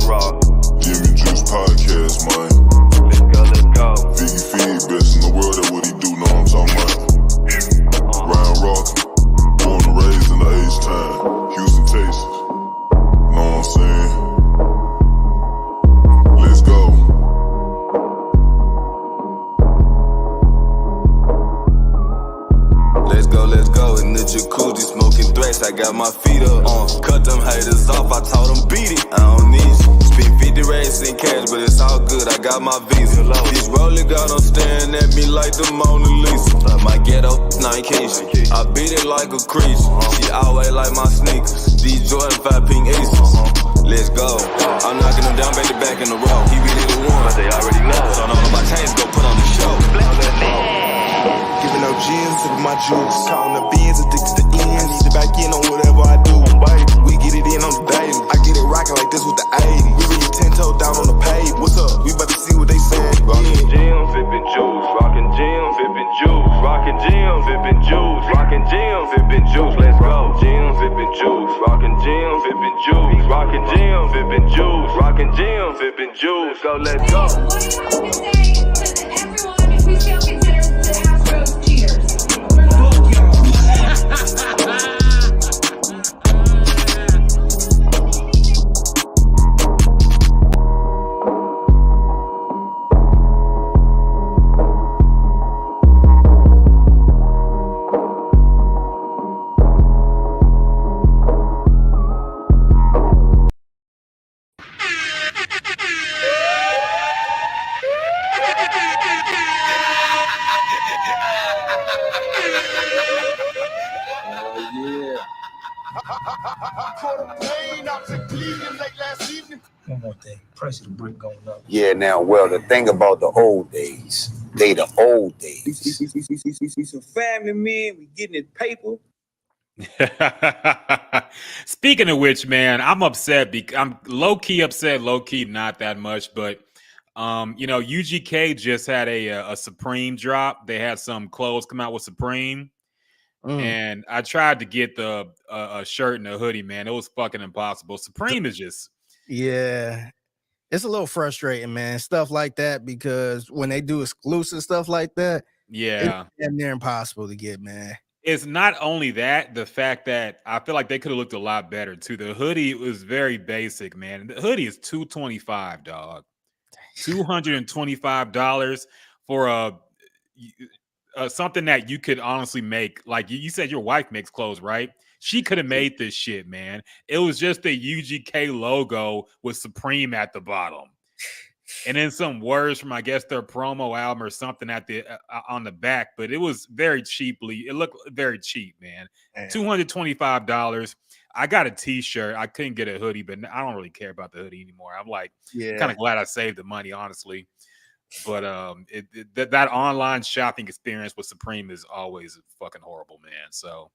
raw. Jimmy Juice Podcast, man. Let's go. Figgy Fig, best in the world, that's what he do, know what I'm talking about. Ryan Rockett, born and raised in the H-Town, Houston, Texas. Know what I'm saying? Let's go. Let's go in the jacuzzi, smoking threats. I got my feet up. Cut them haters off, I told them beat it. I don't need you. Spend 50 racks in cash, but it's all good. I got my visa. This rolling got them staring at me like the Mona Lisa. My ghetto, Nikeisha. I beat it like a creature. She always like my sneakers. These Jordan 5 pink aces. Let's go. I'm knocking them down back to back in the row. He really the one, but they already know. So all of my chains go put on the show. Giving no gems, sipping my juice. Counting the beans, addicted to ends. Need to back in on whatever I do. We get it in on the daily. I get it rocking like this with the 80. We really 10-toe down on the pave. What's up? We about to see what they saying. Rockin' gems, vippin' juice. Rockin' gems, vippin' juice. Rockin' gems, vippin' juice. Rockin' gems, vippin' juice. Let's go. Gems, vippin' juice. Rockin' gems, vippin' juice. Rockin' gems, vippin' juice. Rockin' gems, vippin' juice. Let's go. What do you have to say to everyone who still considers the Astros cheaters? Fuck y'all. One more thing, price of the brick going up. Yeah, now, well, the thing about the old days, they the old days. We some family men, we getting it paper. Speaking of which, man, I'm upset. I'm low-key upset, low-key not that much, but UGK just had a Supreme drop. They had some clothes come out with Supreme. And I tried to get a shirt and a hoodie, man. It was fucking impossible. Supreme is just... Yeah, it's a little frustrating, man. Stuff like that, because when they do exclusive stuff like that, yeah, it's damn near impossible to get, man. It's not only that, the fact that I feel like they could have looked a lot better too. The hoodie was very basic, man. The hoodie is $225, dog. $225 for something that you could honestly make. Like you said, your wife makes clothes, right? She could have made this shit, man. It was just the UGK logo with Supreme at the bottom, and then some words from, I guess, their promo album or something at the on the back. But it was very cheaply. It looked very cheap, man. $225. I got a T-shirt. I couldn't get a hoodie, but I don't really care about the hoodie anymore. I'm like, kind of glad I saved the money, honestly. But that online shopping experience with Supreme is always fucking horrible, man. So.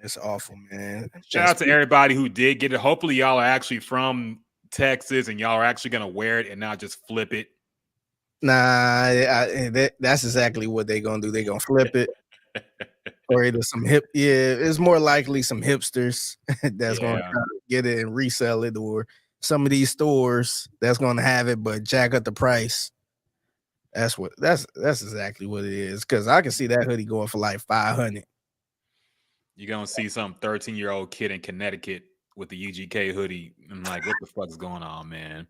It's awful, man. Shout out to everybody who did get it. Hopefully y'all are actually from Texas and y'all are actually going to wear it and not just flip it. Nah, that's exactly what they're going to do. They're going to flip it. Or either some it's more likely some hipsters that's going to try to get it and resell it, or some of these stores that's going to have it but jack up the price. That's exactly what it is, because I can see that hoodie going for like $500. You're going to see some 13-year-old kid in Connecticut with the UGK hoodie. I'm like, what the fuck is going on, man?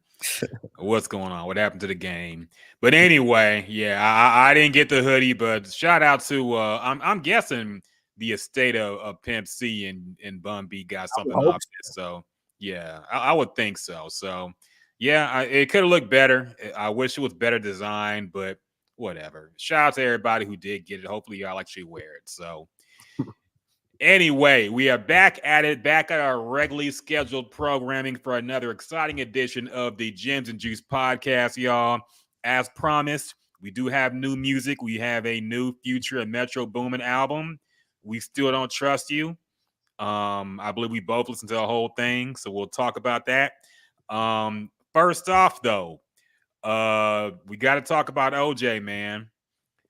What's going on? What happened to the game? But anyway, yeah, I didn't get the hoodie, but shout out to, I'm guessing the estate of Pimp C and Bun B got something off this. So, yeah, I would think so. So, yeah, it could have looked better. I wish it was better designed, but whatever. Shout out to everybody who did get it. Hopefully y'all actually wear it. So, anyway, we are back at our regularly scheduled programming for another exciting edition of the Gems and Juice podcast, y'all. As promised, we do have new music. We have a new Future and Metro Boomin album. We Still Don't Trust You. I believe we both listened to the whole thing, so we'll talk about that. First off, though, we got to talk about OJ, man.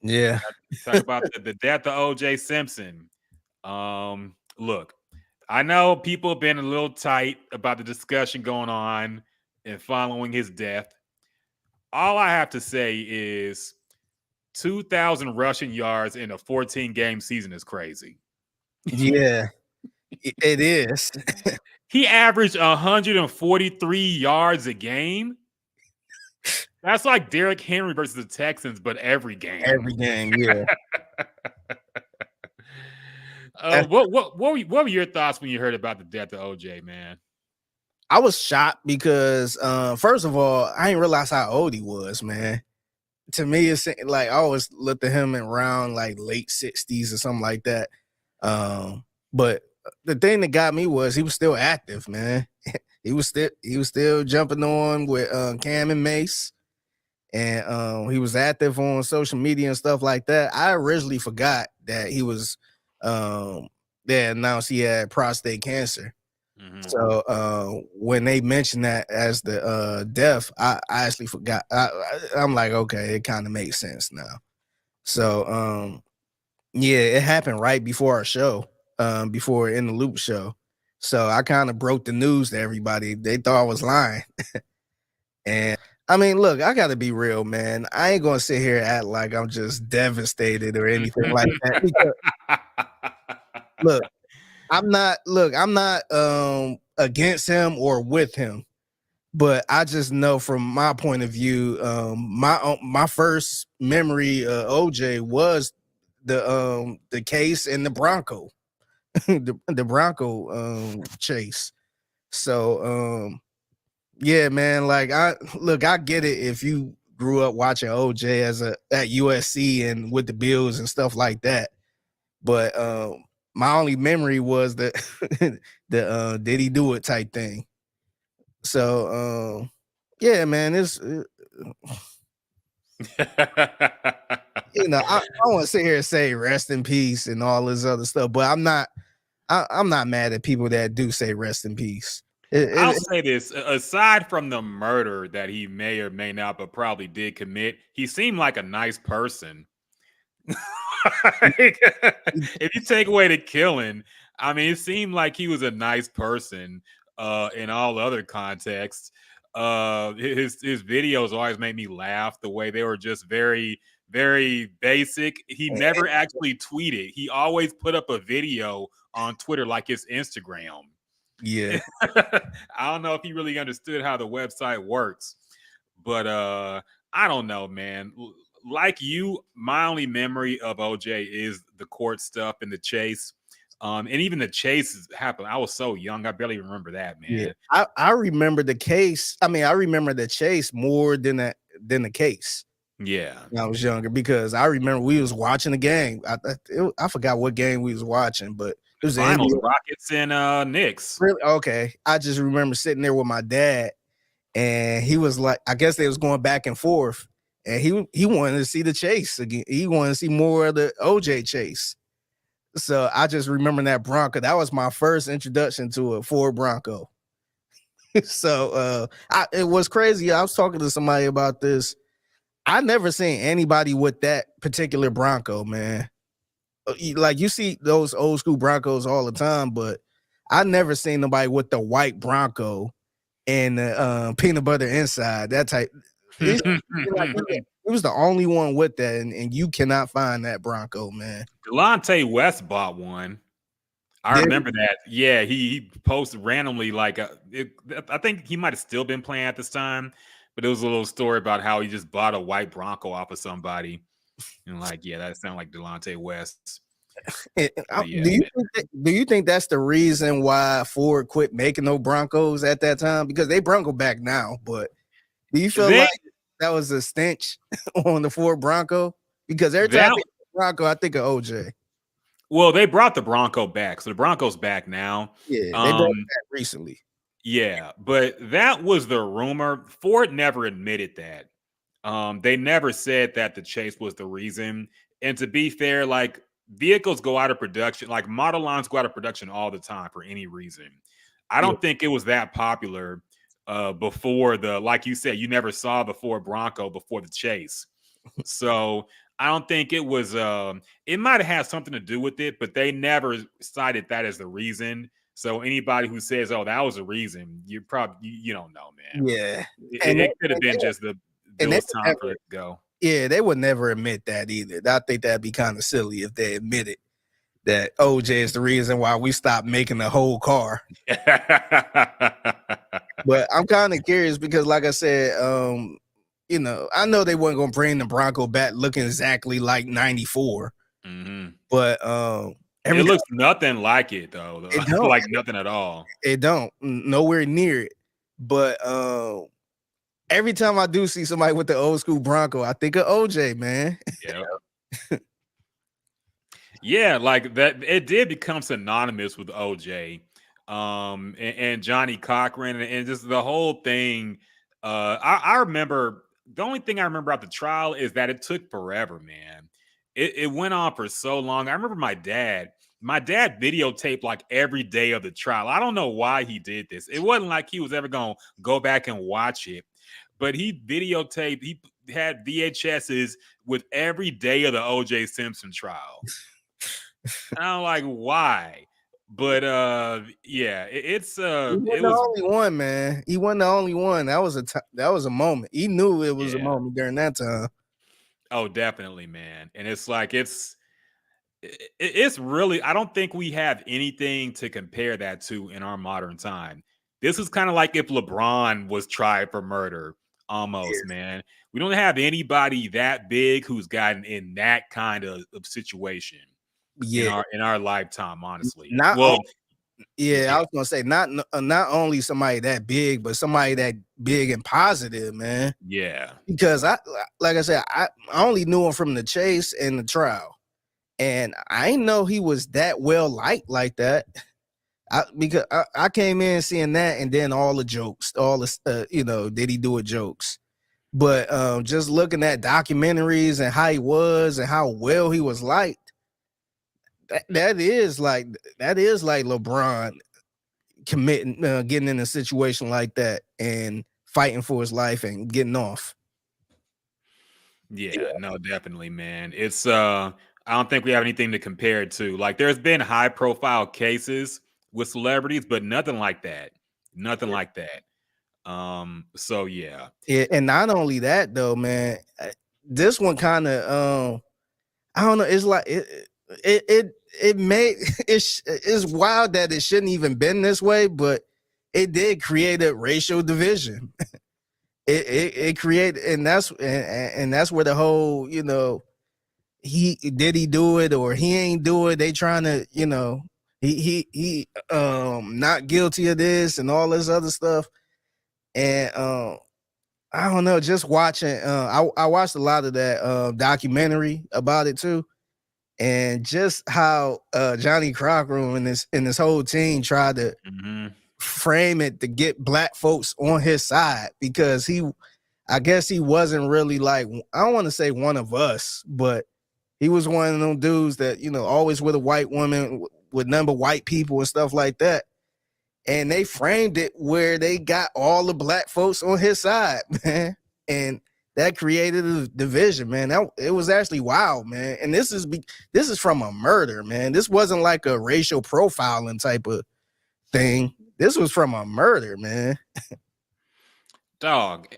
Yeah. Talk about the death of OJ Simpson. Look, I know people have been a little tight about the discussion going on and following his death, all I have to say is 2,000 rushing yards in a 14-game season is crazy. Yeah, it is. He averaged 143 yards a game. That's like Derrick Henry versus the Texans, but every game. Every game, yeah. What were your thoughts when you heard about the death of OJ, man? I was shocked because first of all, I didn't realize how old he was, man. To me, it's like I always looked at him around like late 60s or something like that. But the thing that got me was he was still active, man. he was still jumping on with Cam and Mace, and he was active on social media and stuff like that. I originally forgot that he was they announced he had prostate cancer. Mm-hmm. So when they mentioned that as the death, I actually forgot. I'm like, okay, it kind of makes sense now. So yeah, it happened right before our show, before In the Loop show. So I kind of broke the news to everybody. They thought I was lying. And I mean, look, I got to be real, man. I ain't gonna sit here and act like I'm just devastated or anything like that. Because, look, I'm not against him or with him, but I just know from my point of view, my first memory of OJ was the case in the Bronco, the Bronco chase. So yeah, man, like I get it if you grew up watching OJ at USC and with the Bills and stuff like that. But my only memory was the the did he do it type thing. So yeah, man, it's you know, I want to sit here and say rest in peace and all this other stuff, but I'm not mad at people that do say rest in peace. I'll say this, aside from the murder that he may or may not, but probably did commit, he seemed like a nice person. If you take away the killing, I mean, it seemed like he was a nice person in all other contexts. His videos always made me laugh the way they were just very, very basic. He never actually tweeted. He always put up a video on Twitter like his Instagram. Yeah. I don't know if he really understood how the website works, but I don't know, man. Like you, my only memory of OJ is the court stuff and the chase. And even the chase happened. I was so young, I barely remember that, man. Yeah. I remember the case. I mean, I remember the chase more than the case. Yeah, when I was younger, because I remember we was watching the game. I forgot what game we was watching, but it was finals, Rockets and Knicks. Really? Okay. I just remember sitting there with my dad, and he was like, I guess they was going back and forth, and he wanted to see the chase again. He wanted to see more of the OJ chase. So I just remember that Bronco. That was my first introduction to a Ford Bronco. So it was crazy. I was talking to somebody about this. I never seen anybody with that particular Bronco, man. Like you see those old school Broncos all the time, but I never seen nobody with the white Bronco and the peanut butter inside. That type. He was the only one with that, and you cannot find that Bronco, man. Delonte West bought one. I remember that. Yeah, he posted randomly like I think he might have still been playing at this time, but it was a little story about how he just bought a white Bronco off of somebody. And like, yeah, that sounded like Delonte West. Do you think that's the reason why Ford quit making no Broncos at that time? Because they Bronco back now, but do you feel like that was a stench on the Ford Bronco? Because every time I think of Bronco, I think of OJ. Well, they brought the Bronco back, so the Bronco's back now. Yeah, they brought it back recently. Yeah, but that was the rumor. Ford never admitted that. They never said that the chase was the reason. And to be fair, like vehicles go out of production, like model lines go out of production all the time for any reason. I don't think it was that popular before like you said, you never saw the Ford Bronco before the chase. So I don't think it was, it might have had something to do with it, but they never cited that as the reason. So anybody who says, "Oh, that was a reason," you probably you don't know, man. Yeah, It could have been just it they was would time for never, it to go. yeah, they would never admit that either. I think that'd be kind of silly if they admitted that OJ is the reason why we stopped making the whole car. But I'm kind of curious because, like I said, you know, I know they weren't gonna bring the Bronco back looking exactly like '94, but it looks nothing like it though. It don't. Like nothing at all. It don't, nowhere near it. But every time I do see somebody with the old school Bronco, I think of OJ, man. Yeah. Yeah, like that. It did become synonymous with OJ, and Johnny Cochran, and just the whole thing. I remember the only thing I remember about the trial is that it took forever, man. It went on for so long. I remember my dad. My dad videotaped like every day of the trial. I don't know why he did this. It wasn't like he was ever gonna go back and watch it, but he videotaped. He had VHSs with every day of the OJ Simpson trial. And I'm like, why? But yeah, it's He wasn't it the was only one, man. He wasn't the only one. That was a moment. He knew it was a moment during that time. Oh, definitely, man. And it's like it's really, I don't think we have anything to compare that to in our modern time. This is kind of like if LeBron was tried for murder, almost, man. We don't have anybody that big who's gotten in that kind of situation in our lifetime, honestly. Not Well, I was gonna say not only somebody that big, but somebody that big and positive, man. Yeah. Because like I said, I only knew him from the chase and the trial, and I didn't know he was that well liked like that. Because I came in seeing that, and then all the jokes, all the you know, did he do it jokes? But just looking at documentaries and how he was and how well he was liked, that is like LeBron committing, getting in a situation like that and fighting for his life and getting off. Yeah, no, definitely, man. It's I don't think we have anything to compare it to. Like there's been high profile cases with celebrities, but nothing like that. Nothing like that. So yeah. And not only that though, man, this one kind of I don't know, it's like it made it's wild that it shouldn't even been this way, but it did create a racial division. It created, and that's where the whole, you know, he do it or he ain't do it. They trying to, you know, he not guilty of this and all this other stuff. And I don't know, just watching, I watched a lot of that documentary about it too. And just how Johnny Cochran and this whole team tried to frame it to get black folks on his side, because I guess he wasn't really like, I don't want to say one of us, but he was one of them dudes that, you know, always with a white woman, with number white people and stuff like that. And they framed it where they got all the black folks on his side, man. And that created a division, man. It was actually wild, man. And this is from a murder, man. This wasn't like a racial profiling type of thing. This was from a murder, man. Dog.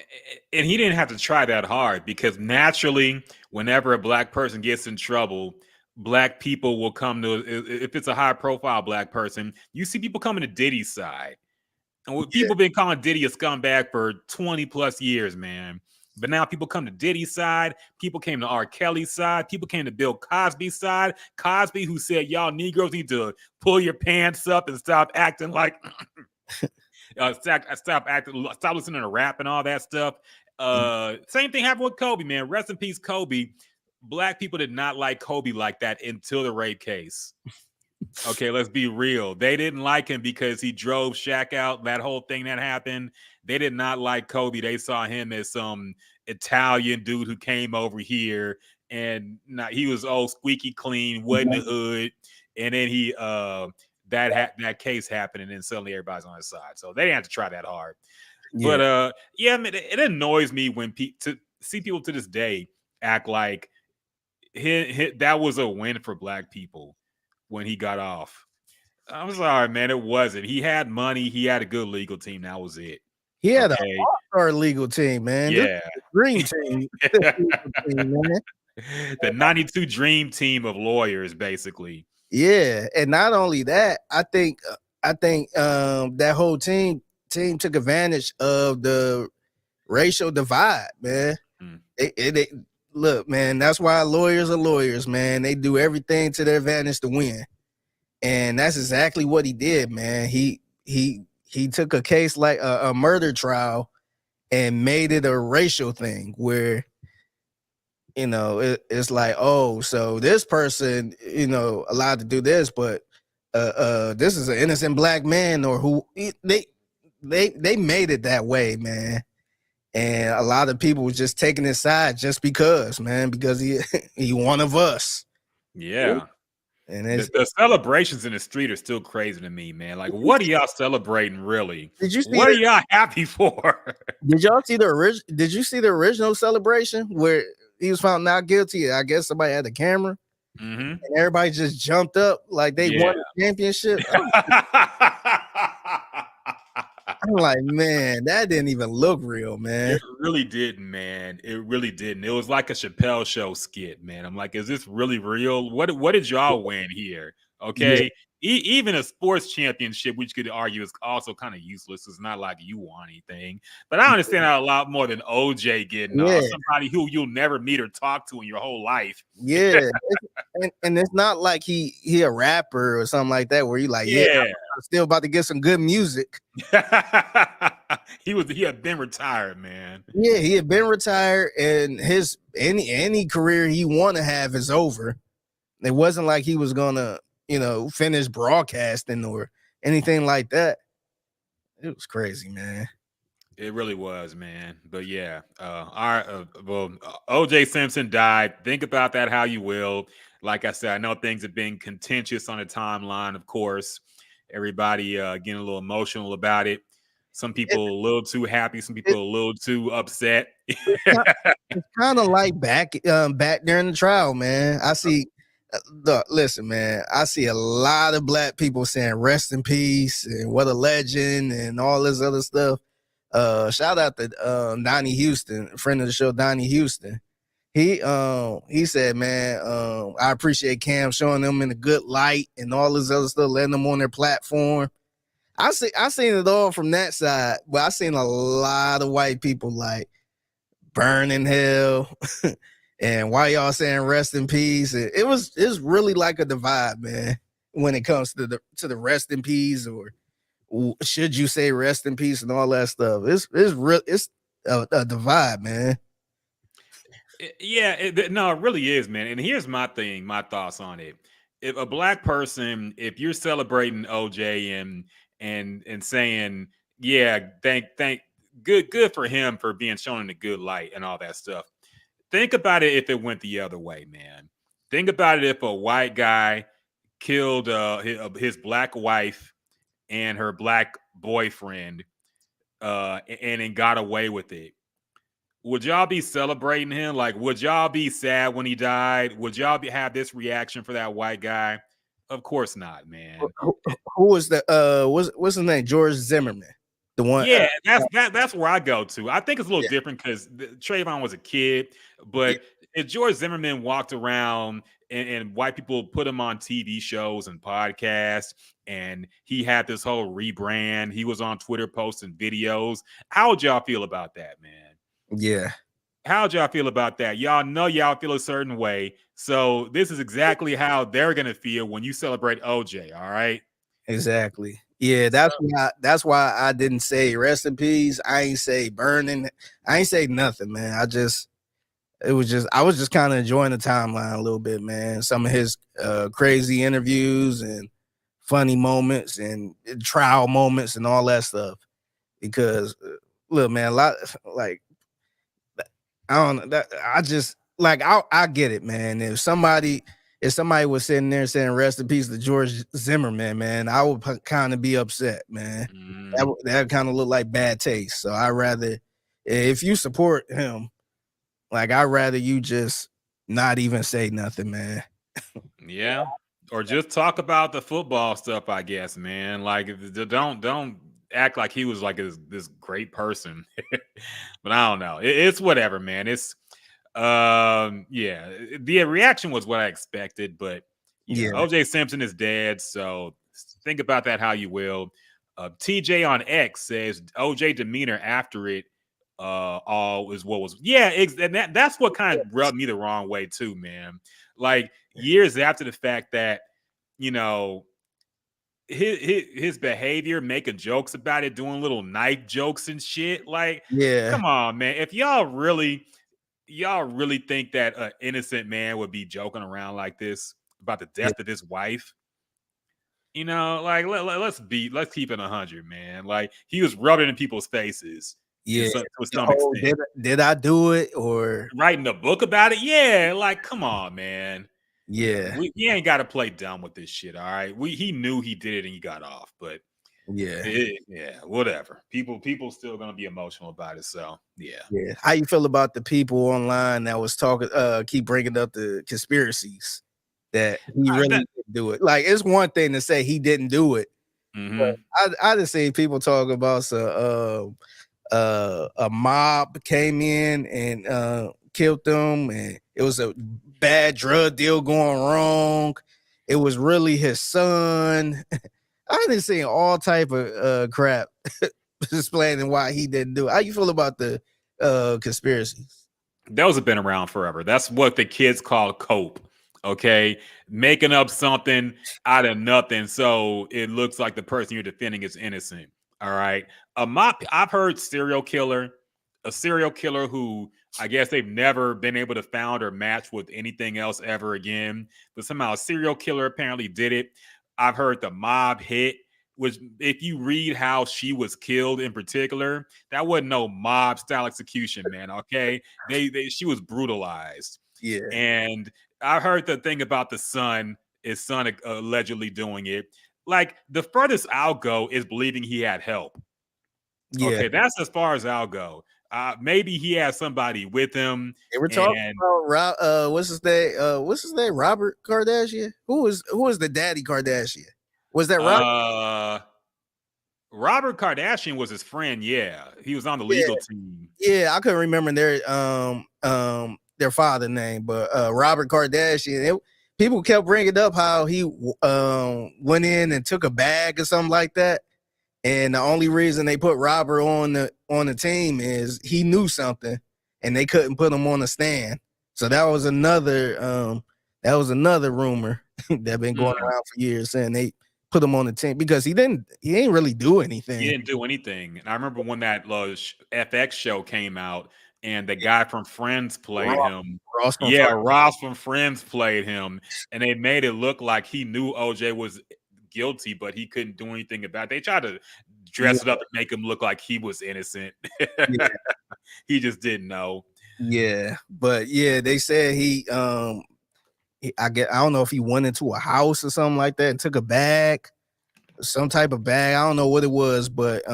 And he didn't have to try that hard, because naturally, whenever a black person gets in trouble, black people will come to, if it's a high profile black person, you see people coming to Diddy's side. And people been calling Diddy a scumbag for 20 plus years, man. But now people come to Diddy's side. People came to R. Kelly's side. People came to Bill Cosby's side. Cosby, who said, y'all Negroes need to pull your pants up and stop acting like, stop listening to rap and all that stuff. Same thing happened with Kobe, man. Rest in peace, Kobe. Black people did not like Kobe like that until the rape case. Okay, let's be real. They didn't like him because he drove Shaq out, that whole thing that happened. They did not like Kobe. They saw him as some Italian dude who came over here, and he was old squeaky clean, wasn't the hood. And then that case happened, and then suddenly everybody's on his side. So they didn't have to try that hard. Yeah. But yeah, man, it annoys me when to see people to this day act like that was a win for black people when he got off. I'm sorry, man. It wasn't. He had money. He had a good legal team. That was it. He had an Okay. all-star legal team, man. This Yeah. is the dream team. Legal team, man. The 92 dream team of lawyers, basically. Yeah, and not only that, I think that whole team took advantage of the racial divide, man. Mm. Look, man, that's why lawyers are lawyers, man. They do everything to their advantage to win. And that's exactly what he did, man. He took a case like a murder trial and made it a racial thing where it's like, oh, so this person, allowed to do this, but this is an innocent black man, or who they made it that way, man. And a lot of people was just taking his side just because he one of us. Yeah. And the celebrations in the street are still crazy to me, man. Like, what are y'all celebrating, really? What are y'all happy for? Did y'all see Did you see the original celebration where he was found not guilty? I guess somebody had the camera, and everybody just jumped up like they won the championship. I'm like, man, that didn't even look real, man. It really didn't, man. It really didn't. It was like a Chappelle Show skit, man. I'm like, is this really real? What did y'all win here? Okay. Yeah. Even a sports championship, which could argue is also kind of useless. It's not like you won anything. But I understand that a lot more than OJ getting somebody who you'll never meet or talk to in your whole life. Yeah. and it's not like he a rapper or something like that where you like, I'm still about to get some good music. He had been retired, man. Yeah, he had been retired, and his any career he want to have is over. It wasn't like he was gonna, finish broadcasting or anything like that. It was crazy, man. It really was, man. But yeah, OJ Simpson died. Think about that how you will. Like I said, I know things have been contentious on the timeline, of course. Everybody getting a little emotional about it. Some people a little too happy. Some people a little too upset. It's kind of like back during the trial, man. I see. Listen, man. I see a lot of black people saying "rest in peace" and "what a legend" and all this other stuff. Shout out to Donnie Houston, a friend of the show, Donnie Houston. He said, man, I appreciate Cam showing them in a good light and all this other stuff, letting them on their platform. I seen it all from that side, but I seen a lot of white people like burn in hell. And why y'all saying rest in peace? It's really like a divide, man, when it comes to the rest in peace, or should you say rest in peace and all that stuff. It's a divide, man. It really is, man. And here's my thoughts on it. If a black person, if you're celebrating OJ and saying, thank good for him for being shown in a good light and all that stuff. Think about it if it went the other way, man. Think about it if a white guy killed his black wife and her black boyfriend and got away with it. Would y'all be celebrating him? Like, would y'all be sad when he died? Would y'all have this reaction for that white guy? Of course not, man. Who was the what's his name? George Zimmerman. The one. Yeah, that's where I go to. I think it's a little different because Trayvon was a kid, but if George Zimmerman walked around and white people put him on TV shows and podcasts, and he had this whole rebrand, he was on Twitter posting videos. How would y'all feel about that, man? Yeah. How'd y'all feel about that? Y'all know y'all feel a certain way. So this is exactly how they're going to feel when you celebrate OJ. All right. Exactly. Yeah. That's why I didn't say rest in peace. I ain't say burning. I ain't say nothing, man. I was just kind of enjoying the timeline a little bit, man. Some of his crazy interviews and funny moments and trial moments and all that stuff. Because look, man, a lot like, I don't know. That I just like I get it, man. If somebody was sitting there saying rest in peace to George Zimmerman, man, I would kind of be upset, man. That kind of look like bad taste. So I rather, if you support him, like I'd rather you just not even say nothing, man. Yeah. or just talk about the football stuff, I guess, man. Like, don't act like he was like this great person. But I don't know. It's whatever, man. It's yeah. The reaction was what I expected, but Yeah. OJ Simpson is dead, so think about that how you will. TJ on X says OJ demeanor after it all is what was and that's what kind of rubbed me the wrong way too, man. Like years after the fact that you know his behavior, making jokes about it, doing little knife jokes and shit. Like, Yeah. come on, man. If y'all really think that an innocent man would be joking around like this about the death of his wife, like let's keep it 100, man. Like he was rubbing in people's faces, Yeah. to some extent. Did I do it or Writing a book about it? Yeah, like come on, man. yeah. We ain't got to play dumb with this shit. All right, he knew he did it and he got off, but yeah, whatever. People still gonna be emotional about it. So yeah. How you feel about the people online that was talking? Keep bringing up the conspiracies that he really didn't do it. Like it's one thing to say he didn't do it. But I just seen people talk about a mob came in and killed them, and it was a bad drug deal going wrong. It was really his son. I done seen all type of crap explaining why he didn't do it. How you feel about the conspiracies? Those have been around forever. That's what the kids call cope. Okay, making up something out of nothing so it looks like the person you're defending is innocent. All right. I've heard a serial killer who I guess they've never been able to found or match with anything else ever again. But somehow a serial killer apparently did it. I've heard the mob hit, which if you read how she was killed in particular, that wasn't no mob style execution, man. Okay. She was brutalized. Yeah. And I heard the thing about his son allegedly doing it. Like the furthest I'll go is believing he had help. Yeah. Okay, that's as far as I'll go. Maybe he had somebody with him. They were talking about what's his name? What's his name? Robert Kardashian. Who was the daddy Kardashian? Was that Robert? Robert Kardashian was his friend. Yeah, he was on the legal team. Yeah, I couldn't remember their father name, but Robert Kardashian. People kept bringing up how he went in and took a bag or something like that, and the only reason they put Robert on the team is he knew something, and they couldn't put him on the stand. So that was another rumor that been going around for years, saying they put him on the team because he ain't really do anything. He didn't do anything. And I remember when that FX show came out. And the guy from Friends played him. Ross from Friends played him. And they made it look like he knew OJ was guilty, but he couldn't do anything about it. They tried to dress it up and make him look like he was innocent. He just didn't know. Yeah. But yeah, they said I don't know if he went into a house or something like that and took a bag, some type of bag. I don't know what it was, but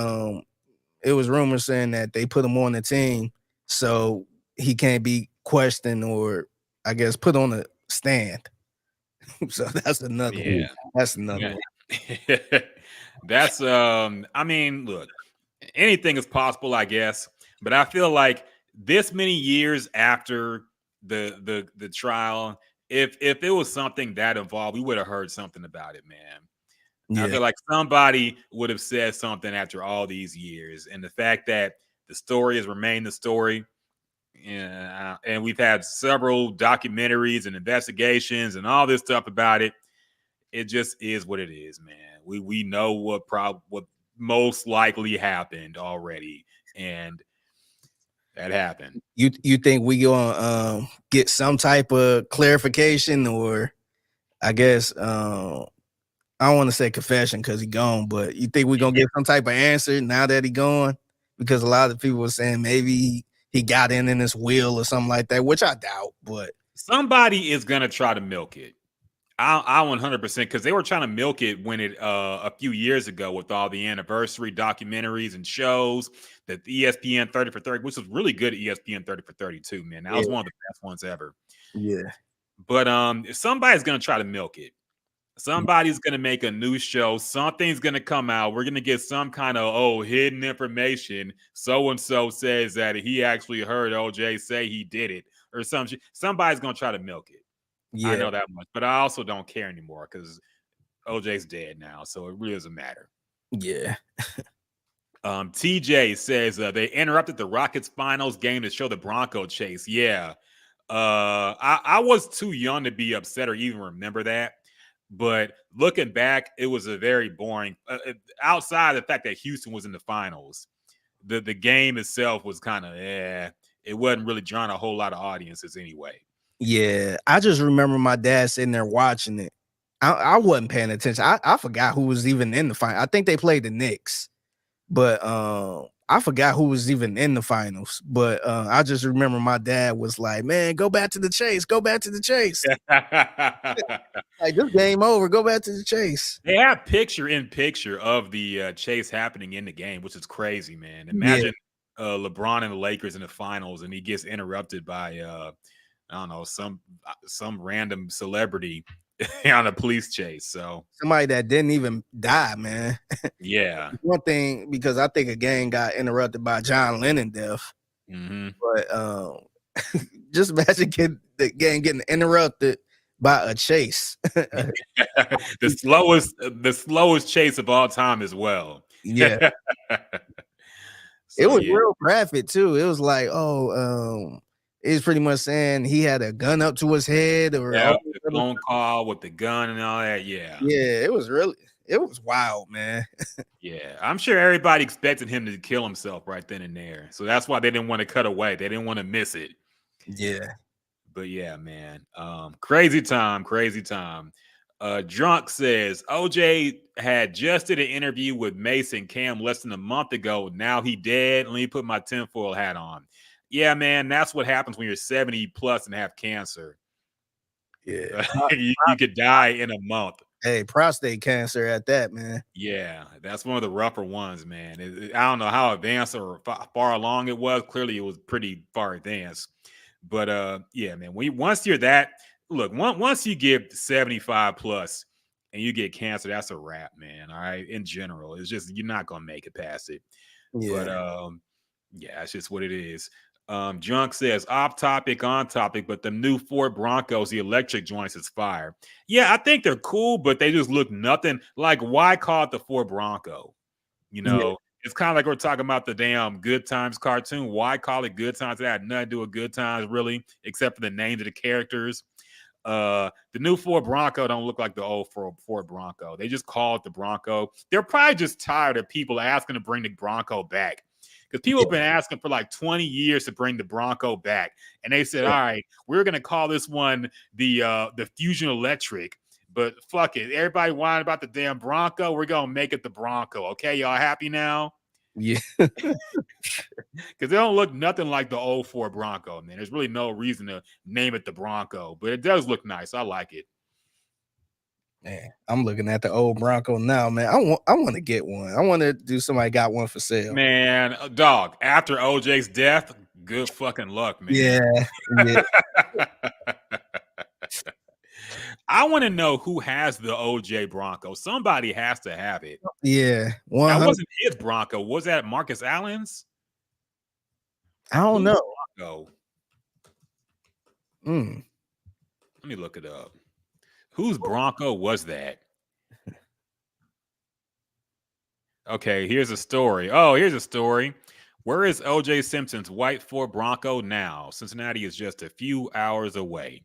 it was rumors saying that they put him on the team. So he can't be questioned or I guess put on a stand. So that's another one. That's another one. That's I mean, look, anything is possible, I guess. But I feel like this many years after the trial, if it was something that involved, we would have heard something about it, man. I feel like somebody would have said something after all these years. And the fact that the story has remained the story. And we've had several documentaries and investigations and all this stuff about it. It just is what it is, man. We know what most likely happened already, and that happened. You think we gonna get some type of clarification, or I guess I don't want to say confession because he gone, but you think we're gonna get some type of answer now that he gone? Because a lot of people were saying maybe he got in his will or something like that, which I doubt. But somebody is gonna try to milk it. I 100% because they were trying to milk it when it a few years ago with all the anniversary documentaries and shows that ESPN 30 for 30, which was really good. ESPN 30 for 32, man. That was one of the best ones ever. Yeah. But somebody's gonna try to milk it. Somebody's gonna make a new show. Something's gonna come out. We're gonna get some kind of hidden information. So and so says that he actually heard OJ say he did it, or some shit. Somebody's gonna try to milk it. I Yeah, know that much, but I also don't care anymore because OJ's dead now, so it really doesn't matter. yeah, TJ says they interrupted the Rockets finals game to show the Bronco chase. Yeah. I was too young to be upset or even remember that. But looking back, it was a very boring. Outside the fact that Houston was in the finals, the game itself was kind of it wasn't really drawing a whole lot of audiences anyway. yeah. I just remember my dad sitting there watching it. I wasn't paying attention. I forgot who was even in the final. I think they played the Knicks, but I forgot who was even in the finals. But I just remember my dad was like, "Man, go back to the chase. Go back to the chase. Like this game over. Go back to the chase." They have picture in picture of the chase happening in the game, which is crazy, man. Yeah. Imagine LeBron and the Lakers in the finals, and he gets interrupted by I don't know, some random celebrity on a police chase. So Somebody that didn't even die, man. yeah. One thing, because I think a game got interrupted by John Lennon death. Mm-hmm. But just imagine the game getting interrupted by a chase. the slowest chase of all time as well. Yeah. So, It was yeah. real graphic too. It was like, it's pretty much saying he had a gun up to his head, or Yeah, the phone call with the gun and all that. Yeah. Yeah, it was wild, man. Yeah. I'm sure everybody expected him to kill himself right then and there. So that's why they didn't want to cut away. They didn't want to miss it. Yeah. But yeah, man. Crazy time. Drunk says OJ had just did an interview with Mason Cam less than a month ago. Now he dead. Let me put my tinfoil hat on. Yeah, man, that's what happens when you're 70 plus and have cancer. Yeah. you could die in a month. Hey, prostate cancer at that, man. Yeah, that's one of the rougher ones, man. I don't know how advanced or far along it was. Clearly, it was pretty far advanced. But yeah, man, once you're that, look, once you get 75 plus and you get cancer, that's a wrap, man. All right. In general, it's just you're not gonna make it past it. Yeah. But yeah, that's just what it is. Junk says off topic, on topic, but the new Ford Broncos, the electric joints, is fire. Yeah, I think they're cool, but they just look nothing like. Why call it the Ford Bronco? You know, Yeah. it's kind of like we're talking about the damn Good Times cartoon. Why call it Good Times? It had nothing to do with Good Times, really, except for the names of the characters. The new Ford Bronco don't look like the old Ford Bronco. They just call it the Bronco. They're probably just tired of people asking to bring the Bronco back. Because people have been asking for like 20 years to bring the Bronco back. And they said, all right, we're going to call this one the Fusion Electric. But fuck it. Everybody whining about the damn Bronco. We're going to make it the Bronco. Okay, y'all happy now? Yeah. Because they don't look nothing like the old Ford Bronco, man. There's really no reason to name it the Bronco. But it does look nice. I like it. Man, I'm looking at the old Bronco now, man. I want to get one. I want to do somebody got one for sale. Man, dog, after OJ's death, good fucking luck, man. Yeah. I want to know who has the OJ Bronco. Somebody has to have it. Yeah. That wasn't his Bronco. Was that Marcus Allen's? I don't know. Bronco? Let me look it up. Whose Bronco was that? Okay, here's a story. Oh, here's a story. Where is OJ Simpson's white Ford Bronco now? Cincinnati is just a few hours away.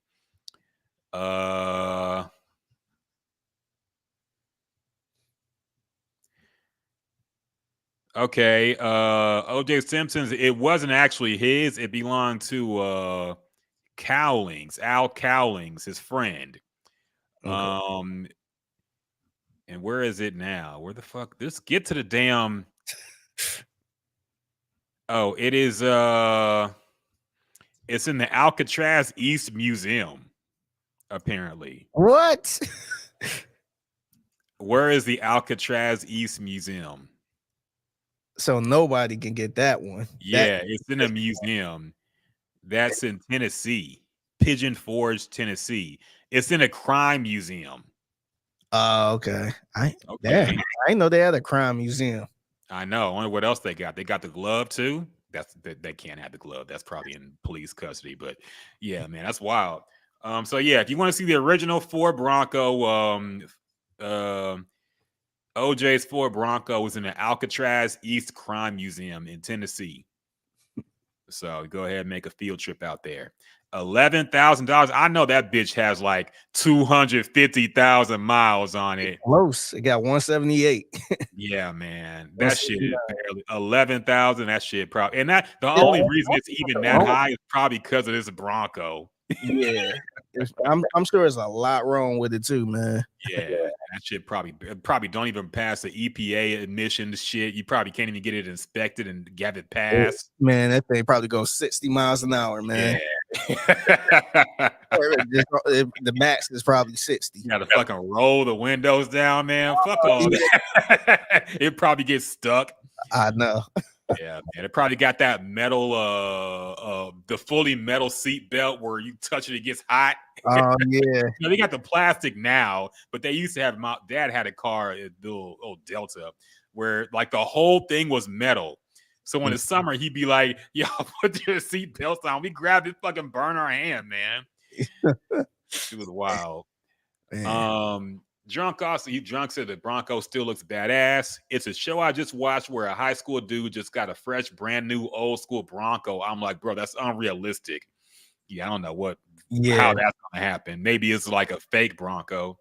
Okay, OJ Simpson's, it wasn't actually his. It belonged to Cowlings, Al Cowlings, his friend. Okay. And where is it now? Where the fuck? Just get to the damn. Oh, it is it's in the Alcatraz East Museum, apparently. What? Where is the Alcatraz East Museum? So nobody can get that one. Yeah, it's in a museum. That's in Tennessee, Pigeon Forge, Tennessee. It's in a crime museum. Okay. Damn, Okay. I didn't know they had a crime museum. I know. I wonder what else they got. They got the glove too. They can't have the glove. That's probably in police custody. But yeah, man, that's wild. So yeah, if you want to see the original Ford Bronco, OJ's Ford Bronco was in the Alcatraz East Crime Museum in Tennessee. So go ahead and make a field trip out there. $11,000. I know that bitch has like 250,000 miles on it. Close. It got 178. Yeah, man. That shit is barely 11,000. That shit probably, and that the only reason it's even that high is probably because of this Bronco. Yeah. I'm sure there's a lot wrong with it too, man. Yeah, that shit probably don't even pass the EPA admissions shit. You probably can't even get it inspected and get it passed. Man, that thing probably goes 60 miles an hour, man. Yeah. The max is probably 60. You gotta fucking roll the windows down, man. Fuck all that. It probably gets stuck. I know. Yeah, man. It probably got that metal, the fully metal seat belt where you touch it gets hot. Oh yeah. They got the plastic now, but they used to have. My dad had a car, the old Delta, where like the whole thing was metal. So in the summer, he'd be like, "Y'all put your seat belts on." We grabbed it, fucking burn our hand, man. It was wild. Man. Drunk said the Bronco still looks badass. It's a show I just watched where a high school dude just got a fresh, brand new, old school Bronco. I'm like, bro, that's unrealistic. Yeah, I don't know how that's gonna happen. Maybe it's like a fake Bronco.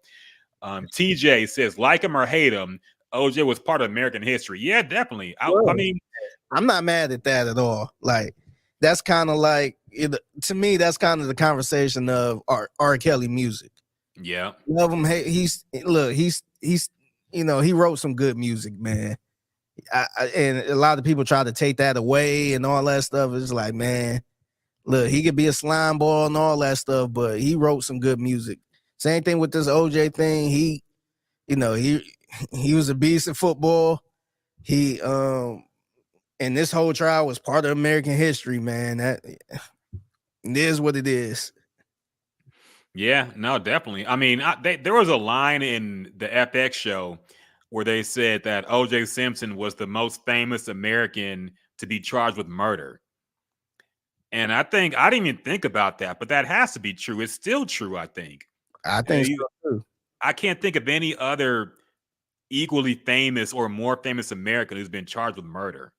TJ says, like him or hate him, OJ was part of American history. Yeah, definitely. I mean, I'm not mad at that at all. Like, that's kind of like to me, that's kind of the conversation of R. Kelly music. Yeah, love him. Hey, he's he wrote some good music, man. And a lot of people try to take that away and all that stuff. It's like, man, look, he could be a slime ball and all that stuff, but he wrote some good music. Same thing with this OJ thing. He was a beast at football. He and this whole trial was part of American history, man. That it is what it is. Yeah, no, definitely. I mean, there was a line in the FX show where they said that O.J. Simpson was the most famous American to be charged with murder. And I didn't even think about that, but that has to be true. It's still true, I think. I think so too. I can't think of any other equally famous or more famous American who's been charged with murder.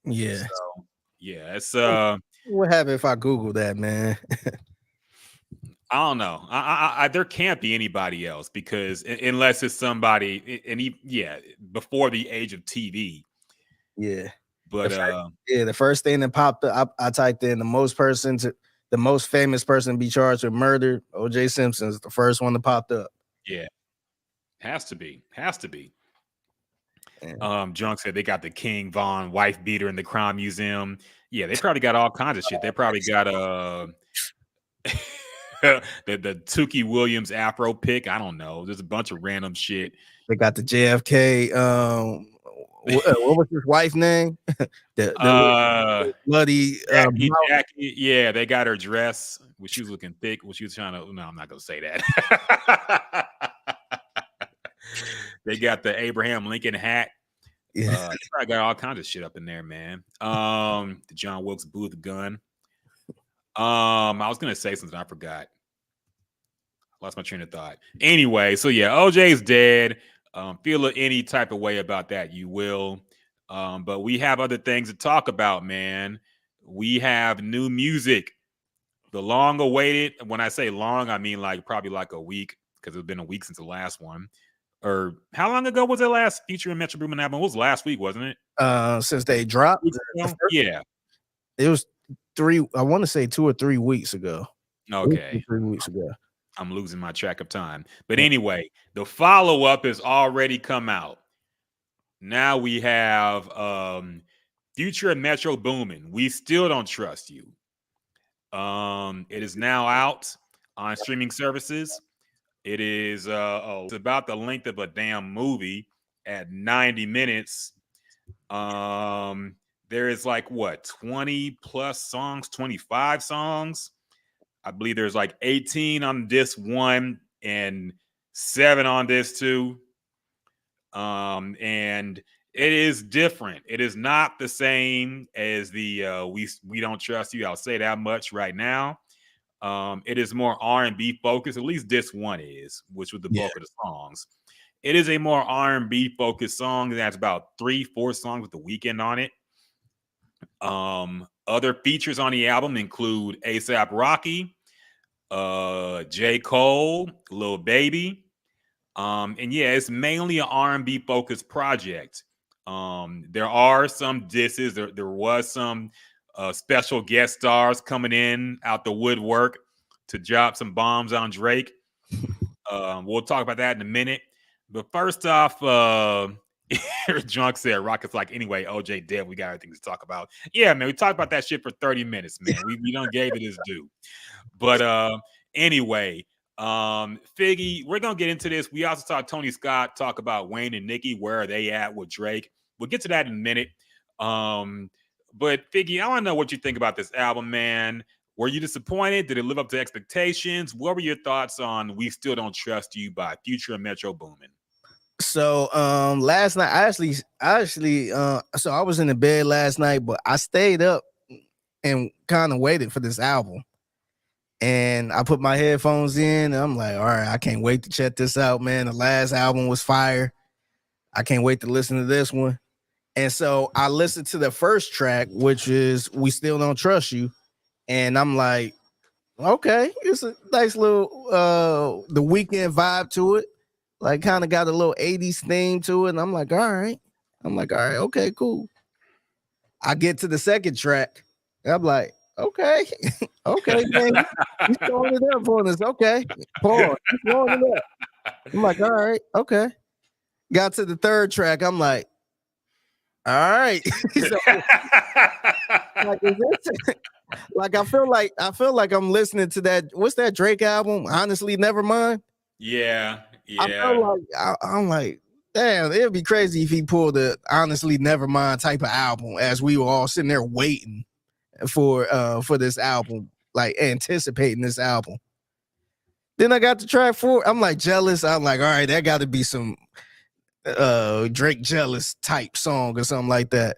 Yeah. So, yeah, it's what happened if I Google that, man? I don't know. There can't be anybody else because unless it's somebody, before the age of TV. Yeah, but the first thing that popped up, I typed in the most famous person to be charged with murder. O.J. Simpson is the first one that popped up. Yeah, has to be. Yeah. Junk said they got the King Von wife beater in the crime museum. Yeah, they probably got all kinds of shit. They probably got the Tukey Williams Afro pick. I don't know. There's a bunch of random shit. They got the JFK. What was his wife's name? the bloody Jackie. Yeah, they got her dress. When she was looking thick. When she was trying to. No, I'm not gonna say that. They got the Abraham Lincoln hat. Yeah, I got all kinds of shit up in there, man. The John Wilkes Booth gun. I was gonna say something I forgot. Lost my train of thought. Anyway, so yeah, OJ's dead. Feel any type of way about that, you will. But we have other things to talk about, man. We have new music. The long-awaited. When I say long, I mean like probably like a week because it's been a week since the last one. Or how long ago was the last feature in Metro Boomin album? It was last week, wasn't it? Since they dropped. Yeah, it was 3. I want to say 2 or 3 weeks ago. Okay, 3 weeks ago. I'm losing my track of time. But anyway, the follow-up has already come out. Now we have Future and Metro Boomin. We still don't trust you. It is now out on streaming services. It is it's about the length of a damn movie at 90 minutes. There is like 20 plus songs, 25 songs. I believe there's like 18 on this one and 7 on this too. And it is different. It is not the same as the we don't trust you. I'll say that much right now. It is more R&B focused. At least this one is, which was the bulk of the songs. It is a more R&B focused song. That's about 3-4 songs with The Weeknd on it. Other features on the album include A$AP Rocky, J. Cole, Lil Baby. And yeah, it's mainly an R&B focused project. There are some disses. There was some special guest stars coming in out the woodwork to drop some bombs on Drake. We'll talk about that in a minute. But first off, Drunk said Rockett's like, anyway, OJ dead. We got everything to talk about. Yeah, man, we talked about that shit for 30 minutes, man. We don't gave it his due. But anyway, Figgy, we're gonna get into this. We also saw Tony Scott talk about Wayne and Nicki. Where are they at with Drake? We'll get to that in a minute. But Figgy, I want to know what you think about this album, man. Were you disappointed? Did it live up to expectations? What were your thoughts on "We Still Don't Trust You" by Future and Metro Boomin? So last night I actually so I was in the bed last night, but I stayed up and kind of waited for this album. And I put my headphones in and I'm like, all right, I can't wait to check this out, man. The last album was fire. I can't wait to listen to this one. And so I listened to the first track, which is "We Still Don't Trust You." And I'm like, okay, it's a nice little The Weeknd vibe to it. Like kind of got a little 80s theme to it. And I'm like, all right. Okay, cool. I get to the second track. I'm like, okay, okay, man. You throwing it up on us. Okay. Pause. You throwing it up. I'm like, all right, okay. Got to the third track. I'm like, all right. So, like, is this, like I feel like I'm listening to that. What's that Drake album? Honestly, Nevermind. Yeah. I feel like I'm like, damn, it'd be crazy if he pulled a Honestly Nevermind type of album as we were all sitting there waiting for this album, like anticipating this album. Then I got to track 4. I'm like jealous. I'm like, all right, that got to be some Drake jealous type song or something like that.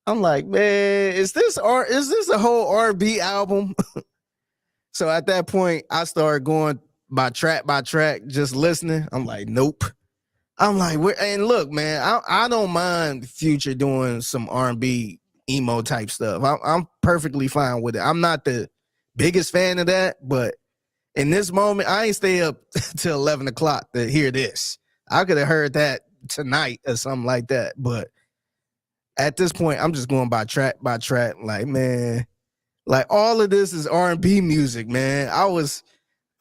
I'm like, man, is this a whole R&B album? So at that point, I started going by track, just listening. I'm like, nope. I'm like, and look, man, I don't mind Future doing some R&B emo type stuff. I'm perfectly fine with it. I'm not the biggest fan of that, but in this moment, I ain't stay up till 11 o'clock to hear this. I could have heard that tonight or something like that, but at this point, I'm just going by track. Like, man, like all of this is R&B music, man. I was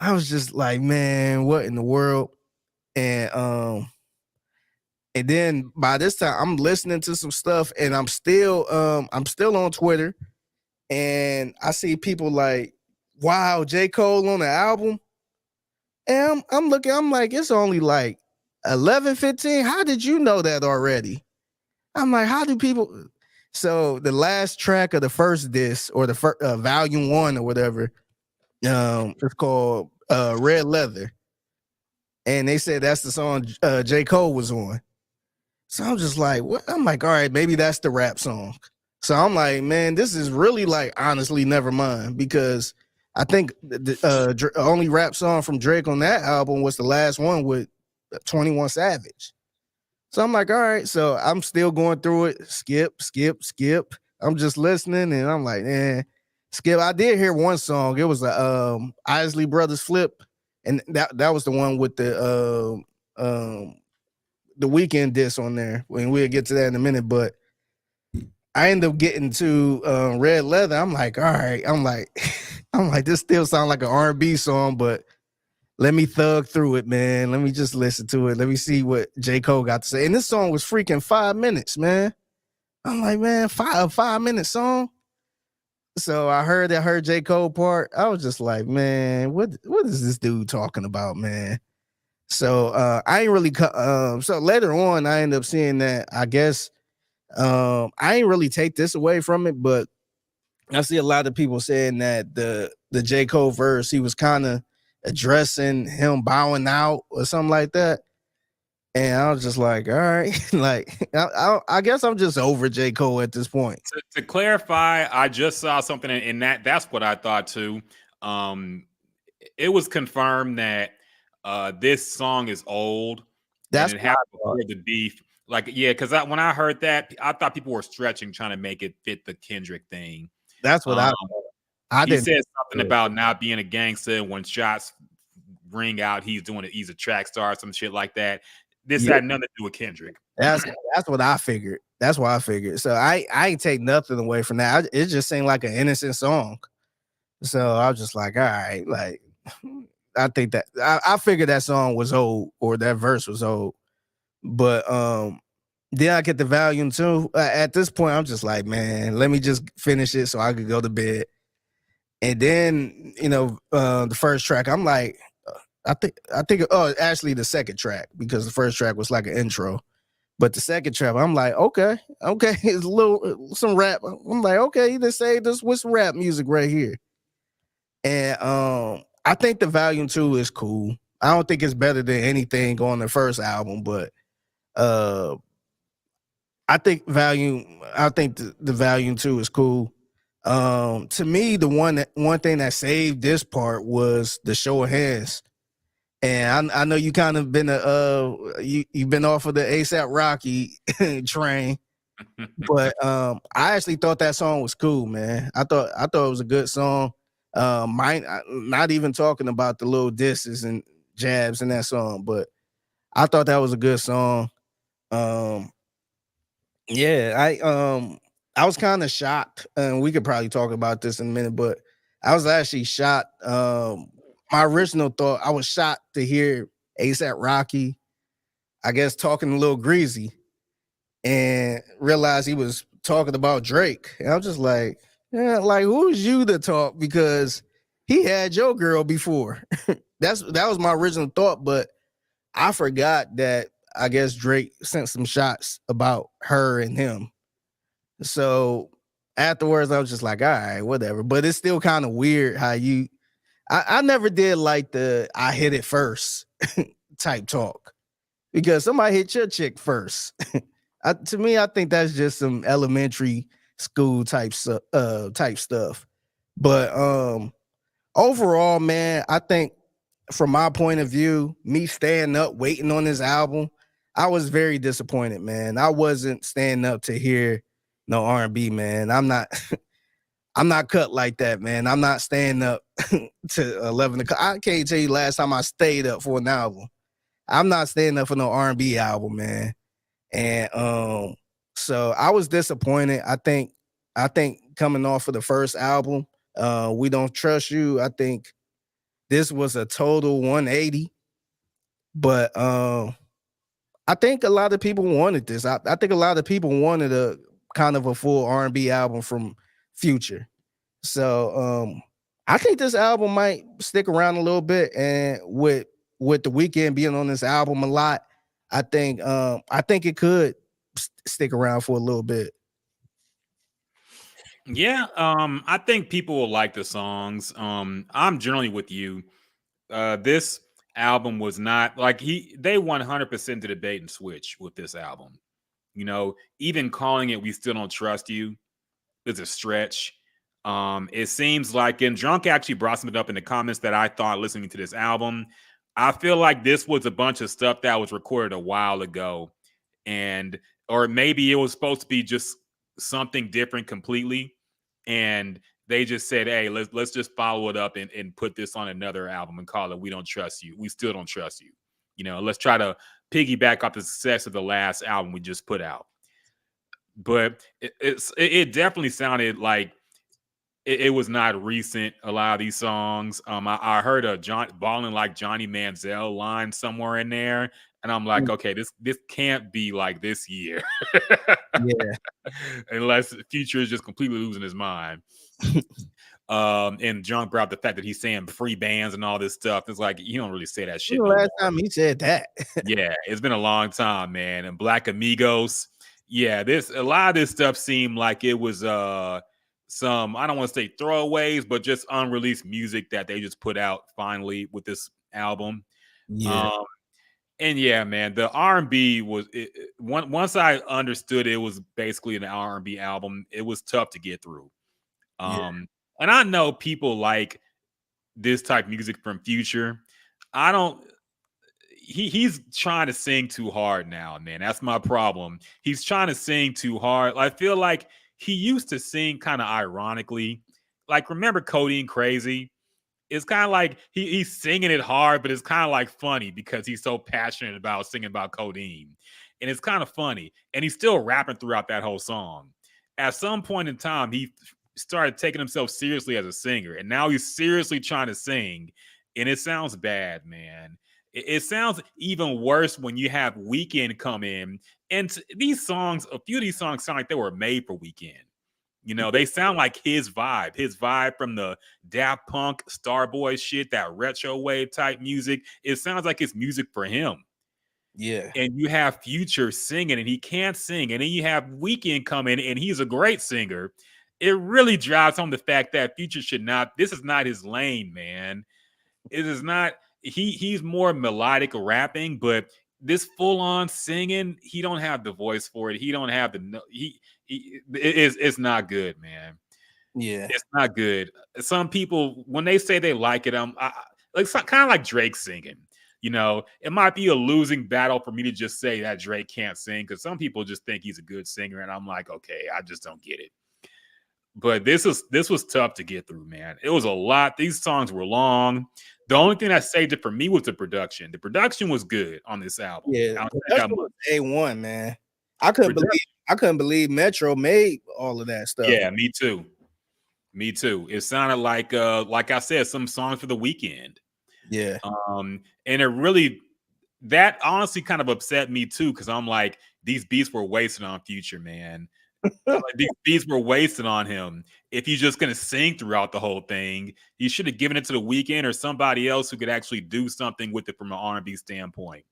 just like, man, what in the world? And then by this time, I'm listening to some stuff, and I'm still on Twitter, and I see people like, wow, J. Cole on the album. And I'm looking, I'm like, it's only like 11:15. How did you know that already? I'm like, how do people? So the last track of the first disc, or the first volume 1 or whatever, it's called Red Leather. And they said that's the song J. Cole was on. So I'm just like, what? I'm like, all right, maybe that's the rap song. So I'm like, man, this is really like Honestly Nevermind, because I think the only rap song from Drake on that album was the last one with 21 Savage. So I'm like, all right. So I'm still going through it. Skip. I'm just listening, and I'm like, skip. I did hear one song. It was a Isley Brothers Flip, and that was the one with the Weeknd diss on there. When we'll get to that in a minute, but I ended up getting to Red Leather. I'm like, all right. I'm like, this still sounds like an R&B song, but let me thug through it, man. Let me just listen to it. Let me see what J. Cole got to say. And this song was freaking 5 minutes, man. I'm like, man, a 5-minute song. So I heard J. Cole part. I was just like, man, what is this dude talking about, man? So I ain't really so later on I ended up seeing that, I guess I ain't really take this away from it, but I see a lot of people saying that the J. Cole verse, he was kind of addressing him bowing out or something like that. And I was just like, all right, like I guess I'm just over J. Cole at this point. To clarify, I just saw something in that. That's what I thought too. It was confirmed that this song is old That's and it what I happened thought. before the beef. Like, yeah, because when I heard that, I thought people were stretching, trying to make it fit the Kendrick thing. That's what I Um, thought. I he didn't. said something about not being a gangster. When shots ring out, he's doing it. He's a track star, some shit like that. This Yeah. had nothing to do with Kendrick. That's what I figured. That's what I figured. So I ain't take nothing away from that. It just seemed like an innocent song. So I was just like, all right, like I think that I figured that song was old or that verse was old. But then I get the volume 2. At this point, I'm just like, man, let me just finish it so I could go to bed. And then, the first track, I'm like, I think actually the second track, because the first track was like an intro. But the second track, I'm like, okay, it's a little some rap. I'm like, okay, you just say this with some rap music right here. And I think the volume 2 is cool. I don't think it's better than anything on the first album, but I think the volume 2 is cool. To me, the one thing that saved this part was the show of hands. And I know you kind of been you've been off of the ASAP Rocky train, but I actually thought that song was cool, man. I thought it was a good song. Not even talking about the little disses and jabs in that song, but I thought that was a good song. Yeah, I was kind of shocked, and we could probably talk about this in a minute, but I was actually shocked. My original thought, I was shocked to hear ASAP Rocky, I guess, talking a little greasy, and realized he was talking about Drake. And I was just like, yeah, like who's you to talk? Because he had your girl before. That was my original thought, but I forgot that I guess Drake sent some shots about her and him. So afterwards, I was just like, all right, whatever. But it's still kind of weird how I never did like the I hit it first type talk, because somebody hit your chick first. To me, I think that's just some elementary school type stuff. But overall, man, I think from my point of view, me staying up waiting on this album, I was very disappointed, man. I wasn't staying up to hear no R&B, man. I'm not I'm not cut like that, man. I'm not staying up to 11 o'clock. I can't tell you last time I stayed up for an album. I'm not staying up for no R&B album, man. And so I was disappointed. I think coming off of the first album, We Don't Trust You, I think this was a total 180. But I think a lot of people wanted this. I think a lot of people wanted a kind of a full R&B album from Future. So I think this album might stick around a little bit, and with the Weeknd being on this album a lot, I think it could stick around for a little bit. Yeah, I think people will like the songs. I'm generally with you. This album was not like they 100% did a bait and switch with this album. Even calling it "We Still Don't Trust You" is a stretch. It seems like, and Drunk actually brought something up in the comments that I thought listening to this album. I feel like this was a bunch of stuff that was recorded a while ago, or maybe it was supposed to be just something different completely, and they just said, hey, let's just follow it up and put this on another album and call it "We Don't Trust You." We still don't trust you. Let's try to piggyback off the success of the last album we just put out. But it definitely sounded like it was not recent. A lot of these songs, I heard a balling like Johnny Manziel line somewhere in there, and I'm like, okay, this can't be like this year. Yeah. Unless Future is just completely losing his mind. And Junk brought up the fact that he's saying free bands and all this stuff. It's like, you don't really say that shit. Last time he said that. Yeah, it's been a long time, man. And Black Amigos. Yeah, a lot of this stuff seemed like it was some, I don't want to say throwaways, but just unreleased music that they just put out finally with this album. Yeah. And yeah, man, the R&B was once I understood it was basically an R&B album, it was tough to get through. Yeah. And I know people like this type of music from Future. I don't he's trying to sing too hard now, man. That's my problem. He's trying to sing too hard. I feel like he used to sing kind of ironically. Like, remember Codeine Crazy? It's kind of like he's singing it hard, but it's kind of like funny because he's so passionate about singing about codeine. And it's kind of funny. And he's still rapping throughout that whole song. At some point in time, he started taking himself seriously as a singer. And now he's seriously trying to sing. And it sounds bad, man. It sounds even worse when you have Weeknd come in. And these songs, a few of these songs sound like they were made for Weeknd. You know, they sound like his vibe from the Daft Punk, Starboy shit, that retro wave type music. It sounds like it's music for him. Yeah. And you have Future singing and he can't sing. And then you have Weeknd come in and he's a great singer. It really drives home the fact that Future this is not his lane, man. It is not, he's more melodic rapping, but this full-on singing, he don't have the voice for it. He don't have the, it's not good, man. Yeah. It's not good. Some people, when they say they like it, like kind of like Drake singing. You know, it might be a losing battle for me to just say that Drake can't sing because some people just think he's a good singer, and I'm like, okay, I just don't get it. But this was tough to get through, man. It was a lot. These songs were long. The only thing that saved it for me was the production. The production was good on this album. Yeah, production was A1, man. I couldn't believe Metro made all of that stuff. Yeah, me too. Me too. It sounded like I said, some songs for the weekend. Yeah. And it really, that honestly kind of upset me too, because I'm like, these beats were wasted on Future, man. Like, these beats were wasted on him. If you're just gonna sing throughout the whole thing, you should have given it to the weekend or somebody else who could actually do something with it from an R&B standpoint.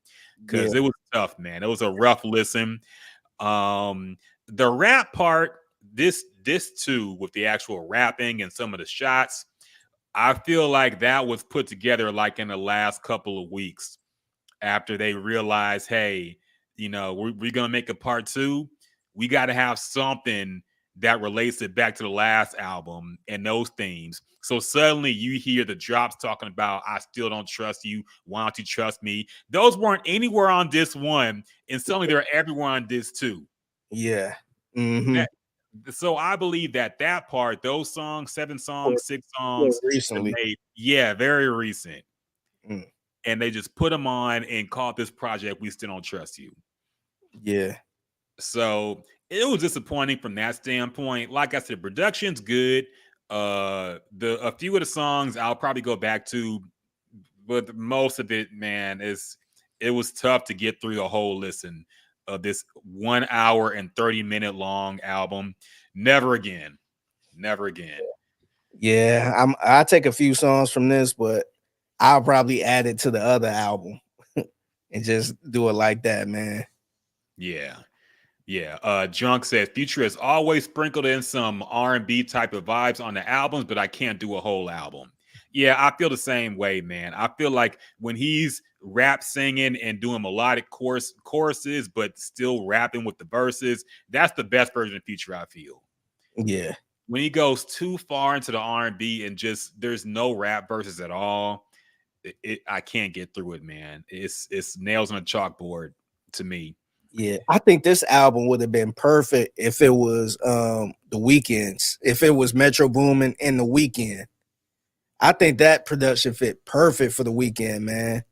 Because it was tough, man. It was a rough listen. The rap part, this too, with the actual rapping and some of the shots, I feel like that was put together like in the last couple of weeks after they realized, hey, you know, we're gonna make a part 2. We got to have something that relates it back to the last album and those themes. So suddenly you hear the drops talking about, I still don't trust you. Why don't you trust me? Those weren't anywhere on this one. And suddenly they're everywhere on this too. Yeah. Mm-hmm. So I believe that part, those songs, 7 songs, 6 songs, recently. Very recent. Mm. And they just put them on and called this project We Still Don't Trust You. Yeah. So it was disappointing from that standpoint. Like I said, production's good. A few of the songs I'll probably go back to, but most of it, man, it was tough to get through the whole listen of this 1 hour and 30-minute long album. Never again. Never again. Yeah, I take a few songs from this, but I'll probably add it to the other album and just do it like that, man. Yeah. Yeah. Junk says Future has always sprinkled in some R&B type of vibes on the albums, but I can't do a whole album. Yeah, I feel the same way, man. I feel like when he's rap singing and doing melodic choruses, but still rapping with the verses, that's the best version of Future, I feel. Yeah. When he goes too far into the R&B and just there's no rap verses at all, I can't get through it, man. It's nails on a chalkboard to me. Yeah, I think this album would have been perfect if it was the Weeknd's, if it was Metro Boomin and the Weeknd. I think that production fit perfect for the Weeknd, man.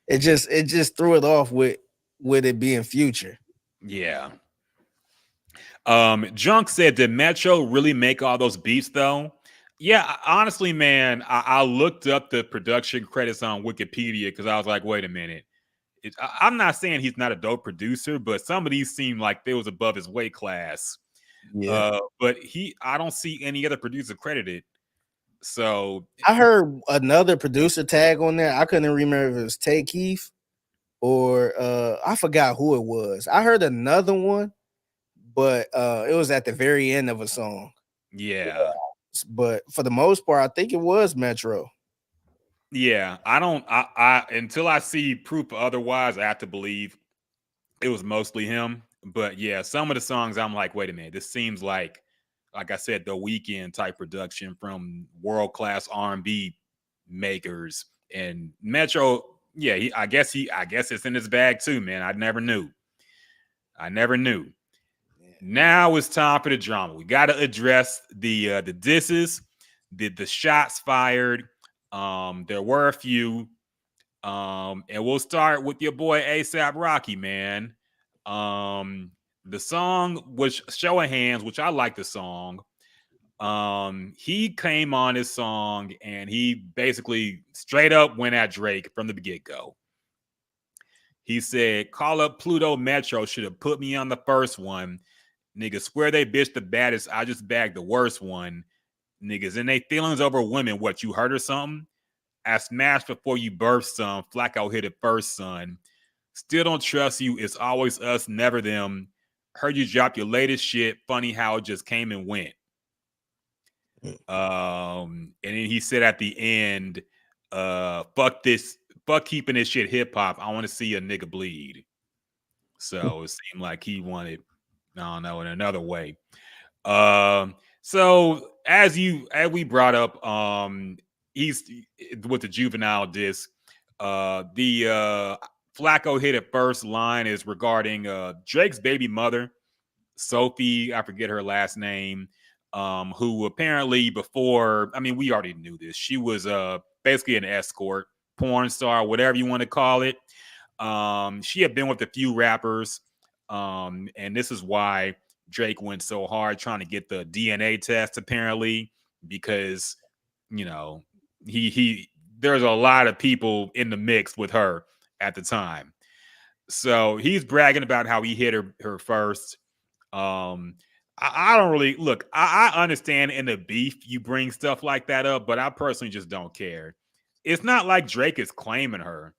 It just threw it off with it being Future. Yeah. Junk said, did Metro really make all those beats though? Yeah, honestly, man, I looked up the production credits on Wikipedia because I was like, wait a minute. I'm not saying he's not a dope producer, but some of these seem like they was above his weight class. Yeah. But I don't see any other producer credited. So I heard another producer tag on there. I couldn't remember if it was Tay Keith or I forgot who it was. I heard another one, but it was at the very end of a song. Yeah. But for the most part, I think it was Metro. Yeah. I until I see proof otherwise, I have to believe it was mostly him. But yeah, some of the songs I'm like, wait a minute, this seems like I said, the Weekend type production from world class R&B makers. And Metro, yeah, I guess it's in his bag too, man. I never knew. Now it's time for the drama. We got to address the disses, the shots fired. There were a few. And we'll start with your boy ASAP Rocky, man. The song was Show of Hands, which I like the song. He came on his song and he basically straight up went at Drake from the get-go. He said, "Call up Pluto Metro, should have put me on the first one. Niggas swear they bitch the baddest, I just bagged the worst one. Niggas in they feelings over women, what, you heard or something? I smashed before you birthed, son. Flacco hit it first, son. Still don't trust you. It's always us, never them. Heard you drop your latest shit. Funny how it just came and went." And then he said at the end, fuck keeping this shit hip hop. I want to see a nigga bleed. So it seemed like he wanted, I don't know, in another way. So as we brought up, he's with the Juvenile disc. The Flacco hit it first line is regarding Drake's baby mother, Sophie, I forget her last name, who apparently before, I mean, we already knew this. She was basically an escort, porn star, whatever you want to call it. She had been with a few rappers, and this is why Drake went so hard trying to get the DNA test, apparently, because he there's a lot of people in the mix with her at the time. So he's bragging about how he hit her first. I don't really look. I understand in the beef you bring stuff like that up, but I personally just don't care. It's not like Drake is claiming her.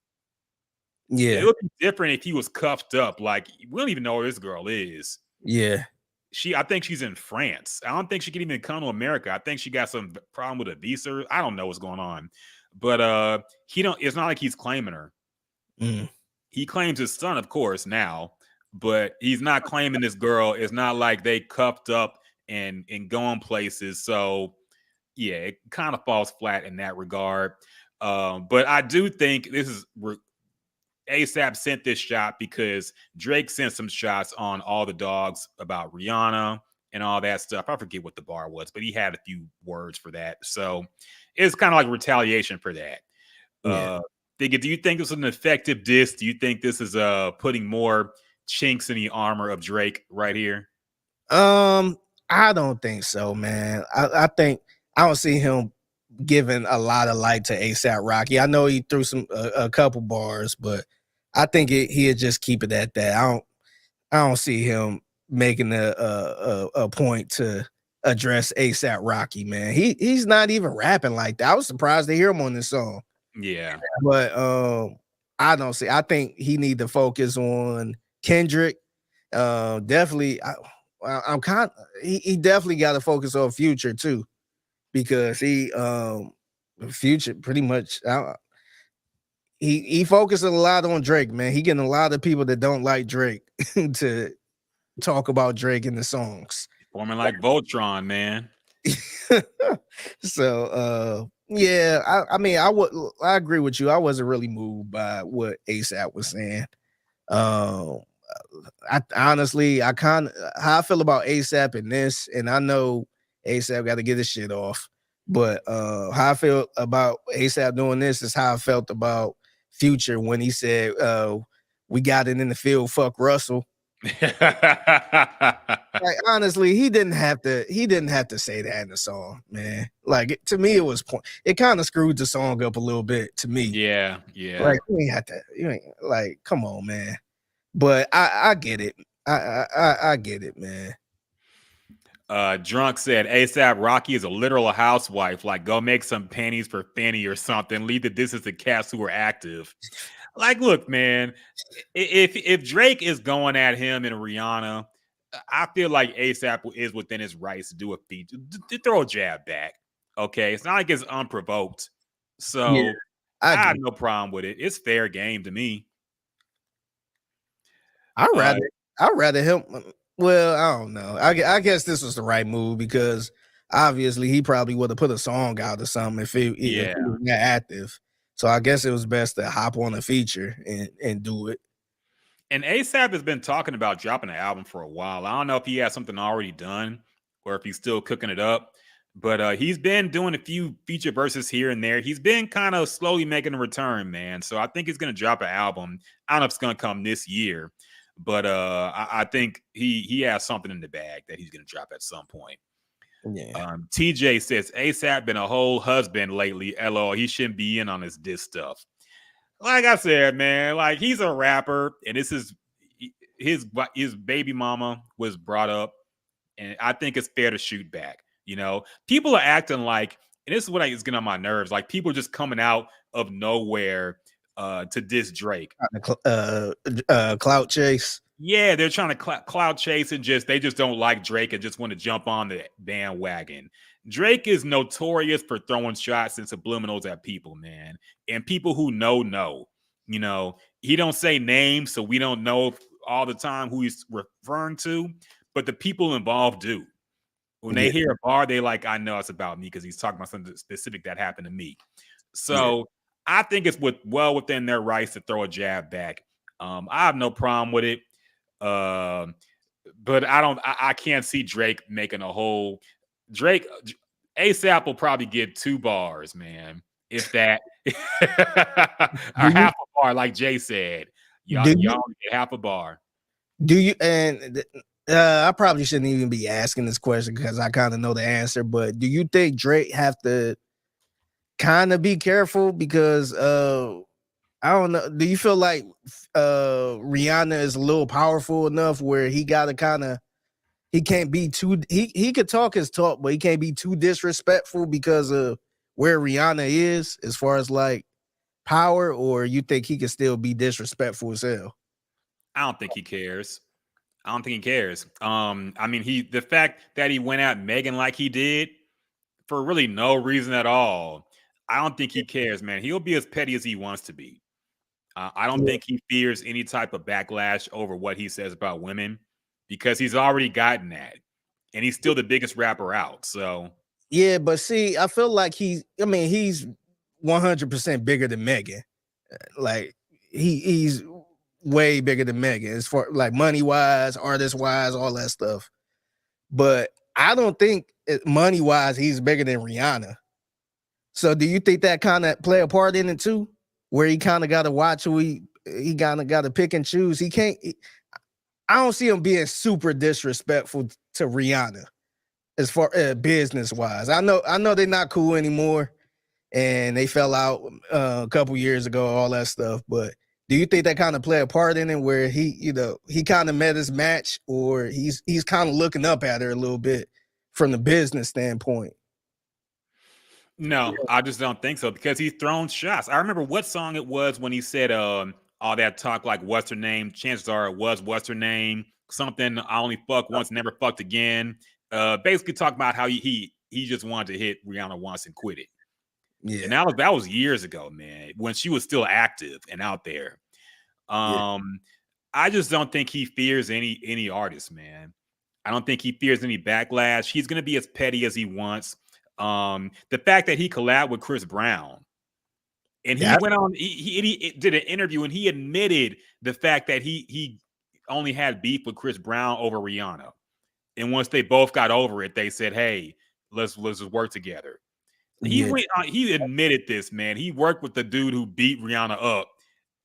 Yeah, It would be different if he was cuffed up. Like, we don't even know where this girl is. yeah. I think she's in France. I don't think she can even come to America. I think she got some problem with a visa. I don't know what's going on. But it's not like he's claiming her. He claims his son, of course, now, but he's not claiming this girl. It's not like they cuffed up and going places. So yeah, it kind of falls flat in that regard. But I do think this is ASAP sent this shot because Drake sent some shots on All the Dogs about Rihanna and all that stuff. I forget what the bar was, but he had a few words for that. So it's kind of like retaliation for that. Yeah. Figgy, do you think this is an effective diss? Do you think this is putting more chinks in the armor of Drake right here? I don't think so, man. I think I don't see him giving a lot of light to ASAP Rocky. I know he threw a couple bars, but I think he'll just keep it at that. I don't see him making a point to address ASAP Rocky, man. He's not even rapping like that. I was surprised to hear him on this song. Yeah, but I don't see. I think he need to focus on Kendrick. Definitely. I'm kind. He definitely got to focus on Future too, because Future pretty much. He focuses a lot on Drake, man. He getting a lot of people that don't like Drake to talk about Drake in the songs. Forming like Voltron, man. So yeah, I mean, I agree with you. I wasn't really moved by what ASAP was saying. I honestly, how I feel about ASAP in this, and I know ASAP got to get his shit off, but how I feel about ASAP doing this is how I felt about Future when he said, "We got it in the field, fuck Russell." Like, honestly, he didn't have to say that in the song, man. Like, to me, it kind of screwed the song up a little bit to me. Yeah. Like, you ain't like, come on, man. But I get it. I get it, man. Drunk said ASAP Rocky is a literal housewife. Like, go make some panties for Fanny or something. Leave the distance to cats who are active. Like, look, man, if Drake is going at him and Rihanna, I feel like ASAP is within his rights to do a feature, to throw a jab back. Okay, it's not like it's unprovoked, so I have no problem with it. It's fair game to me. I'd rather him. Well, I don't know. I guess this was the right move because obviously he probably would have put a song out or something if he was that active. So I guess it was best to hop on a feature and do it. And ASAP has been talking about dropping an album for a while. I don't know if he has something already done or if he's still cooking it up, but he's been doing a few feature verses here and there. He's been kind of slowly making a return, man. So I think he's going to drop an album. I don't know if it's going to come this year, but I think he has something in the bag that he's going to drop at some point. Yeah. TJ says ASAP been a whole husband lately. LOL, he shouldn't be in on this diss stuff. Like I said, man, like he's a rapper, and this is his baby mama was brought up, and I think it's fair to shoot back. You know, people are acting like, and this is what is getting on my nerves. Like people just coming out of nowhere to diss Drake. Clout chase. Yeah, they're trying to clout chase and they just don't like Drake and just want to jump on the bandwagon. Drake is notorious for throwing shots and subliminals at people, man. And people who know. You know, he don't say names, so we don't know all the time who he's referring to, but the people involved do. When they hear a bar, they like, I know it's about me because he's talking about something specific that happened to me. So I think it's well within their rights to throw a jab back. I have no problem with it. But I can't see Drake making a whole ASAP will probably get 2 bars, man. If that or half a bar, like Jay said. Y'all get half a bar. Do you I probably shouldn't even be asking this question because I kind of know the answer, but do you think Drake have to kind of be careful because I don't know. Do you feel like Rihanna is a little powerful enough where he gotta he can't be too he could talk his talk, but he can't be too disrespectful because of where Rihanna is as far as like power, or you think he can still be disrespectful as hell? I don't think he cares. I mean, the fact that he went at Megan like he did for really no reason at all, I don't think he cares, man. He'll be as petty as he wants to be. I don't think he fears any type of backlash over what he says about women because he's already gotten that. And he's still the biggest rapper out. So yeah, but see, I feel like he's 100% bigger than Megan. Like he's way bigger than Megan as far like money wise, artist wise, all that stuff. But I don't think money wise he's bigger than Rihanna. So do you think that kind of play a part in it too? Where he kind of got to watch who he kind of got to pick and choose. I don't see him being super disrespectful to Rihanna as far as business wise. I know they're not cool anymore and they fell out a couple years ago, all that stuff. But do you think that kind of play a part in it where he kind of met his match, or he's kind of looking up at her a little bit from the business standpoint? No, I just don't think so because he's thrown shots. I remember what song it was when he said all that talk like what's her name? Chances are it was what's her name? Something I only fuck once, never fucked again. Basically talk about how he just wanted to hit Rihanna once and quit it. Yeah. And that was years ago, man, when she was still active and out there. I just don't think he fears any artist, man. I don't think he fears any backlash. He's gonna be as petty as he wants. The fact that he collabed with Chris Brown and he went on, he did an interview and he admitted the fact that he only had beef with Chris Brown over Rihanna. And once they both got over it, they said, hey, let's just work together. He admitted this, man. He worked with the dude who beat Rihanna up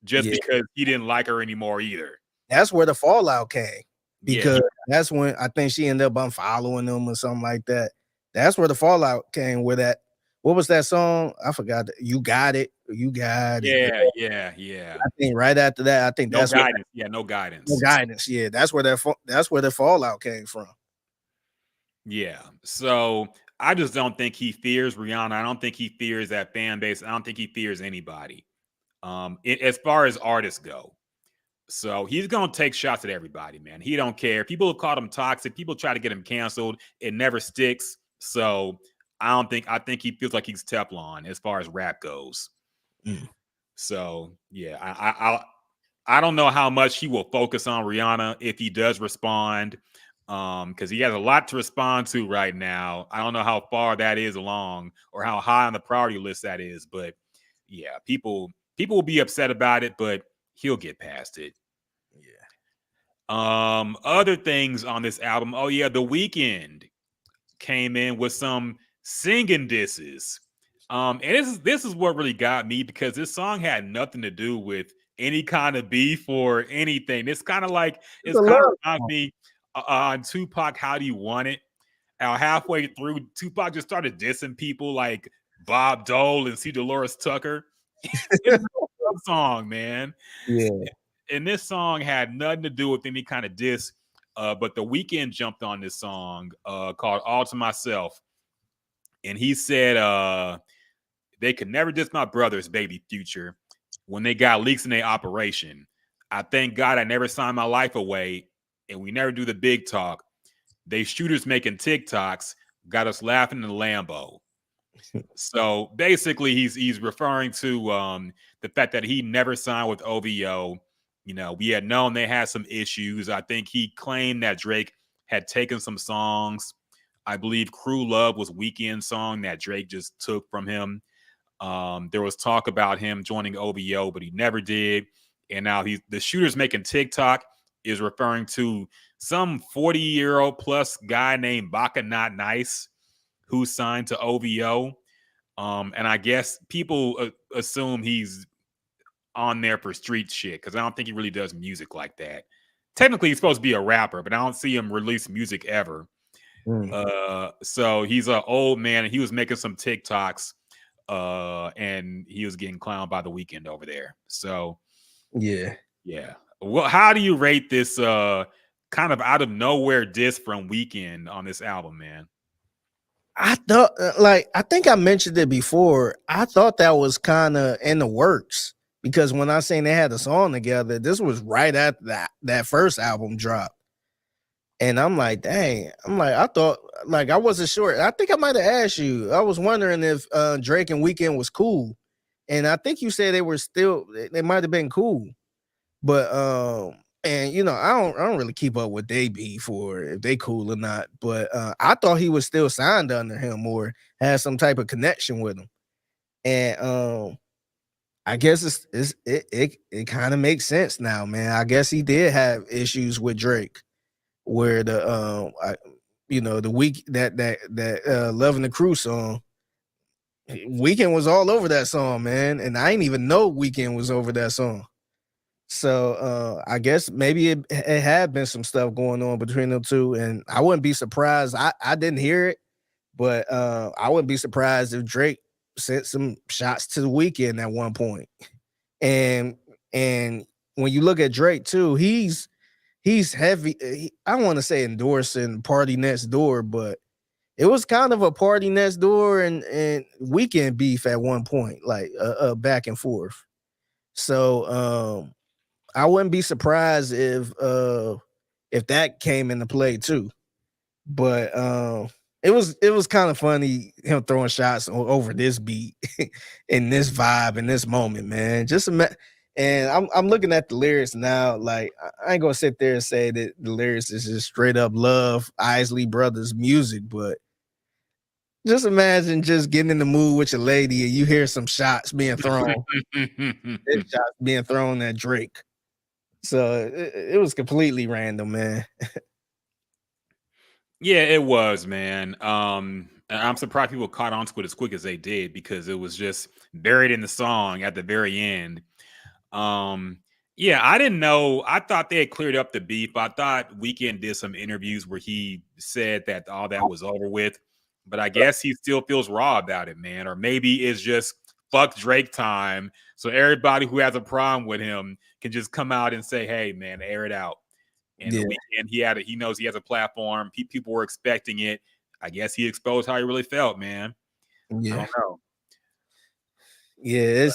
just because he didn't like her anymore either. That's where the fallout came. Because that's when I think she ended up unfollowing him or something like that. That's where the fallout came with that. What was that song? I forgot. You got it. You got it. Yeah. I think right after that, I think that's guidance. No guidance. No guidance. Yeah, that's where the fallout came from. Yeah. So I just don't think he fears Rihanna. I don't think he fears that fan base. I don't think he fears anybody. As far as artists go. So he's gonna take shots at everybody, man. He don't care. People have called him toxic. People try to get him canceled. It never sticks. So I think he feels like he's Teflon as far as rap goes. Mm. So yeah, I don't know how much he will focus on Rihanna if he does respond, because he has a lot to respond to right now. I don't know how far that is along or how high on the priority list that is, but yeah, people will be upset about it, but he'll get past it. Yeah. Other things on this album. Oh yeah, The Weeknd came in with some singing disses. And this is what really got me, because this song had nothing to do with any kind of beef or anything. It's kind of like It's a kind of love reminds song. me on Tupac, How Do You Want It? How halfway through, Tupac just started dissing people like Bob Dole and C. Dolores Tucker. It's a love song, man. Yeah. And this song had nothing to do with any kind of diss. But The Weeknd jumped on this song called All to Myself. And he said they could never diss my brothers, baby Future, when they got leaks in their operation. I thank God I never signed my life away, and we never do the big talk. They shooters making TikToks got us laughing in the Lambo. So basically, he's referring to the fact that he never signed with OVO. You know, we had known they had some issues. I think he claimed that Drake had taken some songs. I believe Crew Love was Weeknd's song that Drake just took from him. There was talk about him joining OVO, but he never did. And now the shooters making TikTok is referring to some 40-year-old plus guy named Baka Not Nice who signed to OVO. And I guess people assume he's on there for street shit, because I don't think he really does music like that. Technically, he's supposed to be a rapper, but I don't see him release music ever. So he's an old man, and he was making some TikToks, and he was getting clowned by The Weeknd over there. So yeah. Well, how do you rate this kind of out of nowhere diss from Weeknd on this album, man? I thought, I think I mentioned it before. I thought that was kind of in the works, because when I seen they had a song together, this was right after that first album dropped. And I'm like, dang, I thought, I wasn't sure. I think I might have asked you. I was wondering if Drake and Weeknd was cool. And I think you said they might have been cool. But and you know, I don't really keep up with they beef or if they cool or not. But I thought he was still signed under him or had some type of connection with him. And I guess it kind of makes sense now, man. I guess he did have issues with Drake, where the week that Loving the Crew song, Weeknd was all over that song, man, and I didn't even know Weeknd was over that song. So I guess maybe it had been some stuff going on between them two, and I wouldn't be surprised. I didn't hear it, but I wouldn't be surprised if Drake sent some shots to the Weeknd at one point. And when you look at Drake too, he's heavy. I don't want to say endorsing Party Next Door, but it was kind of a Party Next Door and Weeknd beef at one point, like back and forth. So I wouldn't be surprised if that came into play too. But it was kind of funny him throwing shots over this beat and this vibe and this moment, man. And I'm looking at the lyrics now. Like, I ain't gonna sit there and say that the lyrics is just straight up love Isley Brothers music, but just imagine just getting in the mood with your lady and you hear some shots being thrown. Shots being thrown at Drake. So it was completely random, man. Yeah, it was, man. I'm surprised people caught on to it as quick as they did, because it was just buried in the song at the very end. Yeah, I didn't know. I thought they had cleared up the beef. I thought Weeknd did some interviews where he said that all that was over with, but I guess he still feels raw about it, man. Or maybe it's just fuck Drake time. So everybody who has a problem with him can just come out and say, hey, man, air it out. And The Weeknd, he knows he has a platform. People were expecting it. I guess he exposed how he really felt, man. Yeah. I don't know. Yeah,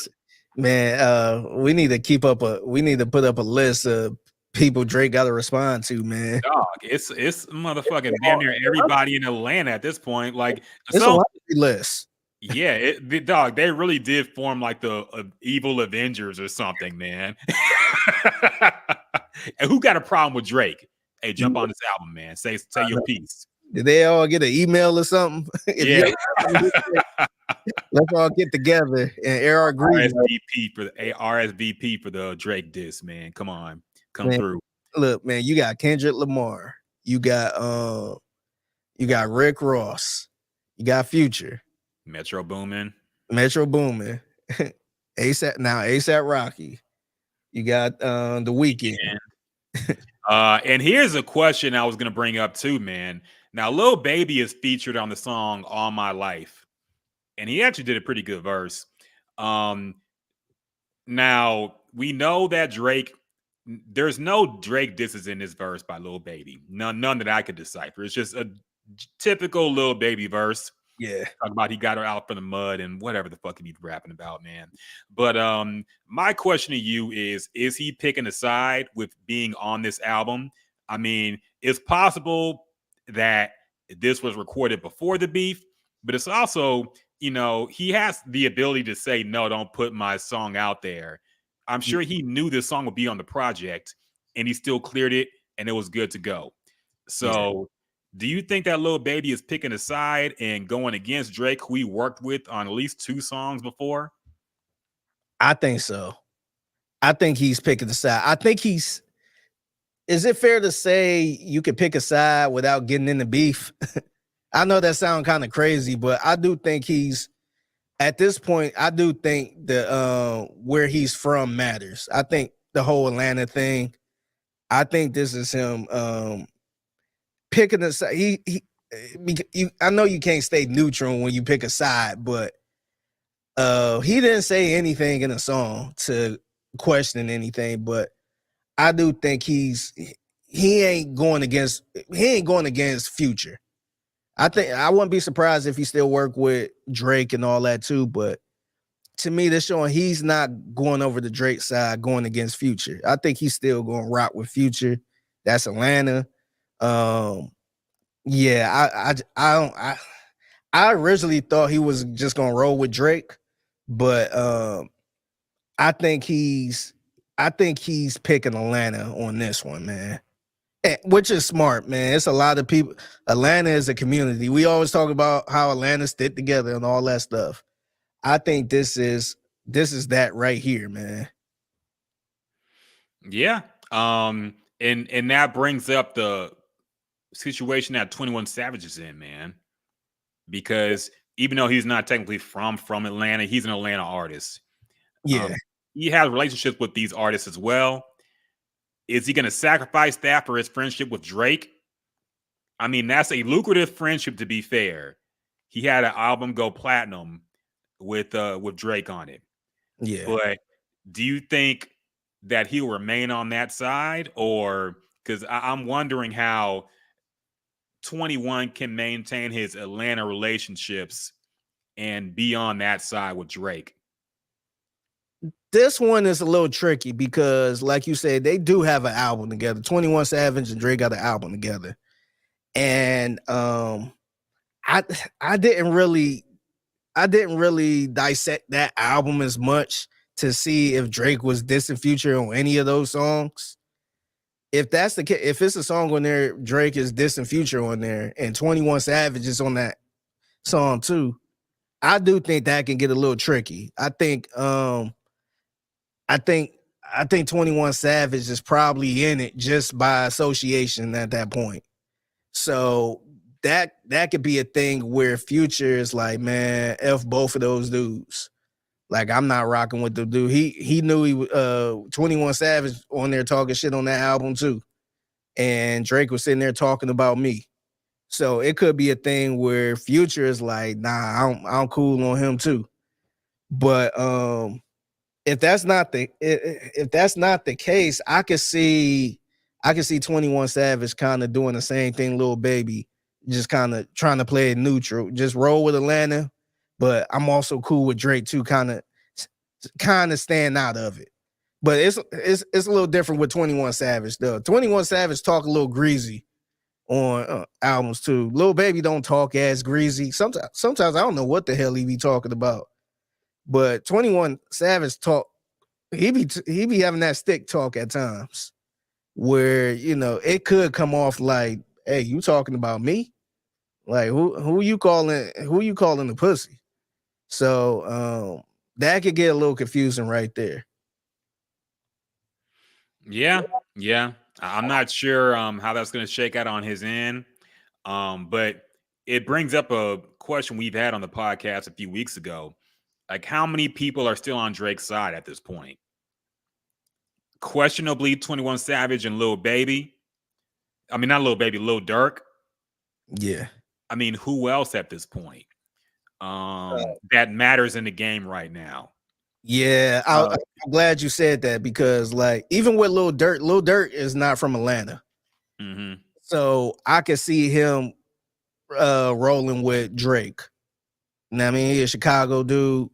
Man, we need to put up a list of people Drake got to respond to, man. Dog, it's motherfucking damn near everybody in Atlanta at this point. Like, It's a so laundry list. yeah, dog, they really did form like the evil Avengers or something, man. And who got a problem with Drake? Hey, jump on this album, man. Say your piece. Did they all get an email or something? Yeah. Let's all get together and air our grievances. RSVP for the Drake diss, man. Come on, come Man, through. Look, man, you got Kendrick Lamar, you got Rick Ross, you got Future, Metro Boomin, ASAP Rocky, you got The Weeknd. And here's a question I was gonna bring up too, man. Now, Lil Baby is featured on the song "All My Life," and he actually did a pretty good verse. Now we know that Drake. There's no Drake disses in this verse by Lil Baby. None that I could decipher. It's just a typical Lil Baby verse. Yeah. Talking about he got her out from the mud and whatever the fuck he be rapping about, man. But my question to you is he picking a side with being on this album? I mean, it's possible that this was recorded before the beef, but it's also, he has the ability to say, no, don't put my song out there. I'm sure he knew this song would be on the project and he still cleared it and it was good to go. So do you think that Lil Baby is picking a side and going against Drake, who he worked with on at least 2 songs before? I think so. I think he's picking a side. I think is it fair to say you could pick a side without getting into beef? I know that sounds kind of crazy, but I do think at this point, I do think that where he's from matters. I think the whole Atlanta thing, I think this is him picking a side. I know you can't stay neutral when you pick a side, but he didn't say anything in the song to question anything. But I do think he ain't going against Future. I think I wouldn't be surprised if he still work with Drake and all that too. But to me, they're showing he's not going over the Drake side, going against Future. I think he's still going to rock with Future. That's Atlanta. Yeah, I originally thought he was just gonna roll with Drake, but I think he's picking Atlanta on this one, man. Which is smart, man. It's a lot of people. Atlanta is a community. We always talk about how Atlanta stick together and all that stuff. I think this is that right here, man. Yeah. And that brings up the situation that 21 Savage is in, man. Because even though he's not technically from Atlanta, he's an Atlanta artist. Yeah. He has relationships with these artists as well. Is he going to sacrifice that for his friendship with Drake? I mean, that's a lucrative friendship, to be fair. He had an album go platinum with Drake on it. Yeah. But do you think that he'll remain on that side? Or because I'm wondering how 21 can maintain his Atlanta relationships and be on that side with Drake. This one is a little tricky because, like you said, they do have an album together. 21 Savage and Drake got an album together. And I didn't really dissect that album as much to see if Drake was dissing Future on any of those songs. If that's the case, if it's a song on there, Drake is dissing Future on there, and 21 Savage is on that song too, I do think that can get a little tricky. I think 21 Savage is probably in it just by association at that point. So that could be a thing where Future is like, man, F both of those dudes. Like, I'm not rocking with the dude. He knew he was 21 Savage on there talking shit on that album too. And Drake was sitting there talking about me. So it could be a thing where Future is like, nah, I'm cool on him too. But if that's not the case, I could see 21 Savage kind of doing the same thing, Lil Baby, just kind of trying to play it neutral, just roll with Atlanta. But I'm also cool with Drake too, kind of kind of stand out of it. But it's a little different with 21 Savage though. 21 Savage talk a little greasy on albums too. Lil Baby don't talk as greasy. Sometimes I don't know what the hell he be talking about. But 21 Savage talk, he be having that stick talk at times where it could come off like, hey, you talking about me? Like who you calling the pussy? So that could get a little confusing right there. Yeah. I'm not sure how that's going to shake out on his end. But it brings up a question we've had on the podcast a few weeks ago. Like, how many people are still on Drake's side at this point? Questionably 21 Savage and Lil Baby. I mean, not Lil Baby, Lil Durk. Yeah. I mean, who else at this point that matters in the game right now? Yeah, I'm glad you said that because, like, even with Lil Durk is not from Atlanta. Mm-hmm. So I could see him rolling with Drake. You know what I mean? He's a Chicago dude.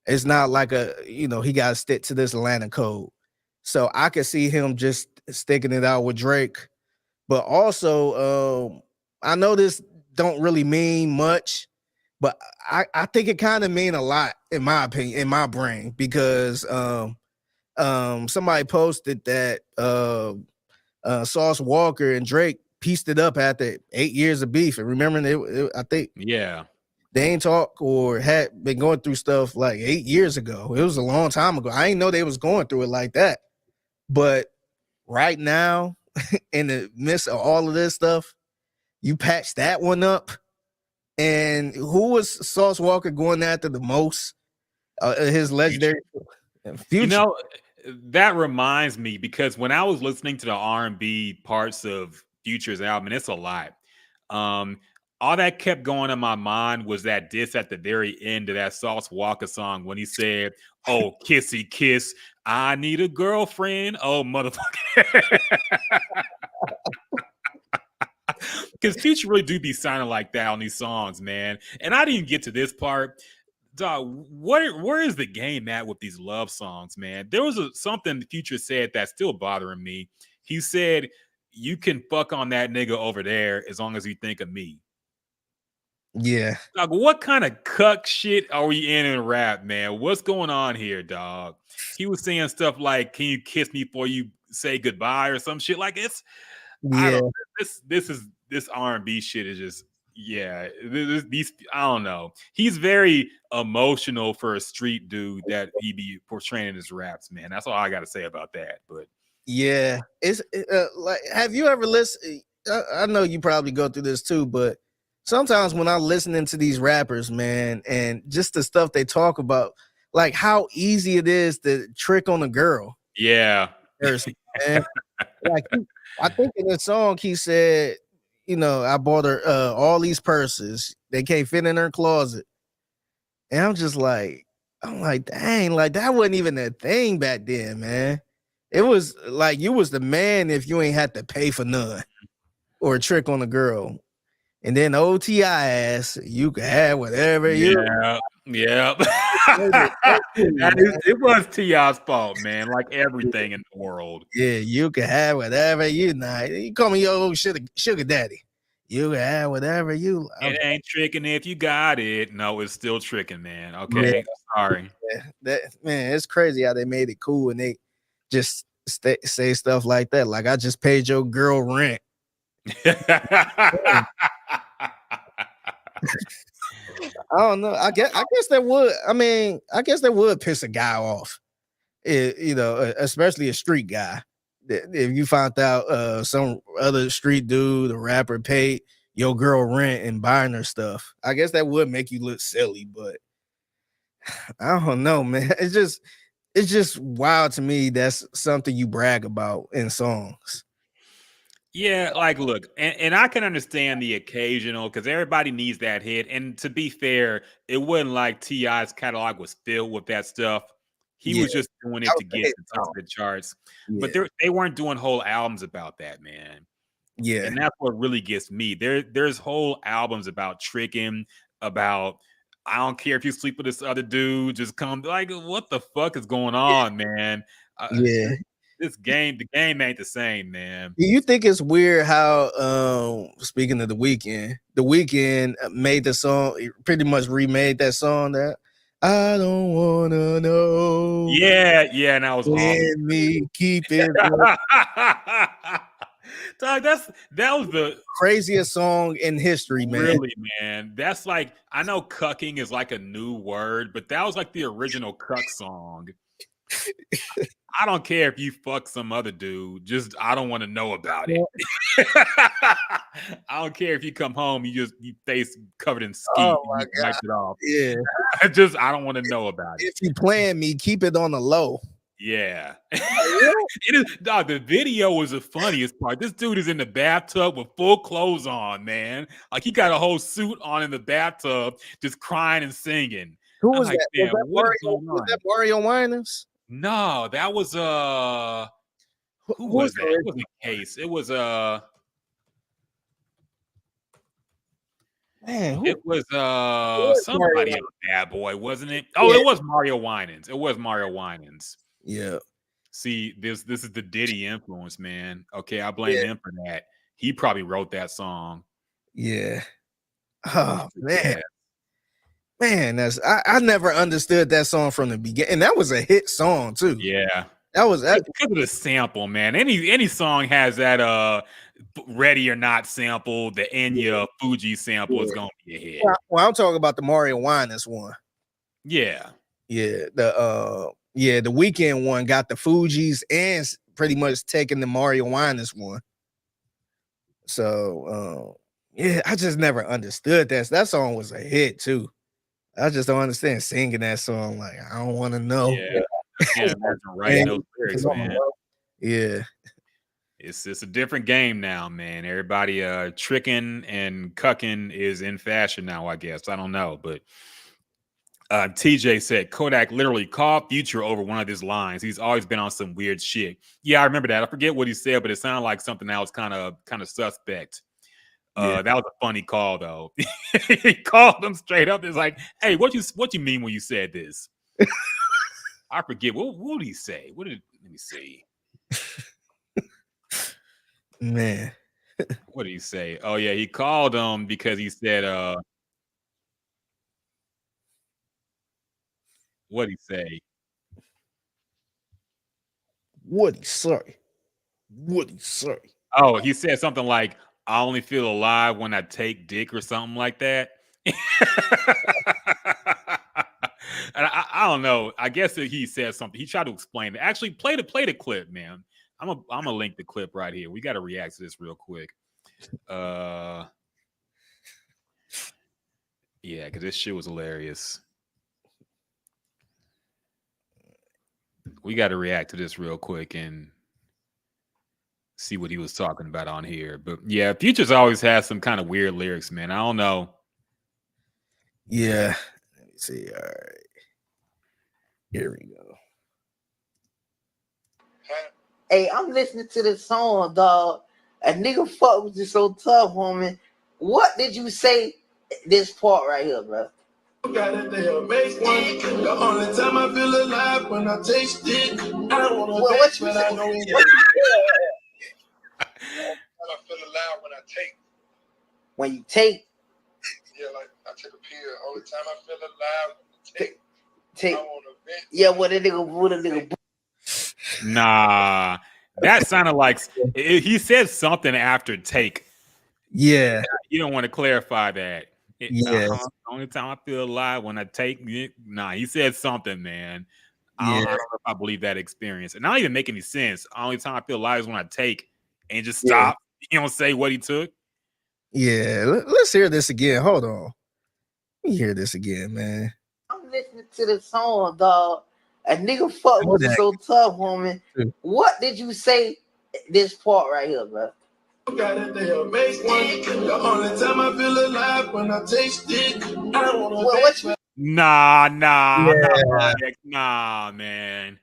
It's not like he got to stick to this Atlanta code. So I could see him just sticking it out with Drake. But also, I know this don't really mean much, but I think it kind of mean a lot in my opinion, in my brain, because somebody posted that Sauce Walker and Drake pieced it up after 8 years of beef. And remember, I think they ain't talk or had been going through stuff like 8 years ago. It was a long time ago. I didn't know they was going through it like that. But right now, in the midst of all of this stuff, you patch that one up. And who was Sauce Walker going after the most? His legendary Future. That reminds me, because when I was listening to the R&B parts of Future's album, and it's a lot, all that kept going in my mind was that diss at the very end of that Sauce Walker song when he said, "Oh, kissy kiss, I need a girlfriend. Oh, motherfucker." Because Future really do be sounding like that on these songs, man. And I didn't get to this part. Dog, where is the game at with these love songs, man? There was something Future said that's still bothering me. He said, "You can fuck on that nigga over there as long as you think of me." Yeah. Dog, what kind of cuck shit are we in rap, man? What's going on here, dog? He was saying stuff like, "Can you kiss me before you say goodbye?" or some shit. Like, it's I don't this R&B shit is just these I don't know. He's very emotional for a street dude that he be portraying in his raps, man. That's all I got to say about that. But yeah, it's like, have you ever listened? I know you probably go through this too, but sometimes when I'm listening to these rappers, man, and just the stuff they talk about, like how easy it is to trick on a girl. Yeah. Man. Like, I think in the song he said, I bought her all these purses. They can't fit in her closet. And I'm like, dang, like that wasn't even a thing back then, man. It was like you was the man if you ain't had to pay for none or a trick on a girl. And then OTI ass, you could have whatever you. Yeah. It was T.I.'s fault, man. Like everything in the world. Yeah, you can have whatever you like. You call me your old sugar daddy. You can have whatever you like. It ain't tricking if you got it. No, it's still tricking, man. Okay, yeah. Sorry. Yeah. Man, it's crazy how they made it cool and they just say stuff like that. Like, I just paid your girl rent. I don't know. I guess that would. I mean, I guess that would piss a guy off. Especially a street guy. If you found out some other street dude, a rapper, paid your girl rent and buying her stuff, I guess that would make you look silly. But I don't know, man. It's just wild to me. That's something you brag about in songs. Yeah, like, look, and I can understand the occasional, because everybody needs that hit. And to be fair, it wasn't like T.I.'s catalog was filled with that stuff. He was just doing it to get to the top of the charts. Yeah. But they weren't doing whole albums about that, man. Yeah. And that's what really gets me. There's whole albums about tricking, about I don't care if you sleep with this other dude. Just come. Like, what the fuck is going on, man? Yeah. The game ain't the same, man. Do you think it's weird how speaking of the weekend made the song, pretty much remade that song that I don't wanna know. Yeah, and that was Let me keep it Dog, that was the craziest song in history, man. really, man. That's like, I know cucking is like a new word, but that was like the original cuck song. I don't care if you fuck some other dude, just I don't want to know about it. I don't care if you come home, you face covered in skeet, Oh and you wipe it off. Yeah. I don't want to know about it. If you playing me, keep it on the low. Yeah. It is, dog. The video was the funniest part. This dude is in the bathtub with full clothes on, man. Like he got a whole suit on in the bathtub, just crying and singing. Who I'm was like, that? damn, what is going Was on? that Mario Winans? No, that was who was that? It wasn't Case. It was man, it was somebody on Bad Boy, wasn't it? Oh, Yeah. it was Mario Winans. It was Mario Winans. Yeah. See, this is the Diddy influence, man. Okay, I blame him for that. He probably wrote that song. Yeah. Oh man. Man, I never understood that song from the beginning. And that was a hit song too. Yeah. That was that because of the sample, man. Any song has that Ready or Not sample, the Enya Fuji sample is gonna be a hit. Well, I'm talking about the Mario Winans one. Yeah. Yeah. The Weekend one got the Fugees and pretty much taking the Mario Winans one. So yeah, I just never understood that. That song was a hit too. I just don't understand singing that song. Like, I don't want to know. Yeah. I can't imagine writing those lyrics, man. Yeah. It's a different game now, man. Everybody tricking and cucking is in fashion now, I guess. I don't know, but TJ said Kodak literally called Future over one of his lines. He's always been on some weird shit. Yeah, I remember that. I forget what he said, but it sounded like something that was kind of suspect. That was a funny call though. He called him straight up. It's like, hey, what you mean when you said this? I forget. What did he say? Let me see. Man. What did he say? Oh yeah, he called him because he said what did he say? What he say? Oh, he said something like, I only feel alive when I take dick or something like that. And I don't know. I guess that he said something. He tried to explain it. Actually, play the clip, man. I'm gonna link the clip right here. We got to react to this real quick. Yeah, because this shit was hilarious. We got to react to this real quick and see what he was talking about on here. But yeah, Future's always has some kind of weird lyrics, man. I don't know. Yeah. Let me see. All right. Here we go. Hey, I'm listening to this song, dog. A nigga fuck with you so tough, homie. What did you say this part right here, bro? Got it there, make one. The only time I feel alive when I taste it. I don't want to bet, but I know it. I feel alive when I take. When you take? Yeah, like I take a pill. Only time I feel alive when I take. I want to bet. Yeah, what a nigga. Nah, that sounded like he said something after take. Yeah, you don't want to clarify that. Yeah, only time I feel alive when I take it. Nah, he said something, man. Yeah. I don't know if I believe that experience. And not even make any sense. Only time I feel alive is when I take and just stop. You don't say what he took. Yeah, let's hear this again. Hold on. Let me hear this again, man. I'm listening to this song, dog. A nigga fuck with you so tough, homie. What did you say this part right here, bro? Got it there, make one. The only time I feel alive when I taste it. I don't want to bet. Nah, man.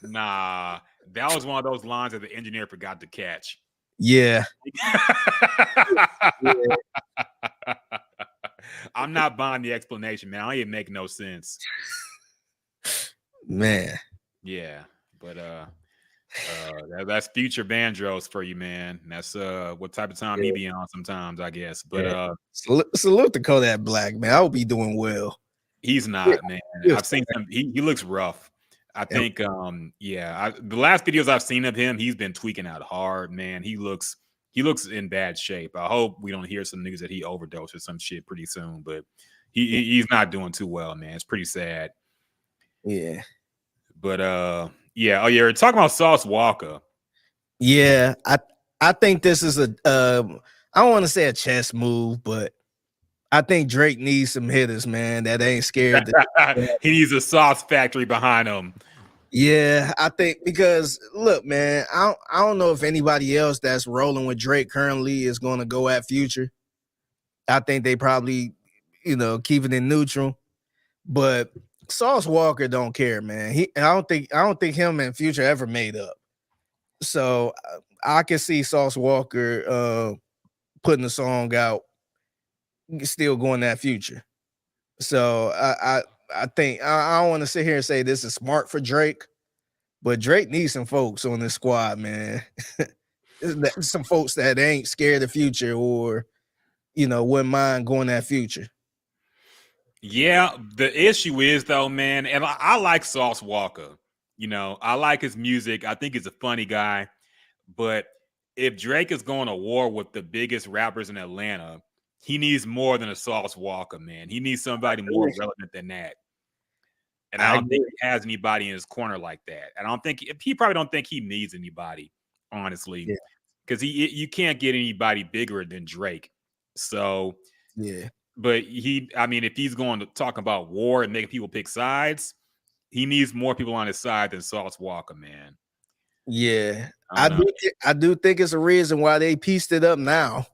Nah. That was one of those lines that the engineer forgot to catch. Yeah. I'm not buying the explanation, man. I don't even make no sense. Man. Yeah, but that's future Vandross for you, man. That's what type of time he be on sometimes, I guess. But salute to Kodak Black, man. I will be doing well. He's not, man. I've seen him. He looks rough. I think, the last videos I've seen of him, he's been tweaking out hard, man. He looks in bad shape. I hope we don't hear some news that he overdosed or some shit pretty soon, but he's not doing too well, man. It's pretty sad. Yeah. But yeah. Oh, you're talking about Sauce Walker. Yeah, I think this is I don't want to say a chess move, but I think Drake needs some hitters, man, that ain't scared. He needs a sauce factory behind him. Yeah, I think because look, man, I don't know if anybody else that's rolling with Drake currently is going to go at Future. I think they probably, keep it in neutral. But Sauce Walker don't care, man. I don't think him and Future ever made up. So I can see Sauce Walker putting a song out, still going that Future. So I think I don't want to sit here and say this is smart for Drake, but Drake needs some folks on this squad, man. Some folks that ain't scared of Future or wouldn't mind going that Future. Yeah, the issue is though, man, and I like Sauce Walker. I like his music. I think he's a funny guy. But if Drake is going to war with the biggest rappers in Atlanta, he needs more than a Sauce Walker, man. He needs somebody more relevant than that. And I don't think he has anybody in his corner like that. And he probably don't think he needs anybody, honestly, because you can't get anybody bigger than Drake. So yeah. But if he's going to talk about war and making people pick sides, he needs more people on his side than Sauce Walker, man. Yeah, I do think it's a reason why they pieced it up now.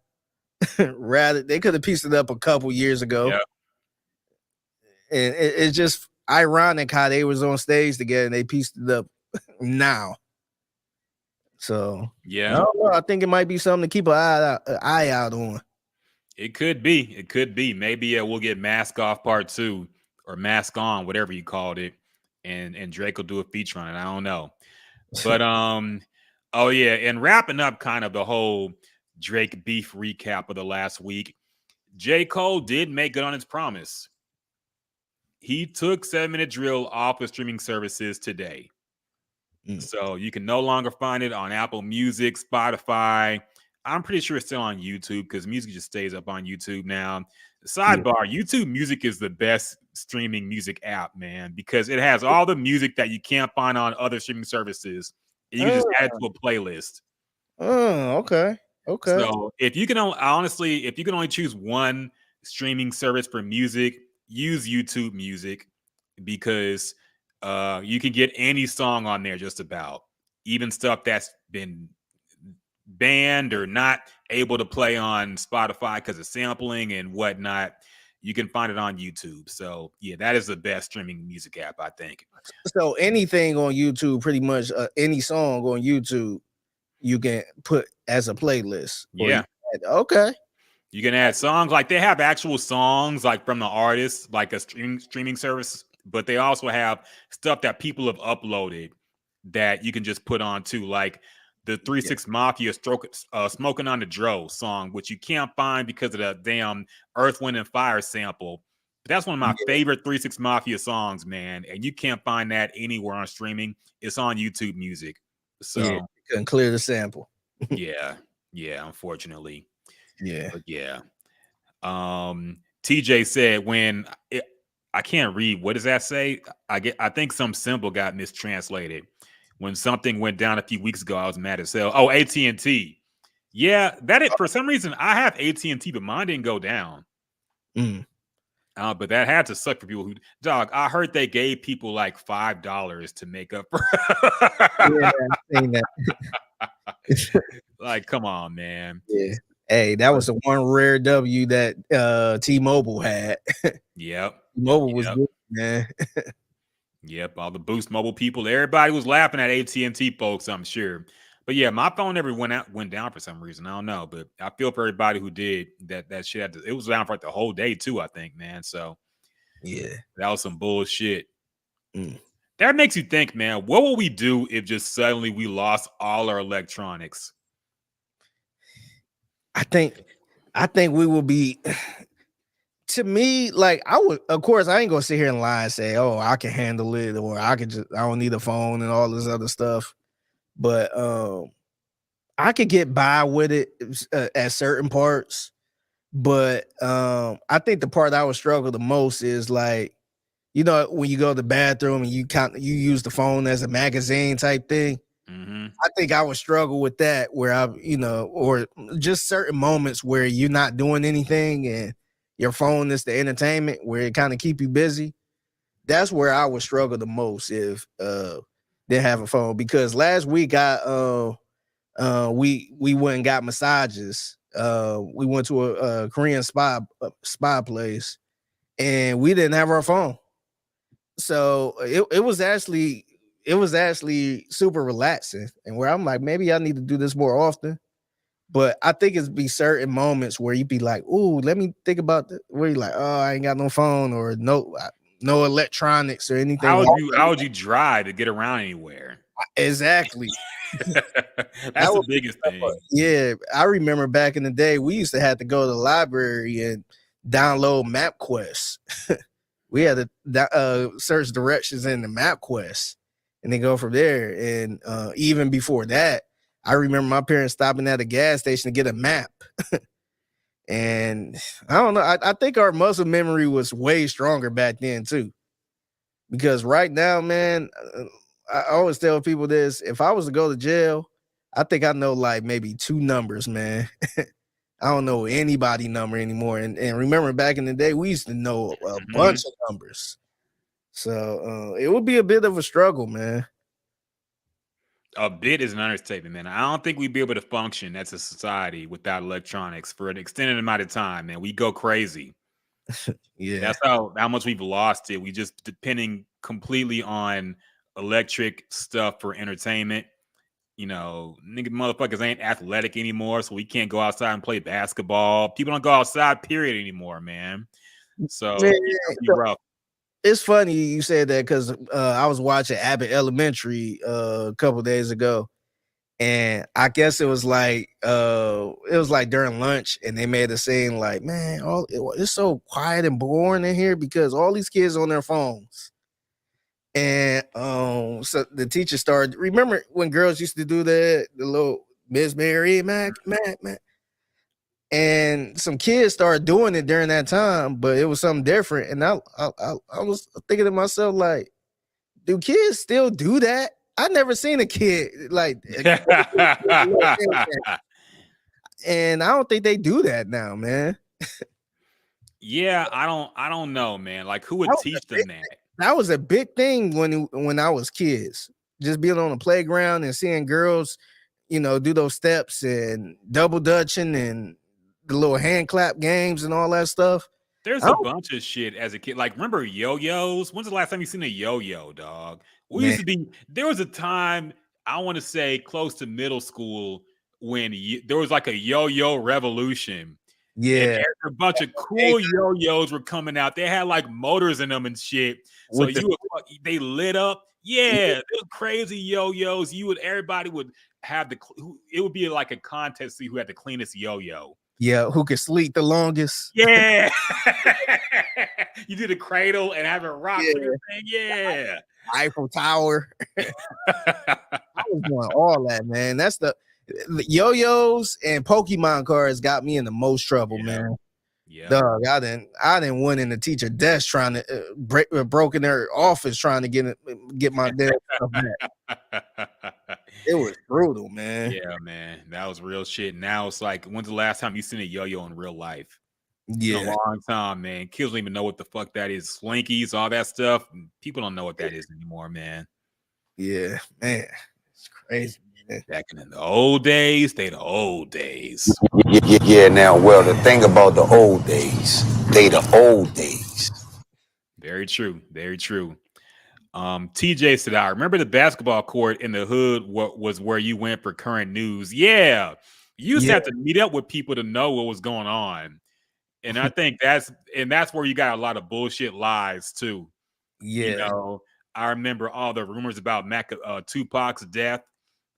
Rather, they could have pieced it up a couple years ago. Yep. And it's just ironic how they was on stage together and they pieced it up now. So yeah, I don't know. I think it might be something to keep an eye out on. It could be. It could be. Maybe we'll get Mask Off Part 2 or Mask On, whatever you called it, and Drake will do a feature on it. I don't know. But oh yeah, and wrapping up kind of the whole Drake beef recap of the last week, J. Cole did make good on his promise. He took 7 Minute Drill off of streaming services today. So you can no longer find it on Apple Music, Spotify. I'm pretty sure it's still on YouTube because music just stays up on YouTube now. Sidebar, YouTube Music is the best streaming music app, man, because it has all the music that you can't find on other streaming services. You can just add it to a playlist. Oh, okay. Okay. So if you can only choose one streaming service for music, use YouTube Music because you can get any song on there just about, even stuff that's been banned or not able to play on Spotify because of sampling and whatnot. You can find it on YouTube. So yeah, that is the best streaming music app, I think. So anything on YouTube, pretty much any song on YouTube, you can put as a playlist. Yeah. Okay. You can add songs, like they have actual songs like from the artist, like a streaming service, but they also have stuff that people have uploaded that you can just put on too, like the 3 6 Mafia Smoking on the Dro song, which you can't find because of the damn Earth, Wind, and Fire sample. But that's one of my favorite 3 6 Mafia songs, man. And you can't find that anywhere on streaming. It's on YouTube Music. So you couldn't clear the sample. yeah, unfortunately. Yeah. But yeah. TJ said I can't read. What does that say? I think some symbol got mistranslated. When something went down a few weeks ago, I was mad as hell. Oh, AT&T. Yeah, for some reason I have AT&T, but mine didn't go down. But that had to suck for people who, dog, I heard they gave people like $5 to make up for yeah, I've seen that. Like, come on, man. Yeah. Hey, that was the one rare W that T-Mobile had. Yep. T-Mobile was good, man. Yep, all the Boost Mobile people, everybody was laughing at AT&T folks, I'm sure. But yeah, my phone never went down for some reason. I don't know, but I feel for everybody who did that shit. It was down for like the whole day too, I think, man. So yeah, that was some bullshit. Mm. That makes you think, man, what will we do if just suddenly we lost all our electronics? I think we will be. To me, like I would, of course, I ain't gonna sit here and lie and say, "Oh, I can handle it," or I don't need a phone and all this other stuff. But I could get by with it at certain parts. But I think the part I would struggle the most is like, you know, when you go to the bathroom and you use the phone as a magazine type thing. Mm-hmm. I think I would struggle with that, where or just certain moments where you're not doing anything and your phone is the entertainment, where it kind of keep you busy. That's where I would struggle the most if they have a phone. Because last week we went and got massages. We went to a Korean spa place, and we didn't have our phone. So it was actually super relaxing, and where I'm like, maybe I need to do this more often. But I think it's be certain moments where you be like, "Ooh, let me think about where you're like, oh, I ain't got no phone or no electronics or anything." How would you drive to get around anywhere? Exactly. That's the biggest thing. Yeah, I remember back in the day, we used to have to go to the library and download MapQuest. We had to search directions in the MapQuest and then go from there. And even before that, I remember my parents stopping at a gas station to get a map. And I don't know. I think our muscle memory was way stronger back then too. Because right now, man, I always tell people this: if I was to go to jail, I think I know like maybe 2 numbers, man. I don't know anybody number anymore. And remember back in the day, we used to know a bunch of numbers. So it would be a bit of a struggle, man. A bit is an understatement, man. I don't think we'd be able to function as a society without electronics for an extended amount of time, man. We go crazy. Yeah. That's how much we've lost it. We just depending completely on electric stuff for entertainment. You know, nigga motherfuckers ain't athletic anymore, so we can't go outside and play basketball. People don't go outside, period, anymore, man. So it's rough. It's funny you said that because I was watching Abbott Elementary a couple days ago, and I guess it was like during lunch, and they made a scene like, man, it's so quiet and boring in here because all these kids on their phones. And so the teacher started. Remember when girls used to do that, the little Miss Mary, Mac. And some kids started doing it during that time, but it was something different. And I was thinking to myself, like, do kids still do that? I never seen a kid like and I don't think they do that now, man. Yeah, I don't know, man. Like, who would teach them that? That was a big thing when I was kids. Just being on the playground and seeing girls, do those steps and double dutching and the little hand clap games and all that stuff. There's a bunch of shit as a kid. Like, remember yo-yos? When's the last time you seen a yo-yo, dog? There was a time, I want to say close to middle school, when there was like a yo-yo revolution. Yeah. And a bunch of cool yo-yos were coming out. They had like motors in them and shit. So they lit up. Yeah, they were crazy yo-yos. Everybody would have it would be like a contest to see who had the cleanest yo-yo. Yeah, who could sleep the longest. Yeah. You do the cradle and have it rock. Yeah. Eiffel Tower. I was doing all that, man. That's the yo-yos and Pokemon cards got me in the most trouble, man. Yeah, dog. I didn't went in the teacher desk trying to broke in their office trying to get my damn stuff back. It was brutal, man. Yeah, man, that was real shit. Now it's like, when's the last time you seen a yo-yo in real life? Yeah, a long time, man. Kids don't even know what the fuck that is. Slinkies, all that stuff. People don't know what that is anymore, man. Yeah, man, it's crazy. Back in the old days, they the old days. Yeah, now, well, the thing about the old days, they the old days. Very true. Very true. TJ said, I remember the basketball court in the hood was where you went for current news. Yeah. You used to have to meet up with people to know what was going on. And I think that's where you got a lot of bullshit lies too. You know, I remember all the rumors about Tupac's death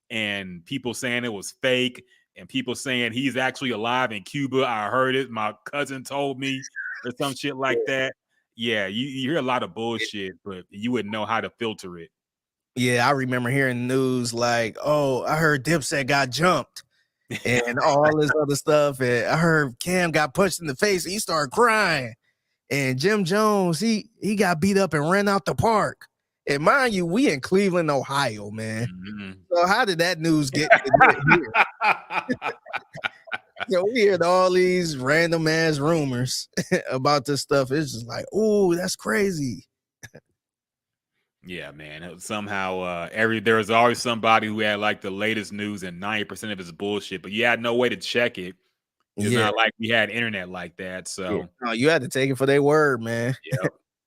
and people saying it was fake and people saying he's actually alive in Cuba. I heard it. My cousin told me or some shit like that. Yeah, you hear a lot of bullshit, but you wouldn't know how to filter it. Yeah, I remember hearing news like, oh, I heard Dipset got jumped and all this other stuff. And I heard Cam got punched in the face and he started crying. And Jim Jones, he got beat up and ran out the park. And mind you, we in Cleveland, Ohio, man. Mm-hmm. So how did that news get here? So we heard all these random ass rumors about this stuff. It's just like, oh, that's crazy. Yeah, man. Somehow, there was always somebody who had like the latest news, and 90% of it's bullshit. But you had no way to check it. It's not like we had internet like that. So no, you had to take it for their word, man.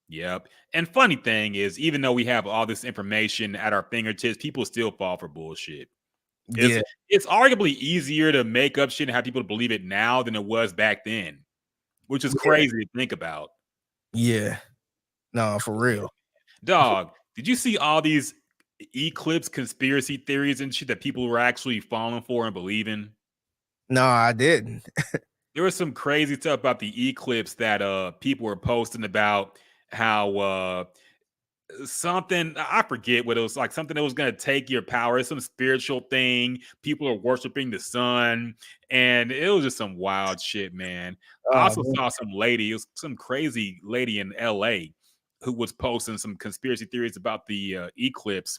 Yep. And funny thing is, even though we have all this information at our fingertips, people still fall for bullshit. It's arguably easier to make up shit and have people believe it now than it was back then, which is crazy to think about. Yeah. No, for real. Dog, did you see all these eclipse conspiracy theories and shit that people were actually falling for and believing? No, I didn't. There was some crazy stuff about the eclipse that people were posting about how something, I forget what it was, like something that was going to take your power. It's some spiritual thing. People are worshiping the sun, and it was just some wild shit, man. I also saw some lady, it was some crazy lady in LA who was posting some conspiracy theories about the eclipse.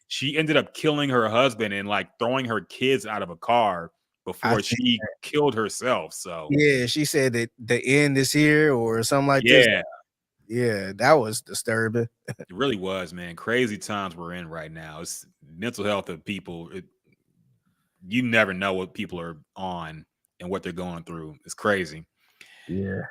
She ended up killing her husband and like throwing her kids out of a car before she killed herself. So yeah, she said that the end is here or something like this. Yeah, that was disturbing. It really was, man. Crazy times we're in right now. It's mental health of people. You never know what people are on and what they're going through. It's crazy. Yeah.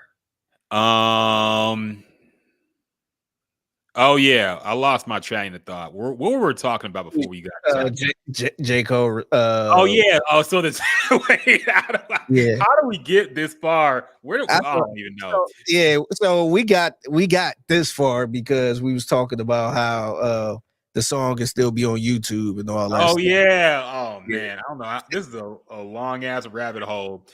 Oh yeah, I lost my train of thought. What were we talking about before we got J. Cole? Oh yeah. Oh, so this. Wait, how do we get this far? I don't even know. So we got this far because we was talking about how the song can still be on YouTube and all that. Oh stuff. Yeah. Oh man, I don't know. This is a long ass rabbit hole.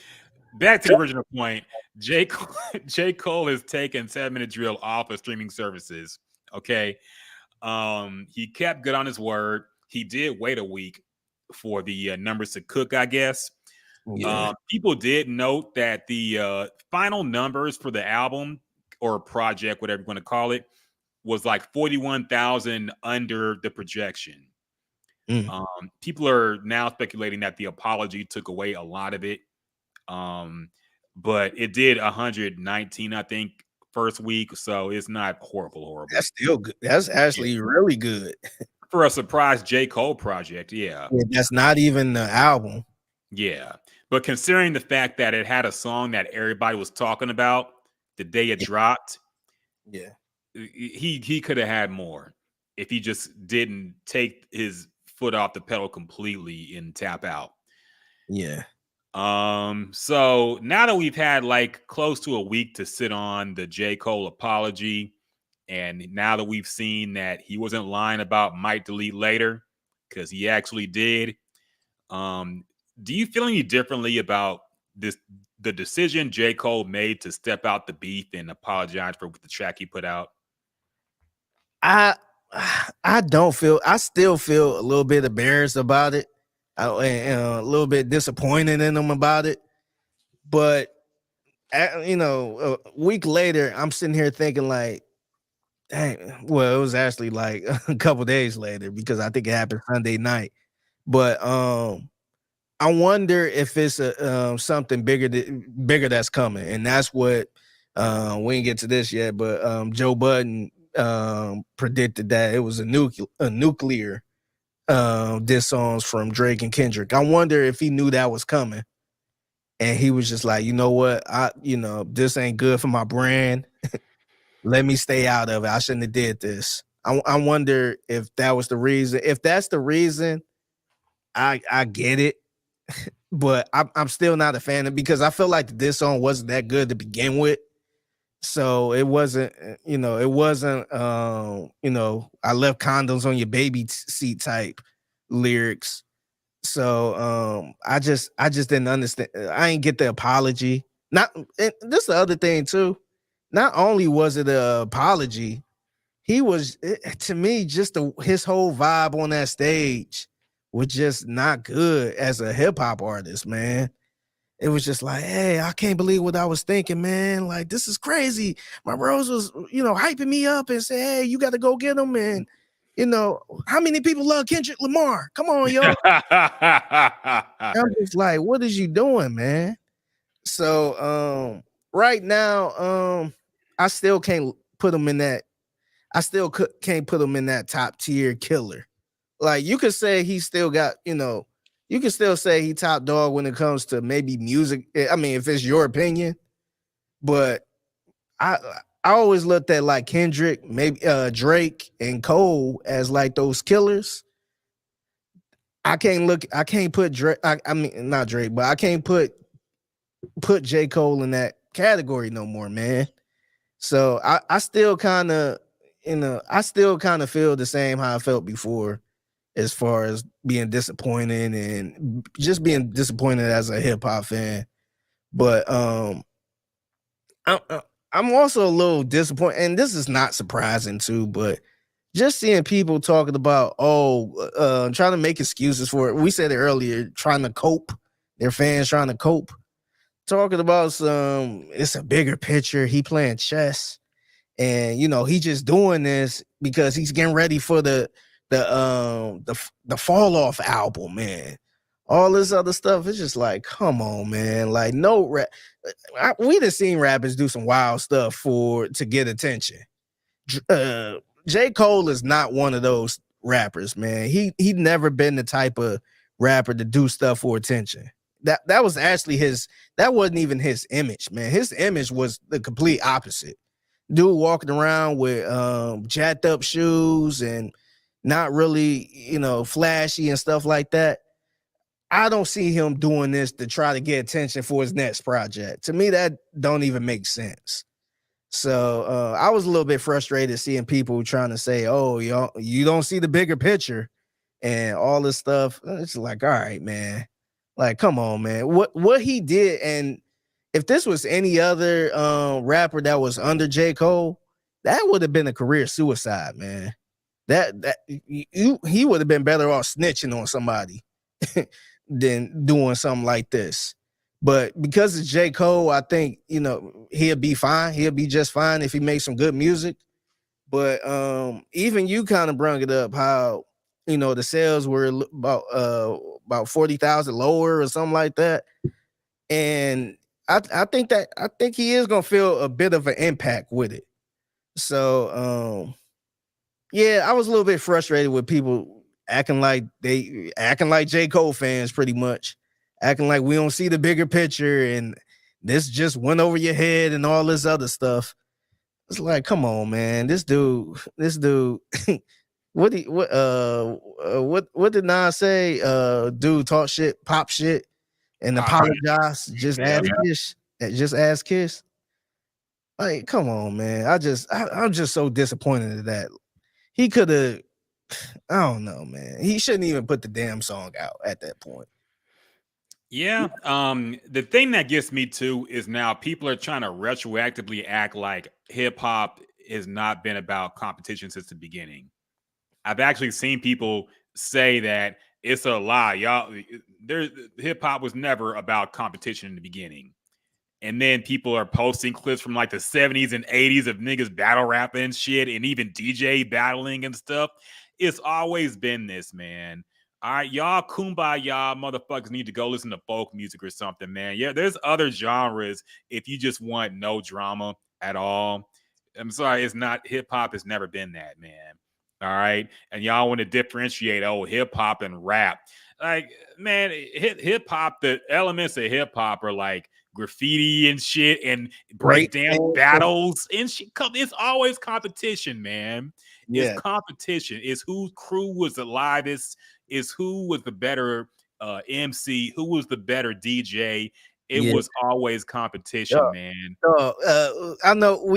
Back to the original point. J. Cole has taken 7-Minute Drill off of streaming services. Okay. He kept good on his word. He did wait a week for the numbers to cook, I guess. People did note that the final numbers for the album or project, whatever you want to call it, was like 41,000 under the projection. People are now speculating that the apology took away a lot of it. But it did 119, I think, first week, so it's not horrible. That's still good. That's actually really good for a surprise J. Cole project. Yeah, that's not even the album. Yeah, but considering the fact that it had a song that everybody was talking about the day it dropped, he could have had more if he just didn't take his foot off the pedal completely and tap out. Yeah. So now that we've had like close to a week to sit on the J. Cole apology, and now that we've seen that he wasn't lying about might delete later, because he actually did, do you feel any differently about the decision J. Cole made to step out the beef and apologize for the track he put out? I still feel a little bit embarrassed about it. A little bit disappointed in him about it, but a week later, I'm sitting here thinking like, dang. Well, it was actually like a couple days later because I think it happened Sunday night. But I wonder if it's something bigger that's coming, and that's what we didn't get to this yet. But Joe Budden predicted that it was a nuclear. Diss songs from Drake and Kendrick. I wonder if he knew that was coming, and he was just like, you know what, this ain't good for my brand. Let me stay out of it. I shouldn't have did this. I wonder if that was the reason. If that's the reason, I get it, but I'm still not a fan of, because I feel like this song wasn't that good to begin with. So it wasn't, it wasn't, I left condoms on your baby seat type lyrics. So I just didn't understand. I ain't get the apology. Not, and this is the other thing too. Not only was it an apology, he was, to me, just his whole vibe on that stage was just not good as a hip hop artist, man. It was just like, hey, I can't believe what I was thinking, man. Like, this is crazy. My bros was, hyping me up and say, hey, you got to go get him. And, how many people love Kendrick Lamar? Come on, yo. I'm just like, what is you doing, man? So right now, I still can't put him in that. I still can't put him in that top tier killer. Like, you could say he still got, you can still say he top dog when it comes to maybe music. I mean, if it's your opinion, but I always looked at like Kendrick, maybe Drake and Cole as like those killers. I can't put Drake. I mean, not Drake, but I can't put J. Cole in that category no more, man. So I still kind of, I still kind of feel the same how I felt before, as far as being disappointed and just being disappointed as a hip hop fan. But I'm also a little disappointed, and this is not surprising too, but just seeing people talking about, trying to make excuses for it. We said it earlier, trying to cope. Their fans trying to cope. Talking about it's a bigger picture. He playing chess, and he just doing this because he's getting ready for the fall off album, man. All this other stuff is just like, come on, man. Like, no rap. We done seen rappers do some wild stuff to get attention. J. Cole is not one of those rappers, man. He never been the type of rapper to do stuff for attention. That was actually that wasn't even his image, man. His image was the complete opposite. Dude walking around with jacked up shoes and not really, flashy and stuff like that. I don't see him doing this to try to get attention for his next project. To me, that don't even make sense. So I was a little bit frustrated seeing people trying to say, oh, you don't see the bigger picture and all this stuff. It's like, all right, man. Like, come on, man. What he did, and if this was any other rapper that was under J. Cole, that would have been a career suicide, man. He would have been better off snitching on somebody than doing something like this. But because it's J. Cole, I think, he'll be fine. He'll be just fine if he makes some good music. But even you kind of brung it up how, the sales were about 40,000 lower or something like that. And I think he is gonna feel a bit of an impact with it. So yeah, I was a little bit frustrated with people acting like J. Cole fans, pretty much acting like we don't see the bigger picture and this just went over your head and all this other stuff. It's like, come on, man. This dude what did Nas say? Dude talk shit, pop shit, and apologize. Just ask Kiss. Like, come on, man. I'm just so disappointed in that. He could have, I don't know, man. He shouldn't even put the damn song out at that point. Yeah. The thing that gets me too is now people are trying to retroactively act like hip hop has not been about competition since the beginning. I've actually seen people say that it's a lie. Y'all, hip hop was never about competition in the beginning. And then people are posting clips from like the 70s and 80s of niggas battle rapping and shit, and even DJ battling and stuff. It's always been this, man. All right, y'all kumbaya motherfuckers need to go listen to folk music or something, man. Yeah, there's other genres if you just want no drama at all. I'm sorry, it's not, hip hop has never been that, man. All right. And y'all want to differentiate hip hop and rap. Like, man, hip hop, the elements of hip hop are like graffiti and shit and Great breakdance battles and shit. It's always competition, man. It's competition. It's whose crew was the livest. It's who was the better MC, who was the better DJ. It was always competition, man. I know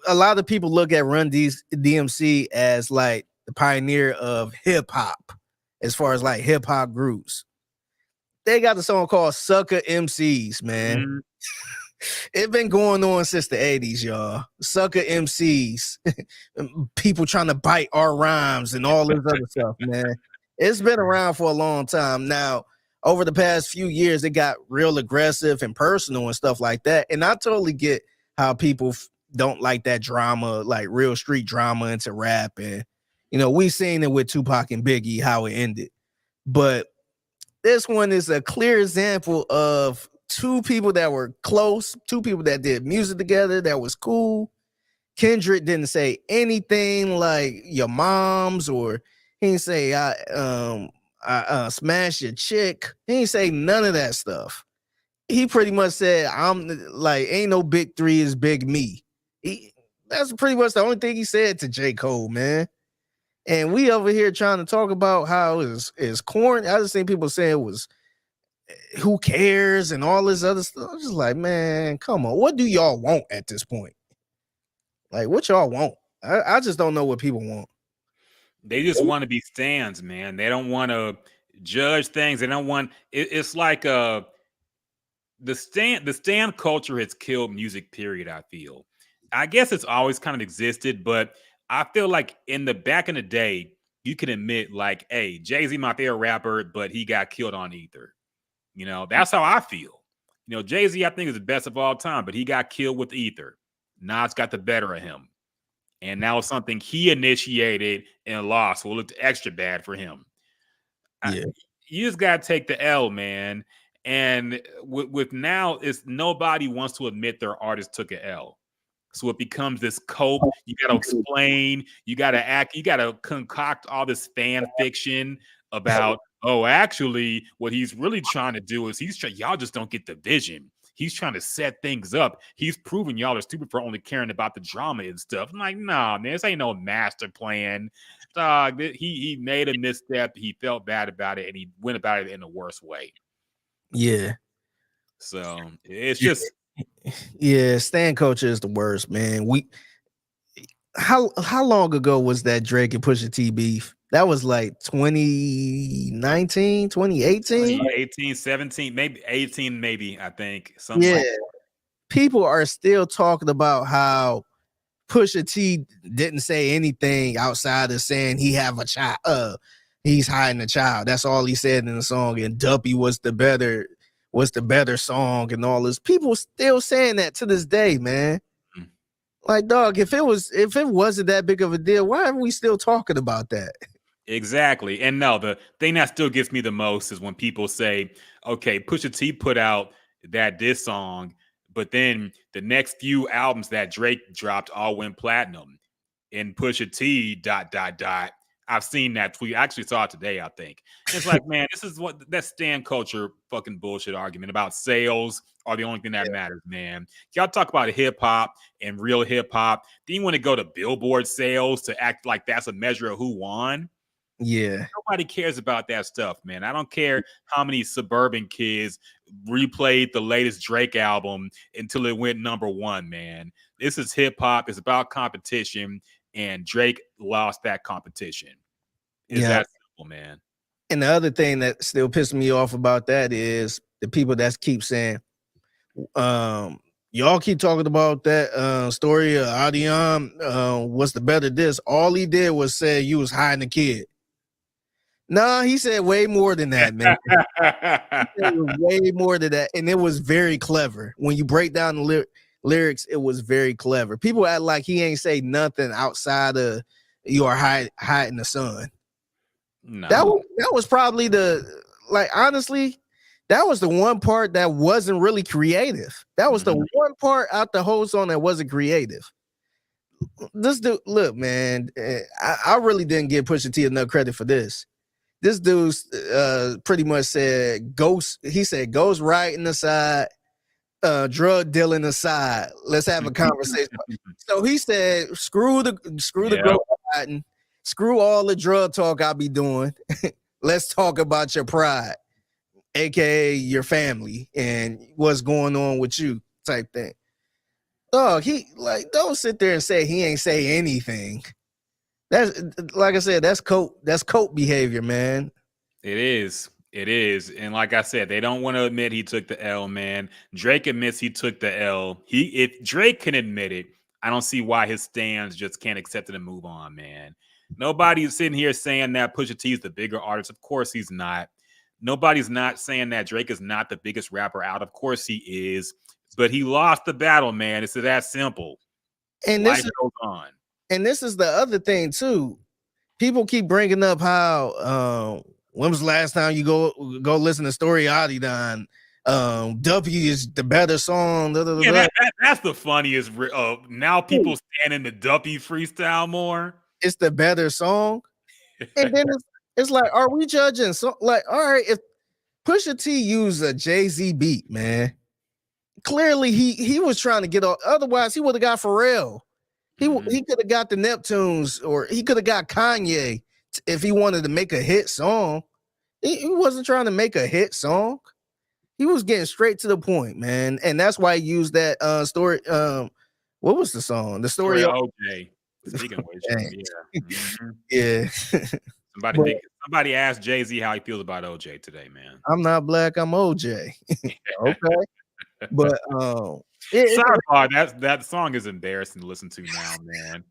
a lot of people look at Run DMC as like the pioneer of hip hop, as far as like hip hop groups. They got a song called Sucker MCs, man. It's been going on since the 80s, y'all. Sucker MCs, people trying to bite our rhymes and all this other stuff, man. It's been around for a long time. Now, over the past few years, it got real aggressive and personal and stuff like that. And I totally get how people don't like that drama, like real street drama into rap. And, we seen it with Tupac and Biggie, how it ended. But this one is a clear example of two people that were close, two people that did music together that was cool. Kendrick didn't say anything like your mom's, or he didn't say I smash your chick. He didn't say none of that stuff. He pretty much said, I'm like, ain't no big three, is big me. That's pretty much the only thing he said to J. Cole, man. And we over here trying to talk about how is corn. I just think people saying it was who cares and all this other stuff. I'm just like, man, come on. What do y'all want at this point? Like, what y'all want? I just don't know what people want. They just want to be stands, man. They don't want to judge things. They don't want it's like the stand culture has killed music, period. I feel. I guess it's always kind of existed, but I feel like in the back in the day, you can admit, like, hey, Jay-Z, my favorite rapper, but he got killed on Ether. That's how I feel. Jay-Z, I think, is the best of all time, but he got killed with Ether. Nas got the better of him. And now it's something he initiated and lost. Well, it looked extra bad for him. Yeah. You just got to take the L, man. And with now, it's nobody wants to admit their artist took an L. So it becomes this cope. You got to explain. You got to act. You got to concoct all this fan fiction about, oh, actually, what he's really trying to do is y'all just don't get the vision. He's trying to set things up. He's proving y'all are stupid for only caring about the drama and stuff. I'm like, nah, man, this ain't no master plan. He made a misstep. He felt bad about it, and he went about it in the worst way. Yeah. So it's just. Yeah, stand culture is the worst, man. How long ago was that Drake and Pusha T beef? That was like 2019, 2018? 2018, 17, maybe 18, maybe, I think. Something like that. People are still talking about how Pusha T didn't say anything outside of saying he have a child. He's hiding a child. That's all he said in the song. And Duppy was the better song and all this. People still saying that to this day, man. Like, dog, if it wasn't that big of a deal, why are we still talking about that? Exactly. And no, the thing that still gets me the most is when people say, okay, Pusha T put out that diss song, but then the next few albums that Drake dropped all went platinum. And Pusha T ... I've seen that tweet. I actually saw it today, I think. It's like, man, this is what that stand culture fucking bullshit argument about sales are the only thing that matters, man. Y'all talk about hip hop and real hip hop. Then you want to go to Billboard sales to act like that's a measure of who won? Yeah. Nobody cares about that stuff, man. I don't care how many suburban kids replayed the latest Drake album until it went #1, man. This is hip hop. It's about competition. And Drake lost that competition. Is that simple, man? And the other thing that still pisses me off about that is the people that keep saying, y'all keep talking about that story of Adion. What's the better diss? All he did was say you was hiding a kid. No, he said way more than that, man. He said way more than that. And it was very clever. When you break down the lyrics, it was very clever. People act like he ain't say nothing outside of you are hiding the sun. No. That was probably honestly, that was the one part that wasn't really creative. That was the one part out the whole song that wasn't creative. This dude, look, man, I really didn't give Pusha T enough credit for this. This dude pretty much said ghost. He said ghost right in the side. drug dealing aside, let's have a conversation. So he said, screw the Joe Biden, screw all the drug talk I'll be doing. Let's talk about your pride, aka your family, and what's going on with you, type thing. Oh, he like don't sit there and say he ain't say anything. That's like I said, that's coat behavior, man. It is. It is. And like I said, they don't want to admit he took the L, man. Drake admits he took the L. If Drake can admit it, I don't see why his stands just can't accept it and move on, man. Nobody's sitting here saying that Pusha T is the bigger artist. Of course he's not. Nobody's not saying that Drake is not the biggest rapper out. Of course he is. But he lost the battle, man. It's that simple. And life goes on. And this is the other thing too. People keep bringing up how when was the last time you go listen to Story Adidon? W is the better song. Yeah, that's the funniest. Now people stand in the Duppy freestyle more. It's the better song, and then it's like, are we judging? So, like, all right, if Pusha T used a Jay-Z beat, man, clearly he was trying to get off. Otherwise, he would have got Pharrell. He could have got the Neptunes, or he could have got Kanye if he wanted to make a hit song. He wasn't trying to make a hit song. He was getting straight to the point, man. And that's why he used that story. What was the song? The story of OJ. Speaking of which, yeah. Somebody asked Jay-Z how he feels about OJ today, man. I'm not black, I'm OJ. Okay. But that song is embarrassing to listen to now, man.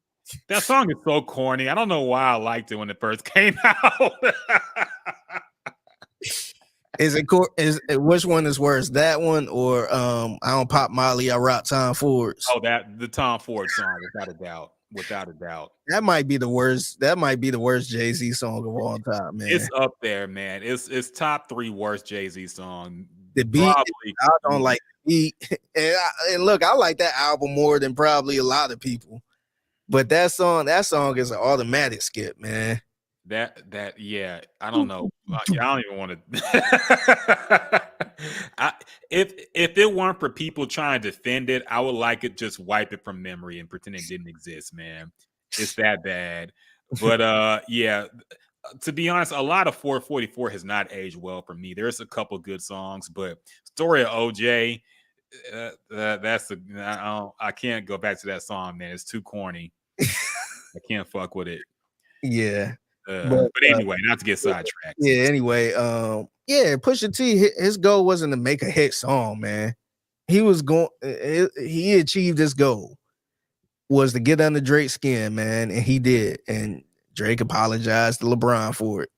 That song is so corny. I don't know why I liked it when it first came out. Which one is worse, that one or I don't pop Molly, I rock Tom Ford's? Oh, the Tom Ford song, without a doubt. That might be the worst Jay-Z song of all time, man. It's up there, man. It's top 3 worst Jay-Z song. The beat, I don't like the beat. And look, I like that album more than probably a lot of people. But that song is an automatic skip, man. Yeah, I don't know. I don't even want to. If it weren't for people trying to defend it, I would like it just wipe it from memory and pretend it didn't exist, man. It's that bad. But yeah, to be honest, a lot of 444 has not aged well for me. There's a couple good songs, but Story of OJ, I can't go back to that song, man. It's too corny. I can't fuck with it. Yeah. But anyway, not to get sidetracked. Yeah, anyway, Pusha T, his goal wasn't to make a hit song, man. He achieved his goal, was to get under Drake's skin, man, and he did. And Drake apologized to LeBron for it.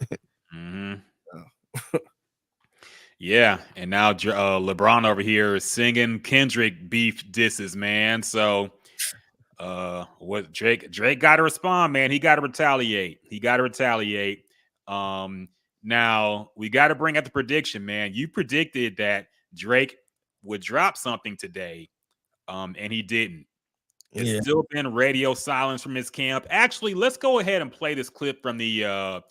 Yeah, and now LeBron over here is singing Kendrick beef disses, man. So what Drake got to respond, man. He got to retaliate. Now we got to bring up the prediction, man. You predicted that Drake would drop something today, and he didn't. It's still been radio silence from his camp. Actually, let's go ahead and play this clip from the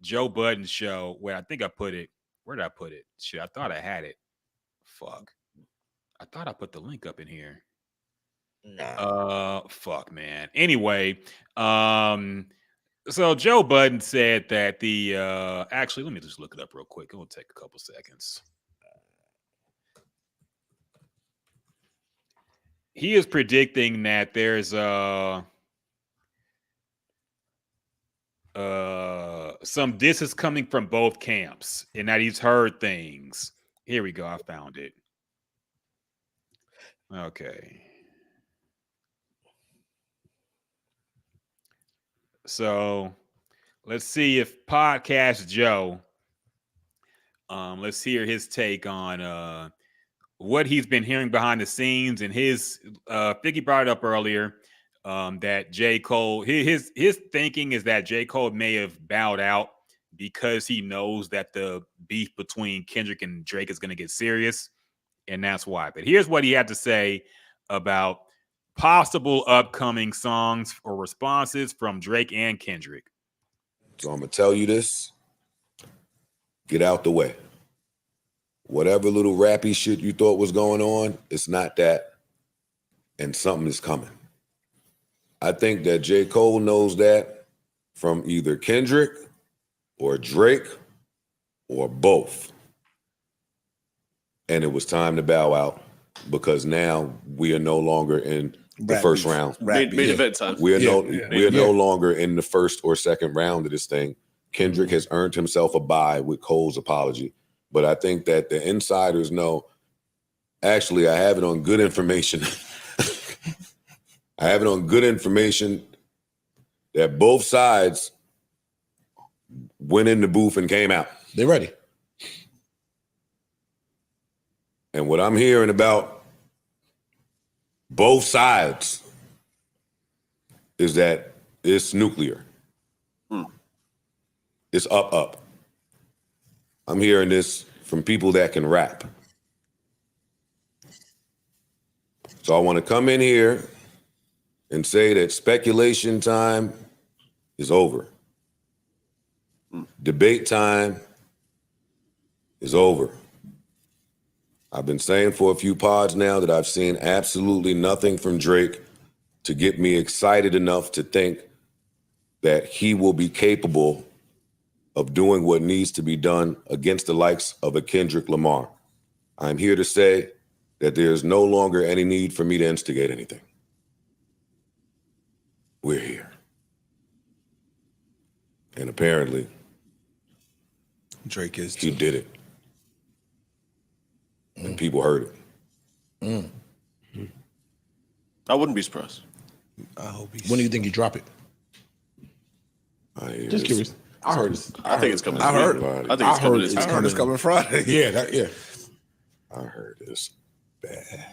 Joe Budden show where I think I put it. Where did I put it? Shit, I thought I had it. Fuck. I thought I put the link up in here. Fuck, man. Anyway, so Joe Budden said that actually, let me just look it up real quick. It'll take a couple seconds. He is predicting that there's some disses coming from both camps and that he's heard things. Here we go. I found it. Okay. So let's see if Podcast Joe, let's hear his take on what he's been hearing behind the scenes, and his Figgy brought it up earlier that J. Cole, his thinking is that J. Cole may have bowed out because he knows that the beef between Kendrick and Drake is going to get serious, and that's why. But here's what he had to say about possible upcoming songs or responses from Drake and Kendrick. So I'm going to tell you this. Get out the way. whatever little rappy shit you thought was going on, it's not that, and something is coming. I think that J. Cole knows that from either Kendrick or Drake or both. And it was time to bow out because now we are no longer in the first round. Main event time. We are no longer in the first or second round of this thing. Kendrick has earned himself a bye with Cole's apology. But I think that the insiders know, actually, I have it on good information. I have it on good information that both sides went in the booth and came out. They're ready. And what I'm hearing about both sides is that it's nuclear. It's up. I'm hearing this from people that can rap. So I want to come in here and say that speculation time is over. Debate time is over. I've been saying for a few pods now that I've seen absolutely nothing from Drake to get me excited enough to think that he will be capable of doing what needs to be done against the likes of a Kendrick Lamar. I'm here to say that there's no longer any need for me to instigate anything. We're here. And apparently, Drake is he did it. And people heard it. I wouldn't be surprised. I hope he's... When do you think you drop it? Just curious. I heard it. I think it's coming. I heard it. I think it's coming. I heard it's coming Friday. Yeah. I heard it's bad.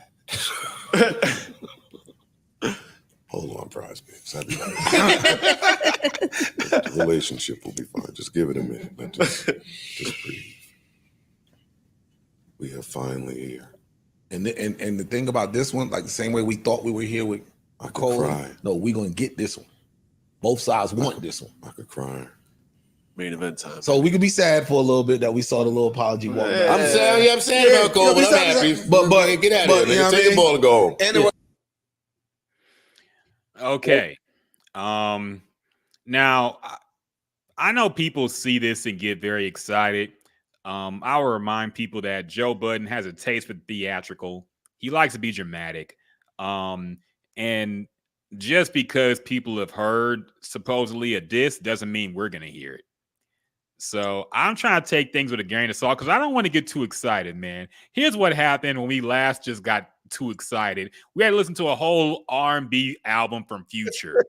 Hold on, prize picks. I'll be right back. The relationship will be fine. Just give it a minute. But just breathe. We are finally here. And the thing about this one, like the same way we thought we were here with Cole. Cry. No, we're gonna get this one. Both sides want this one. I could cry. Main event time. So we could be sad for a little bit that we saw the little apology walk. I'm sad about Cole, but I'm happy. But get out of here, man. Take the ball and go home. Anyway. Okay. Now I know people see this and get very excited. I will remind people that Joe Budden has a taste for theatrical. He likes to be dramatic. And just because people have heard supposedly a diss doesn't mean we're going to hear it. So I'm trying to take things with a grain of salt because I don't want to get too excited, man. Here's what happened when we last just got too excited. We had to listen to a whole R&B album from Future.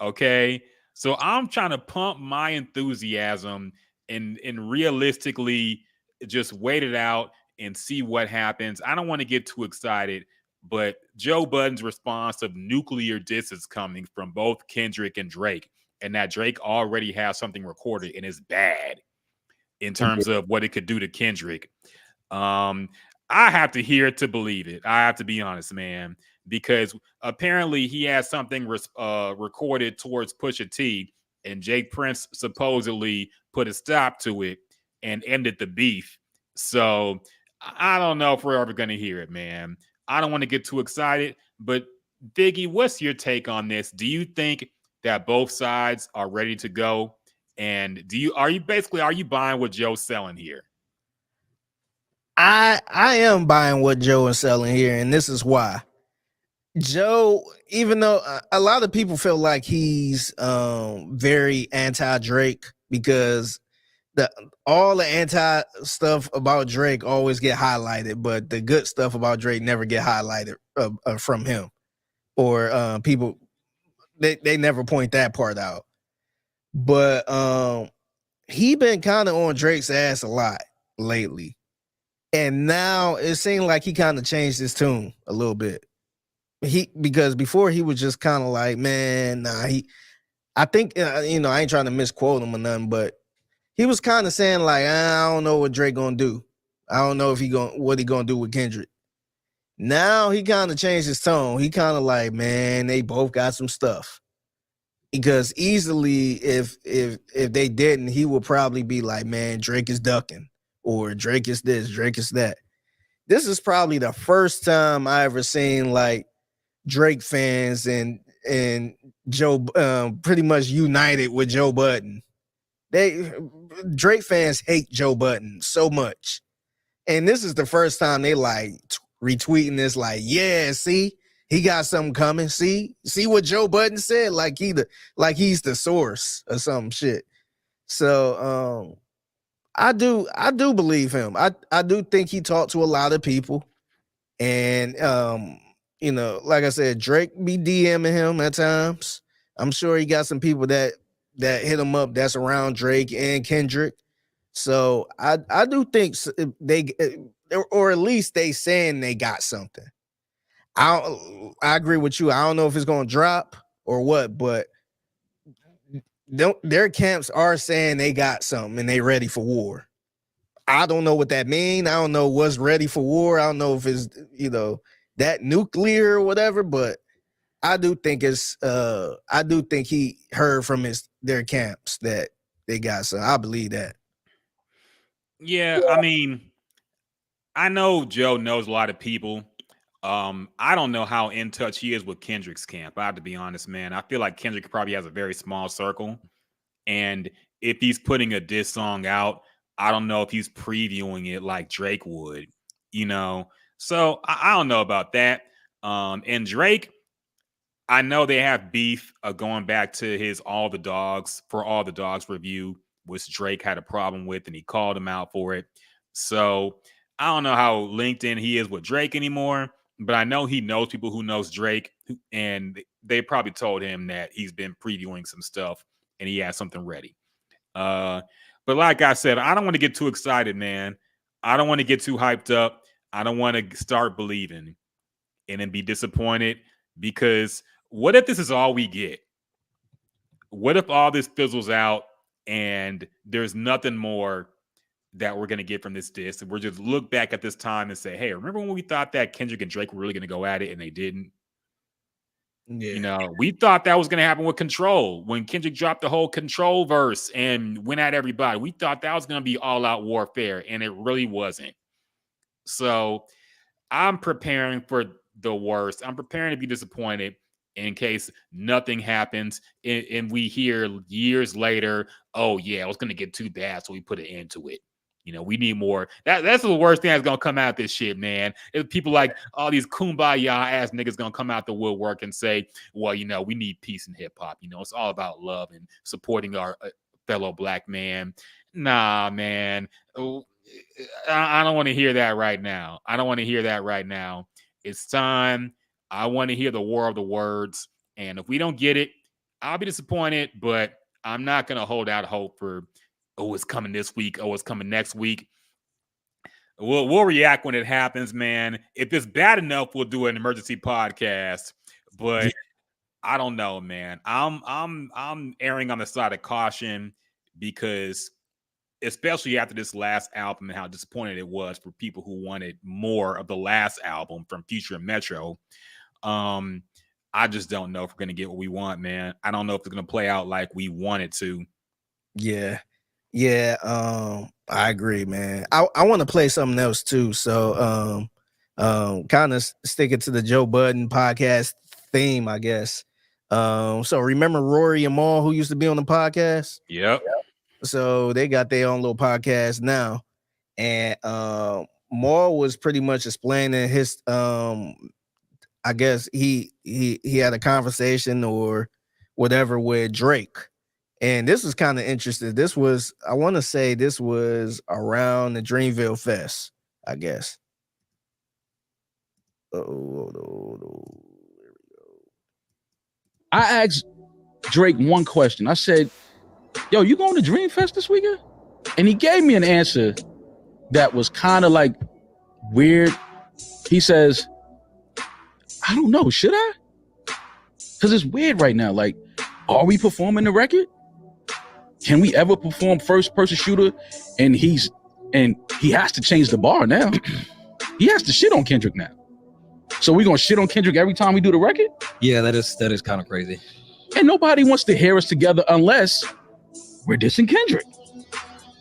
Okay? So I'm trying to pump my enthusiasm and realistically just wait it out and see what happens. I don't want to get too excited, but Joe Budden's response of nuclear disses coming from both Kendrick and Drake, and that Drake already has something recorded and is bad in terms of what it could do to Kendrick. I have to hear it to believe it. I have to be honest, man, because apparently he has something recorded towards Pusha T, and Jake Prince supposedly put a stop to it and ended the beef. So I don't know if we're ever going to hear it, man. I don't want to get too excited, but Figgy, what's your take on this? Do you think that both sides are ready to go? And are you buying what Joe's selling here? I am buying what Joe is selling here, and this is why. Joe, even though a lot of people feel like he's very anti-Drake because all the anti stuff about Drake always get highlighted, but the good stuff about Drake never get highlighted from him, or people they never point that part out. But he been kind of on Drake's ass a lot lately, and now it seemed like he kind of changed his tune a little bit. Because before he was just kind of like, man, nah, I think I ain't trying to misquote him or nothing, but he was kind of saying like, I don't know what Drake gonna do. I don't know if what he gonna do with Kendrick. Now he kind of changed his tone. He kind of like, man, they both got some stuff. Because easily, if they didn't, he would probably be like, man, Drake is ducking, or Drake is this, Drake is that. This is probably the first time I ever seen like Drake fans and Joe pretty much united with Joe Budden. Drake fans hate Joe Budden so much. And this is the first time they like retweeting this, like, yeah, see, he got something coming. See what Joe Budden said, like he's the source or some shit. So I do believe him. I do think he talked to a lot of people, and you know, like I said, Drake be DMing him at times. I'm sure he got some people that hit him up that's around Drake and Kendrick. So I do think they, or at least they saying they got something. I agree with you. I don't know if it's gonna drop or what, but their camps are saying they got something and they ready for war. I don't know what that means. I don't know what's ready for war. I don't know if it's, you know, that nuclear or whatever, but I do think he heard from their camps that they got something. I believe that. Yeah, I mean, I know Joe knows a lot of people. I don't know how in touch he is with Kendrick's camp. I have to be honest, man. I feel like Kendrick probably has a very small circle. And if he's putting a diss song out, I don't know if he's previewing it like Drake would, you know? So I don't know about that. And Drake, I know they have beef going back to his All the Dogs review, which Drake had a problem with, and he called him out for it. So I don't know how linked in he is with Drake anymore, but I know he knows people who knows Drake, and they probably told him that he's been previewing some stuff and he has something ready. But like I said, I don't want to get too excited, man. I don't want to get too hyped up. I don't want to start believing and then be disappointed, because what if this is all we get? What if all this fizzles out and there's nothing more that we're going to get from this diss? And we're just look back at this time and say, hey, remember when we thought that Kendrick and Drake were really going to go at it and they didn't? Yeah. You know, we thought that was going to happen with Control. When Kendrick dropped the whole Control verse and went at everybody, we thought that was going to be all out warfare, and it really wasn't. So I'm preparing for the worst. I'm preparing to be disappointed in case nothing happens and we hear years later, oh yeah, it was going to get too bad, so we put an end to it. You know, we need more. That's the worst thing that's going to come out of this shit, man. If people like all these kumbaya ass niggas going to come out the woodwork and say, well, you know, we need peace in hip hop. You know, it's all about love and supporting our fellow black man. Nah, man. I don't want to hear that right now. I don't want to hear that right now. It's time. I want to hear the war of the words. And if we don't get it, I'll be disappointed, but I'm not going to hold out hope for, oh, it's coming this week. Oh, it's coming next week. We'll react when it happens, man. If it's bad enough, we'll do an emergency podcast. But I don't know, man. I'm erring on the side of caution, because especially after this last album and how disappointed it was for people who wanted more of the last album from Future and Metro. I just don't know if we're going to get what we want, man. I don't know if it's going to play out like we want it to. Yeah. I agree, man. I want to play something else too. So kind of sticking to the Joe Budden podcast theme, I guess. So remember Rory and Maul, who used to be on the podcast? Yep. So they got their own little podcast now. And Maul was pretty much explaining his I guess he had a conversation or whatever with Drake. And this was kind of interesting. This was, I want to say this was around the Dreamville Fest, I guess. Oh. I asked Drake one question. I said, yo, you going to Dream Fest this weekend? And he gave me an answer that was kind of like weird. He says, I don't know, should I? Because it's weird right now. Like, are we performing the record? Can we ever perform first person shooter? And he has to change the bar now. He has to shit on Kendrick now. So we're gonna shit on Kendrick every time we do the record? Yeah, that is kind of crazy. And nobody wants to hear us together unless we're dissing Kendrick.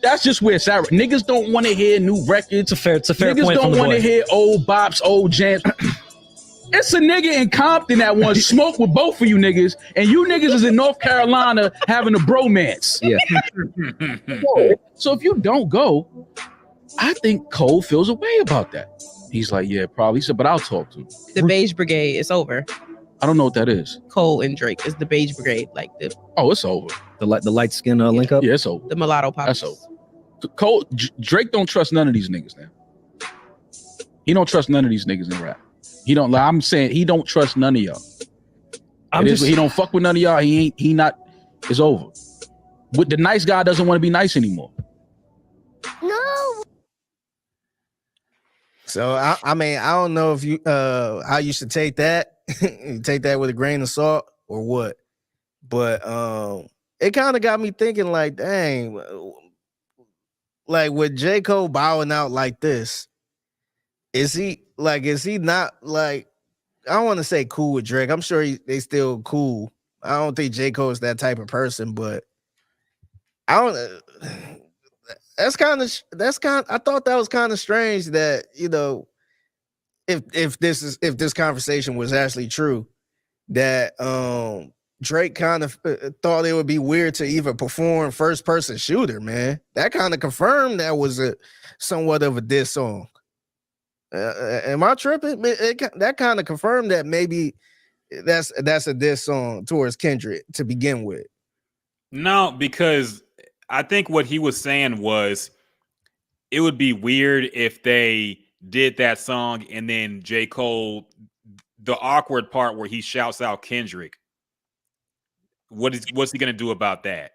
That's just where it's at. Niggas don't want to hear new records. It's a fair Niggas point from don't the want to boy. hear old bops, old jams. It's a nigga in Compton that wants smoke with both of you niggas, and you niggas is in North Carolina having a bromance. Yeah. So if you don't go, I think Cole feels a way about that. He's like, yeah, probably. He said, but I'll talk to him. The Beige Brigade is over. I don't know what that is. Cole and Drake is the Beige Brigade, like the it's over. The light skin link up. Yeah, it's over. The mulatto pop. That's over. Cole Drake don't trust none of these niggas now. He don't trust none of these niggas in rap. He don't. Like, I'm saying he don't trust none of y'all. He don't fuck with none of y'all. He not. It's over. But the nice guy doesn't want to be nice anymore. No. So I mean, I don't know if you how you should take that. Take that with a grain of salt or what. But it kind of got me thinking, like, dang, like with J. Cole bowing out like this, is he not like, I don't want to say cool with Drake. I'm sure they still cool. I don't think J. Cole is that type of person, but I don't. I thought that was kind of strange that, you know, if this conversation was actually true, that Drake kind of thought it would be weird to even perform first person shooter, man. That kind of confirmed that was somewhat of a diss song. Am I tripping? That kind of confirmed that maybe that's a diss song towards Kendrick to begin with. No, because I think what he was saying was it would be weird if they did that song and then J. Cole, the awkward part where he shouts out Kendrick. What's he going to do about that?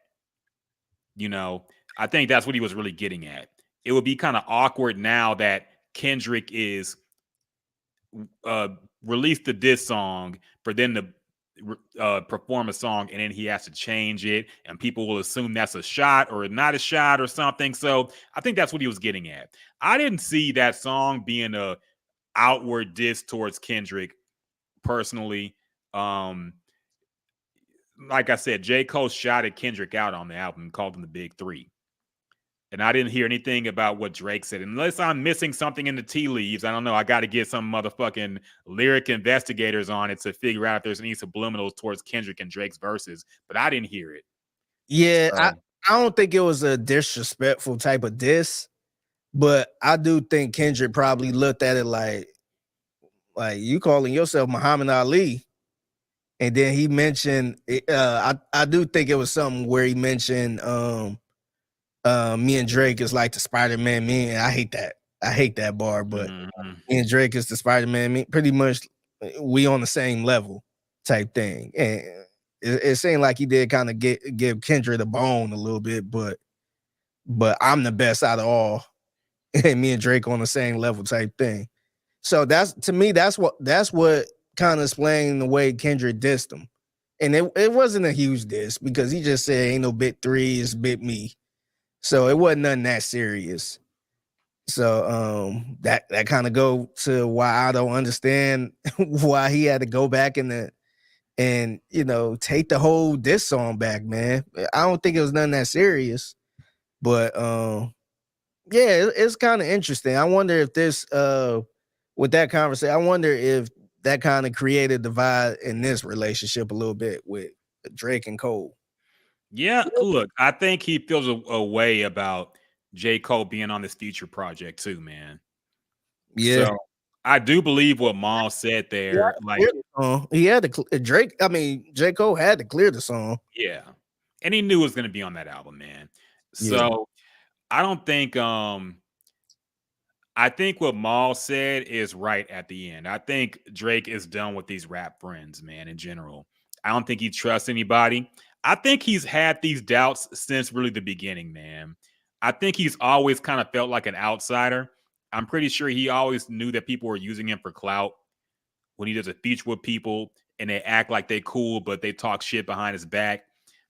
You know, I think that's what he was really getting at. It would be kind of awkward now that Kendrick is released the diss song for them to perform a song, and then he has to change it, and people will assume that's a shot or not a shot or something. So I think that's what he was getting at. I didn't see that song being a outward diss towards Kendrick personally. Like I said, J. Cole shouted Kendrick out on the album, called him the Big Three. And I didn't hear anything about what Drake said. Unless I'm missing something in the tea leaves, I don't know. I got to get some motherfucking lyric investigators on it to figure out if there's any subliminals towards Kendrick and Drake's verses. But I didn't hear it. Yeah, I don't think it was a disrespectful type of diss, but I do think Kendrick probably looked at it like you calling yourself Muhammad Ali. And then he mentioned, I do think it was something where he mentioned me and Drake is like the Spider-Man meme. I hate that bar, but me and Drake is the Spider-Man meme. Pretty much we on the same level type thing. And it seemed like he did kind of give Kendrick the bone a little bit, but I'm the best out of all. And me and Drake on the same level type thing. So that's what kind of explained the way Kendrick dissed him. And it wasn't a huge diss because he just said ain't no bit three, it's bit me. So it wasn't nothing that serious. So that kind of go to why I don't understand why he had to go back and you know, take the whole diss song back, man. I don't think it was nothing that serious. But yeah, it's kind of interesting. I wonder if this with that conversation, I wonder if that kind of created a divide in this relationship a little bit with Drake and Cole. Yeah, look, I think he feels a way about J. Cole being on this future project too, man. Yeah. So I do believe what Maul said there. He had to Drake. I mean, J. Cole had to clear the song. Yeah, and he knew it was going to be on that album, man. So I don't think. I think what Maul said is right at the end. I think Drake is done with these rap friends, man. In general, I don't think he trusts anybody. I think he's had these doubts since really the beginning, man. I think he's always kind of felt like an outsider. I'm pretty sure he always knew that people were using him for clout when he does a feature with people and they act like they cool, but they talk shit behind his back.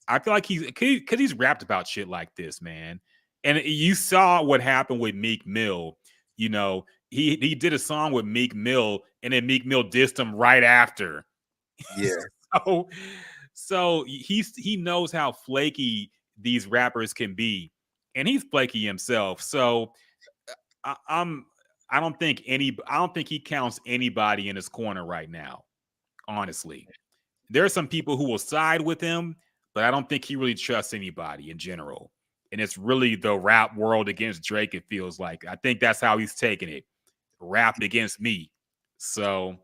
I feel like he's rapped about shit like this, man. And you saw what happened with Meek Mill. You know, he did a song with Meek Mill, and then Meek Mill dissed him right after. Yeah. So he knows how flaky these rappers can be. and he's flaky himself. So I don't think he counts anybody in his corner right now. Honestly, there are some people who will side with him, but I don't think he really trusts anybody in general. And it's really the rap world against Drake. It feels like I think that's how he's taking it. Rap against me. So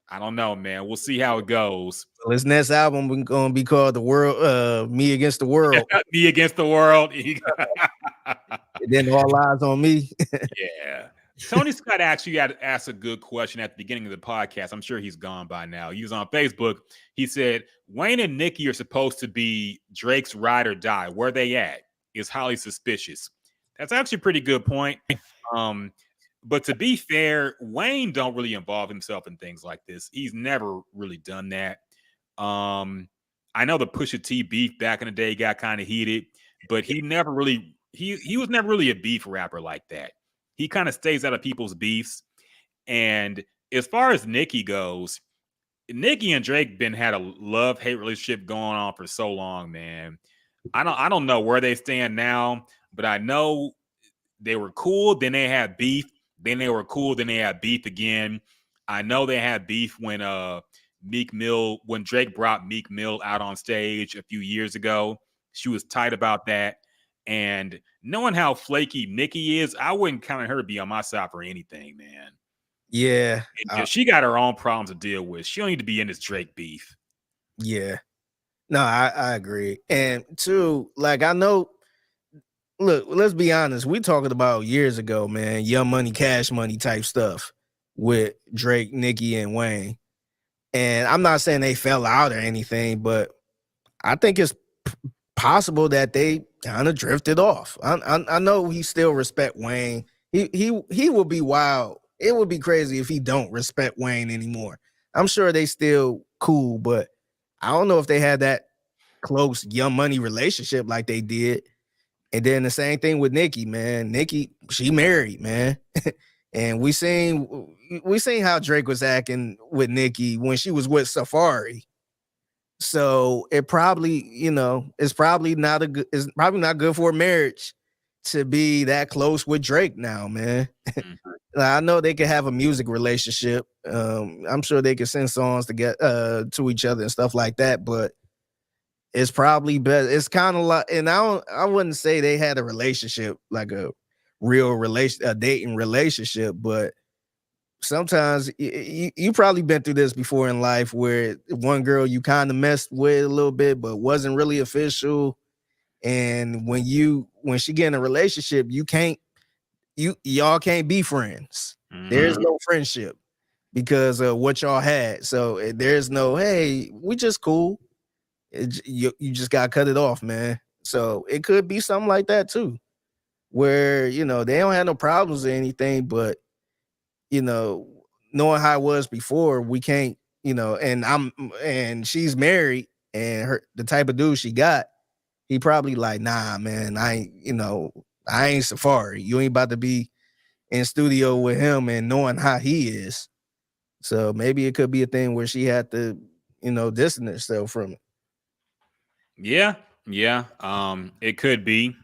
I don't know, man. We'll see how it goes. Well, his next album is gonna be called "The World," Me Against the World. Me Against the World. And then All Eyes on Me. Yeah. Tony Scott actually had asked a good question at the beginning of the podcast. I'm sure he's gone by now. He was on Facebook. He said, Wayne and Nicki are supposed to be Drake's ride or die. Where they at is highly suspicious. That's actually a pretty good point. But to be fair, Wayne don't really involve himself in things like this. He's never really done that. I know the Pusha T beef back in the day got kind of heated, but he never really he was never really a beef rapper like that. He kind of stays out of people's beefs. And as far as Nicki goes, Nicki and Drake had a love-hate relationship going on for so long, man. I don't know where they stand now, but I know they were cool, then they had beef, then they were cool, then they had beef again. I know they had beef when when Drake brought Meek Mill out on stage a few years ago. She was tight about that. And knowing how flaky Nicki is, I wouldn't count on her to be on my side for anything, man. Yeah. She got her own problems to deal with. She don't need to be in this Drake beef. Yeah. No, I agree. And two, like I know, look, let's be honest. We talking about years ago, man, Young Money, Cash Money type stuff with Drake, Nicki, and Wayne. And I'm not saying they fell out or anything, but I think it's possible that they kind of drifted off. I know he still respect Wayne. He will be wild. It would be crazy if he don't respect Wayne anymore. I'm sure they still cool, but I don't know if they had that close Young Money relationship like they did. And then the same thing with Nicki, man. Nicki, she married, man. And we seen how Drake was acting with Nicki when she was with Safari. So it probably, it's probably not good for a marriage to be that close with Drake now, man. I know they could have a music relationship. I'm sure they could send songs to get to each other and stuff like that, but it's probably better. It's kind of like, and I wouldn't say they had a relationship, like a real a dating relationship, but sometimes you probably been through this before in life where one girl you kind of messed with a little bit, but wasn't really official. And when she get in a relationship, y'all can't be friends. There's no friendship because of what y'all had. So there's no, hey, we just cool. You just got to cut it off, man. So it could be something like that too, where, they don't have no problems or anything, but knowing how it was before, we can't, and she's married, and the type of dude she got, he probably like, nah, man, I ain't Safari. You ain't about to be in studio with him and knowing how he is. So maybe it could be a thing where she had to, distance herself from it. Yeah. It could be.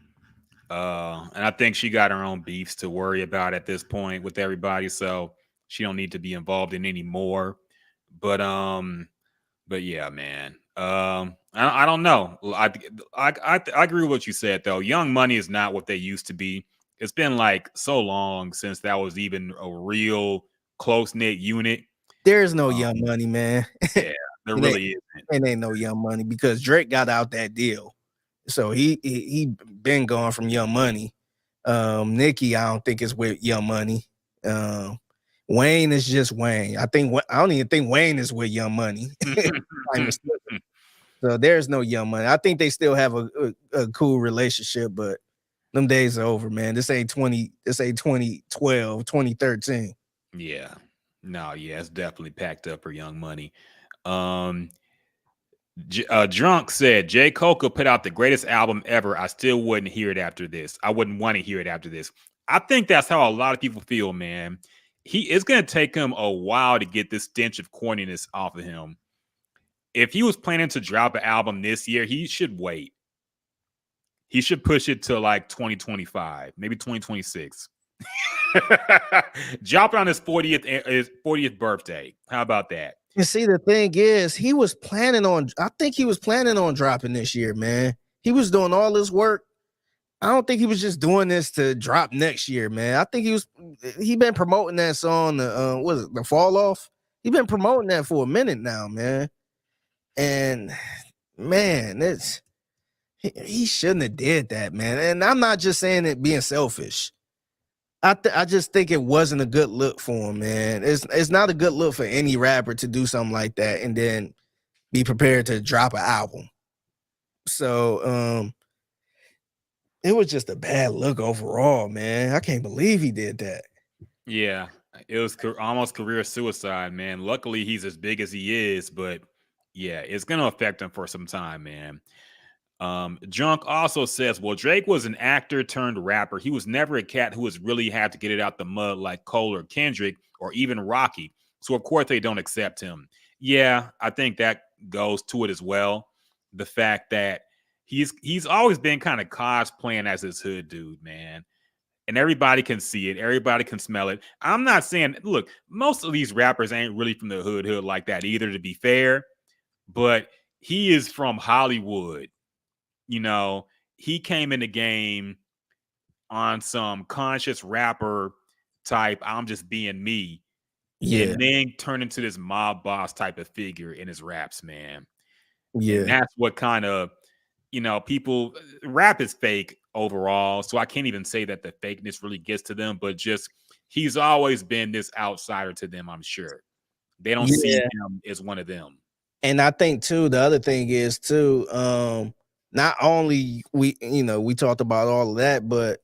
And I think she got her own beefs to worry about at this point with everybody, so she don't need to be involved in any more. But yeah, man. I don't know. I agree with what you said though. Young Money is not what they used to be. It's been like so long since that was even a real close-knit unit. There's no Young Money, man. Yeah, there really isn't. It ain't no Young Money because Drake got out that deal. So he been gone from Young Money. Nicki, I don't think is with Young Money. Wayne is just Wayne. I don't even think Wayne is with Young Money. So there's no Young Money. I think they still have a cool relationship, but them days are over, man. This ain't 2012, 2013. Yeah. No, yeah, it's definitely packed up for Young Money. Drunk said J. Cole could put out the greatest album ever. I still wouldn't hear it after this. I wouldn't want to hear it after this. I think that's how a lot of people feel, man. It's going to take him a while to get this stench of corniness off of him. If he was planning to drop an album this year, he should wait. He should push it to like 2025, maybe 2026. Drop it on his 40th birthday. How about that? And see, the thing is, I think he was planning on dropping this year, man. He was doing all this work. I don't think he was just doing this to drop next year, man. I think he been promoting that song, the Fall Off. He been promoting that for a minute now, man. And man, he shouldn't have did that, man. And I'm not just saying it being selfish. I just think it wasn't a good look for him, man. It's not a good look for any rapper to do something like that and then be prepared to drop an album. So it was just a bad look overall, man. I can't believe he did that. Yeah, it was almost career suicide, man. Luckily, he's as big as he is, but yeah, it's gonna affect him for some time, man. Junk also says, well, Drake was an actor turned rapper. He was never a cat who was really had to get it out the mud like Cole or Kendrick or even Rocky. So of course they don't accept him. Yeah, I think that goes to it as well. The fact that he's always been kind of cosplaying as this hood dude, man. And everybody can see it. Everybody can smell it. I'm not saying, look, most of these rappers ain't really from the hood like that either, to be fair. But he is from Hollywood. You know, he came in the game on some conscious rapper type, I'm just being me. Yeah. And then turn into this mob boss type of figure in his raps, man. Yeah. And that's what kind of, people, rap is fake overall. So I can't even say that the fakeness really gets to them, but just he's always been this outsider to them, I'm sure. They don't see him as one of them. And I think too, the other thing is too, not only we talked about all of that, but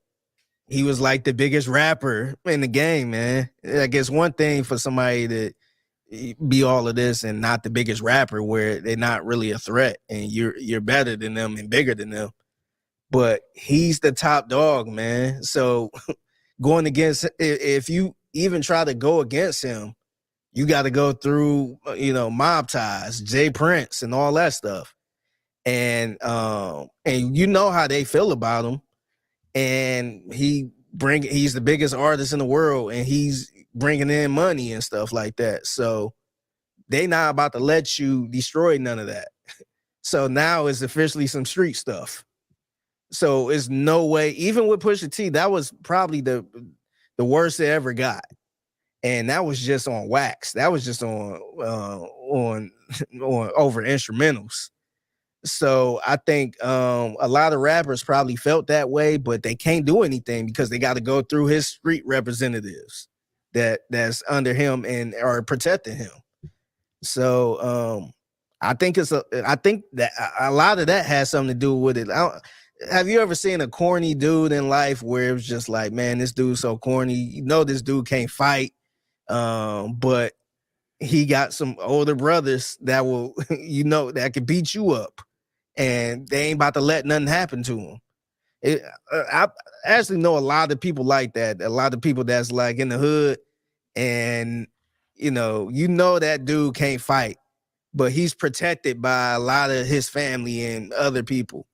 he was like the biggest rapper in the game, man. I guess one thing for somebody to be all of this and not the biggest rapper, where they're not really a threat and you're better than them and bigger than them. But he's the top dog, man. So going against, if you even try to go against him, you got to go through, mob ties, Jay Prince and all that stuff. And you know how they feel about him. And he's the biggest artist in the world and he's bringing in money and stuff like that. So they not about to let you destroy none of that. So now it's officially some street stuff. So it's no way, even with Pusha T, that was probably the worst they ever got. And that was just on wax. That was just on over instrumentals. So I think a lot of rappers probably felt that way, but they can't do anything because they got to go through his street representatives that's under him and are protecting him. So I think that a lot of that has something to do with it. Have you ever seen a corny dude in life where it was just like, man, this dude's so corny. You know, this dude can't fight, but he got some older brothers that will, that can beat you up. And they ain't about to let nothing happen to him. I actually know a lot of people like that. A lot of people that's like in the hood, and that dude can't fight, but he's protected by a lot of his family and other people.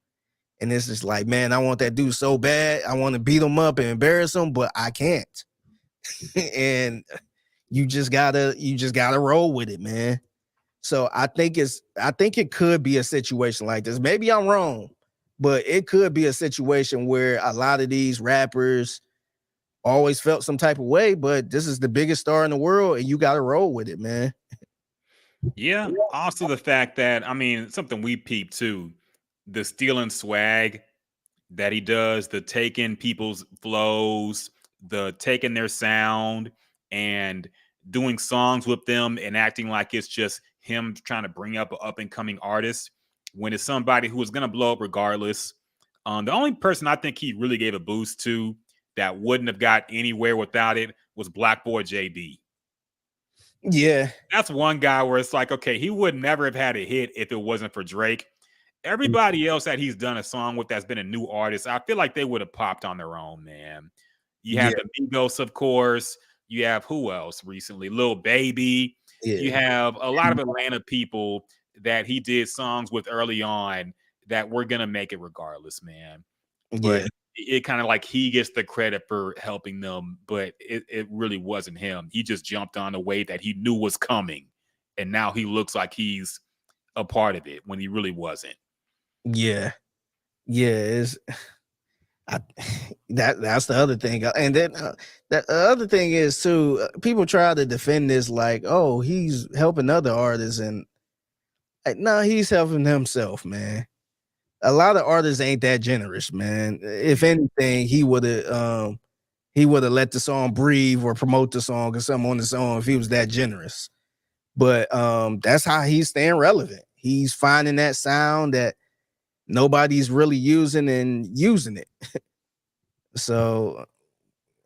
And it's just like, man, I want that dude so bad. I want to beat him up and embarrass him, but I can't. And you just gotta roll with it, man. So I think it could be a situation like this. Maybe I'm wrong, but it could be a situation where a lot of these rappers always felt some type of way, but this is the biggest star in the world and you got to roll with it, man. Yeah. Also the fact that, something we peep too, the stealing swag that he does, the taking people's flows, the taking their sound and doing songs with them and acting like it's just him trying to bring up an up-and-coming artist when it's somebody who is going to blow up regardless. The only person I think he really gave a boost to that wouldn't have got anywhere without it was Black Boy JB. Yeah. That's one guy where it's like, okay, he would never have had a hit if it wasn't for Drake. Everybody else that he's done a song with that's been a new artist, I feel like they would have popped on their own, man. You have the Migos, of course. You have who else recently? Lil Baby. Yeah. You have a lot of Atlanta people that he did songs with early on that were going to make it regardless, man. but Yeah. it kind of like he gets the credit for helping them, but it really wasn't him. He just jumped on a wave that he knew was coming, and now he looks like he's a part of it when he really wasn't. Yeah. It's that's the other thing. And then the other thing is too, people try to defend this like, oh, he's helping other artists, and like, no, he's helping himself, man. A lot of artists ain't that generous, man. If anything, he would have let the song breathe or promote the song or something on his own if he was that generous. But that's how he's staying relevant. He's finding that sound that nobody's really using and using it. So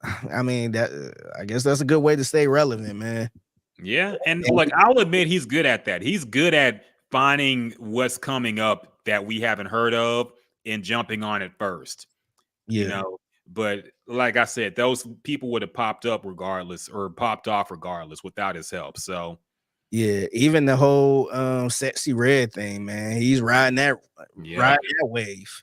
I mean, I guess that's a good way to stay relevant, man. Yeah, and like I'll admit he's good at that. He's good at finding what's coming up that we haven't heard of and jumping on it first. You Yeah. know, but like I said, those people would have popped up regardless or popped off regardless without his help. So Yeah, even the whole Sexy Red thing, man. He's riding that wave.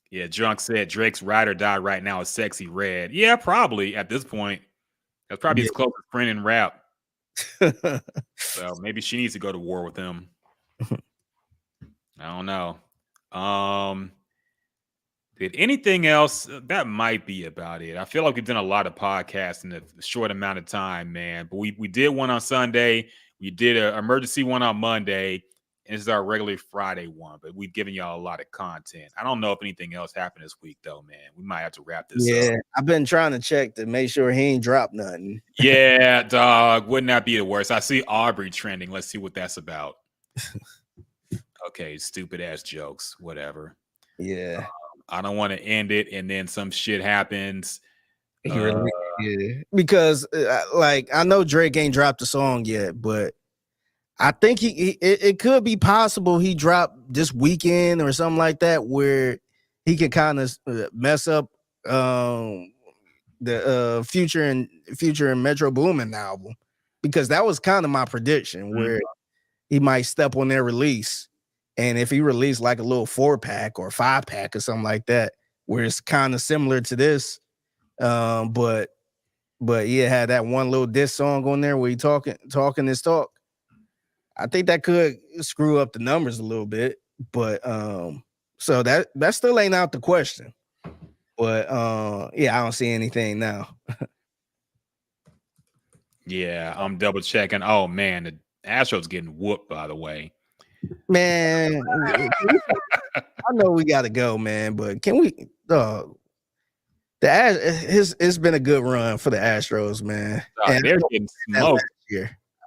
Yeah, Drunk said Drake's ride or die right now is Sexy Red. Yeah, probably at this point. That's probably his closest friend in rap. So maybe she needs to go to war with him. I don't know. Did anything else? That might be about it. I feel like we've done a lot of podcasts in a short amount of time, man. But we did one on Sunday. We did an emergency one on Monday. And this is our regular Friday one. But we've given y'all a lot of content. I don't know if anything else happened this week, though, man. We might have to wrap this up. Yeah, I've been trying to check to make sure he ain't dropped nothing. Yeah, dog. Wouldn't that be the worst? I see Aubrey trending. Let's see what that's about. Okay, stupid ass jokes. Whatever. Yeah. I don't want to end it and then some shit happens. Yeah, because like I know Drake ain't dropped the song yet, but I think it could be possible he dropped this weekend or something like that where he can kind of mess up the Future and Metro Boomin album, because that was kind of my prediction where he might step on their release, and if he released like a little 4-pack or 5-pack or something like that where it's kind of similar to this, but yeah, had that one little diss song on there where he talking his talk. I think that could screw up the numbers a little bit, but so that still ain't out the question. But yeah, I don't see anything now. Yeah, I'm double checking. Oh man, the Astros getting whooped, by the way. Man, I know we gotta go, man, but can we it's been a good run for the Astros, man. And They're getting smoked.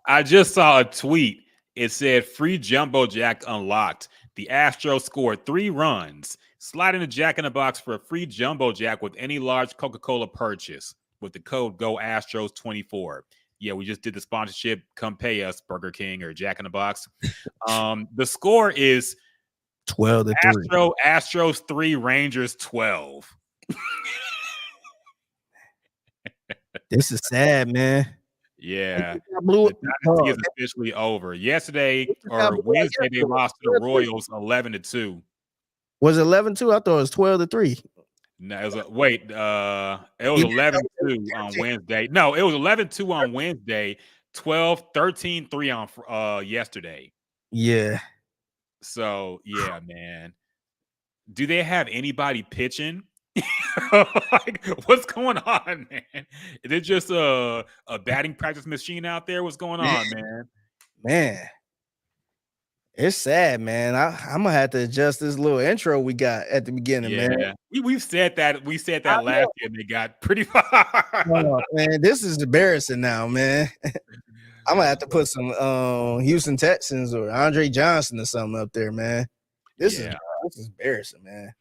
I just saw a tweet. It said free jumbo jack unlocked. The Astros scored 3 runs. Slide in the Jack in the Box for a free jumbo jack with any large Coca-Cola purchase with the code GOASTROS24. Yeah, we just did the sponsorship. Come pay us, Burger King or Jack in the Box. The score is 12-3. Astros 3, Rangers 12. This is sad, man. Yeah, the dynasty is officially over. Yesterday or Wednesday, they lost to the Royals 11-2. Was it 11-2? I thought it was 12-3. No, it was it was 11-2 on Wednesday. No, it was 11-2 on Wednesday, 13-3 on yesterday. Yeah. So yeah, man. Do they have anybody pitching? Like, what's going on, man? Is it just a batting practice machine out there? What's going on, man? Man, it's sad, man. I'm gonna have to adjust this little intro we got at the beginning, man. We've said that. We said that last year, and they got pretty far. Oh, man, this is embarrassing now, man. I'm gonna have to put some Houston Texans or Andre Johnson or something up there, man. This is embarrassing, man.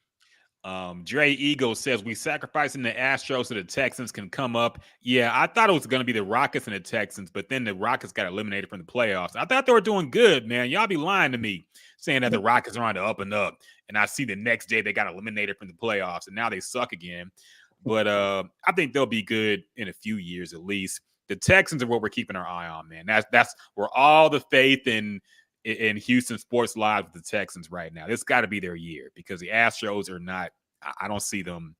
Dre Eagle says we sacrificing the Astros so the Texans can come up. Yeah, I thought it was going to be the Rockets and the Texans, but then the Rockets got eliminated from the playoffs. I thought they were doing good, man. Y'all be lying to me saying that the Rockets are on the up and up, and I see the next day they got eliminated from the playoffs, and now they suck again. But I think they'll be good in a few years at least. The Texans are what we're keeping our eye on, man. That's where all the faith in Houston sports lies with the Texans right now. This got to be their year because the Astros are not I don't see them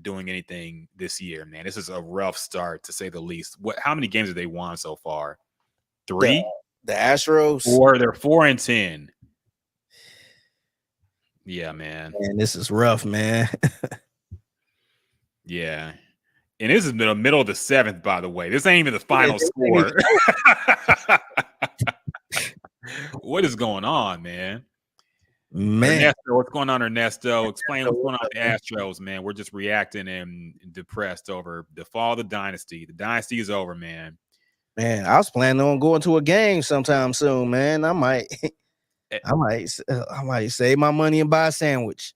doing anything this year, man. This is a rough start, to say the least. How many games have they won so far? 3? The Astros? 4. They're 4-10. Yeah, man. Man, this is rough, man. Yeah. And this is in the middle of the 7th, by the way. This ain't even the final score. What is going on, man? Ernesto, what's going on, Ernesto? Explain what's going on with the Astros, man. We're just reacting and depressed over the fall of the dynasty. The dynasty is over, man. Man, I was planning on going to a game sometime soon, man. I might save my money and buy a sandwich.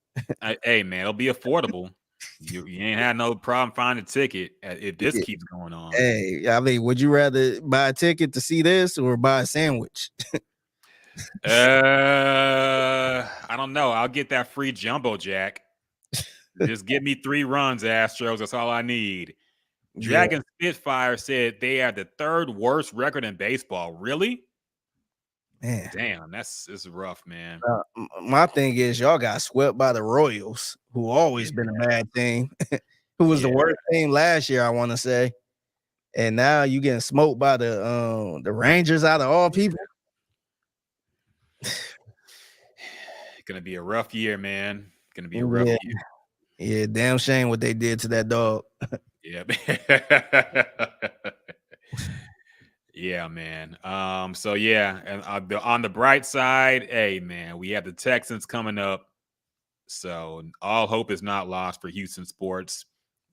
Hey, man, it'll be affordable. You ain't had no problem finding a ticket if this keeps going on. Hey, I mean, would you rather buy a ticket to see this or buy a sandwich? I don't know. I'll get that free jumbo jack. Just give me 3 runs, Astros. That's all I need. Dragon Spitfire said they had the 3rd worst record in baseball. Really? Man, damn, it's rough, man. My thing is, y'all got swept by the Royals, who always been a bad team, who was the worst team last year, I want to say, and now you getting smoked by the Rangers out of all people. Gonna be a rough year, man. Gonna be a rough year. Yeah, damn shame what they did to that dog. Yeah. Yeah, man. So yeah, and on the bright side, hey man, we have the Texans coming up. So all hope is not lost for Houston sports.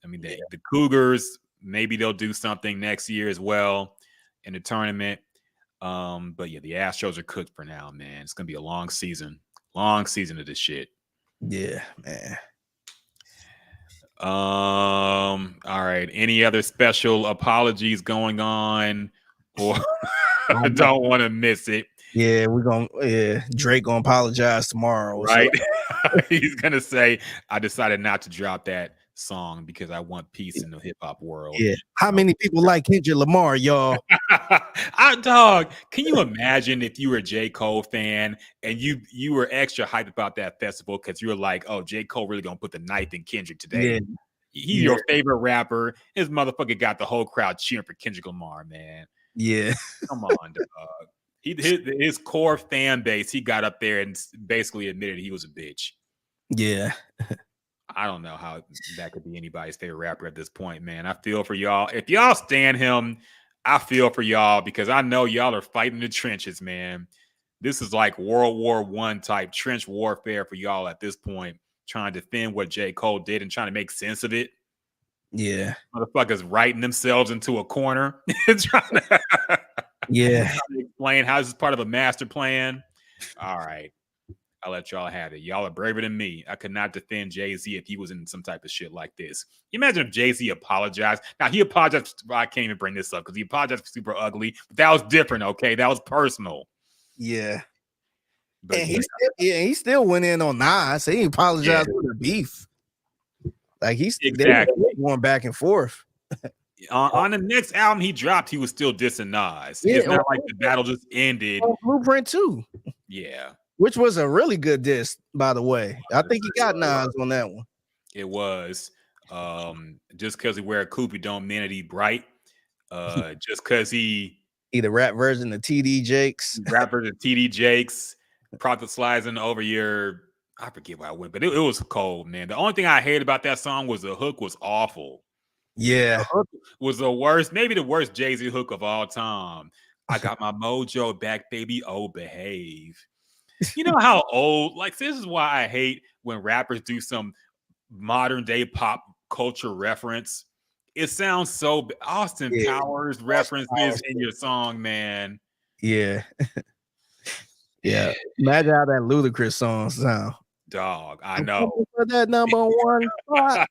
I mean, the Cougars, maybe they'll do something next year as well in the tournament. But yeah, the Astros are cooked for now, man. It's gonna be a long season of this shit. Yeah, man. All right. Any other special apologies going on, or I don't want to miss it? Yeah, Drake gonna apologize tomorrow, right? So. He's gonna say, "I decided not to drop that song because I want peace in the hip hop world." Yeah. How many people like Kendrick Lamar, y'all? Dog, can you imagine if you were a J. Cole fan and you were extra hyped about that festival because you were like, "Oh, J. Cole really gonna put the knife in Kendrick today." Yeah. He's your favorite rapper. His motherfucker got the whole crowd cheering for Kendrick Lamar, man. Yeah. Come on, dog. His core fan base, he got up there and basically admitted he was a bitch. Yeah. I don't know how that could be anybody's favorite rapper at this point, man. I feel for y'all. If y'all stan him, I feel for y'all because I know y'all are fighting the trenches, man. This is like World War I type trench warfare for y'all at this point, trying to defend what J. Cole did and trying to make sense of it. Yeah. Motherfuckers writing themselves into a corner. trying to explain how this is part of a master plan. All right. I'll let y'all have it. Y'all are braver than me. I could not defend Jay-Z if he was in some type of shit like this. Imagine if Jay-Z apologized. Now, he apologized. I can't even bring this up because he apologized for Super Ugly. But that was different, okay? That was personal. Yeah. But and he still went in on Nas. He apologized for the beef. Like he's going back and forth. On the next album he dropped, he was still dissing Nas. Yeah, it's not like the battle just ended. Blueprint 2. Yeah. Which was a really good diss, by the way. I think he got Nas on that one. It was. Just because he wear a coupe don't mean that he bright. Just because he the rap version of TD Jakes. Rap version of TD Jakes. Prophesizing over your, I forget what I went, but it was cold, man. The only thing I hated about that song was the hook was awful. Yeah. The hook was the worst, maybe the worst Jay-Z hook of all time. I got my mojo back, baby. Oh, behave. You know how old, like, this is why I hate when rappers do some modern day pop culture reference. It sounds so Austin Powers references in your song, man. Yeah. Yeah. Imagine how that Ludacris song sound. Dog, I know. For that number one spot.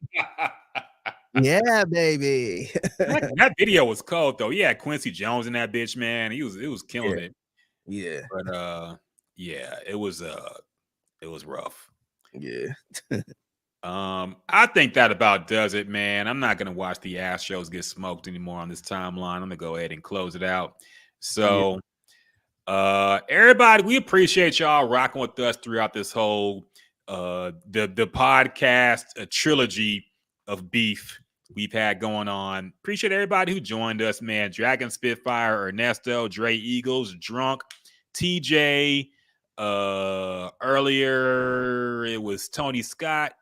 Yeah, baby. that video was cold though. Yeah, Quincy Jones in that bitch, man. It was killing it. Yeah. But yeah, it was rough. Yeah. I think that about does it, man. I'm not gonna watch the Astros get smoked anymore on this timeline. I'm gonna go ahead and close it out. So everybody, we appreciate y'all rocking with us throughout this whole the podcast trilogy of beef we've had going on. Appreciate everybody who joined us, man. Dragon Spitfire, Ernesto, Dre Eagles, Drunk, TJ. Earlier it was Tony Scott.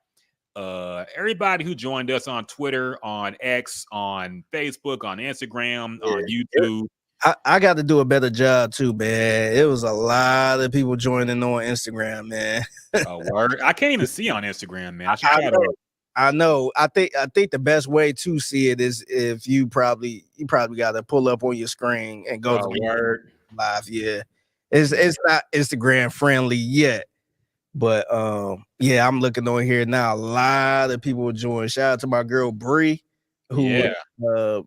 Everybody who joined us on Twitter, on X, on Facebook, on Instagram, on YouTube. I got to do a better job too, man. It was a lot of people joining on Instagram, man. Word. I can't even see on Instagram, man. I know. I think the best way to see it is if you probably got to pull up on your screen and go to word. live. Yeah, it's not Instagram friendly yet, but yeah, I'm looking on here now. A lot of people were joining. Shout out to my girl Bree. Who, ain't no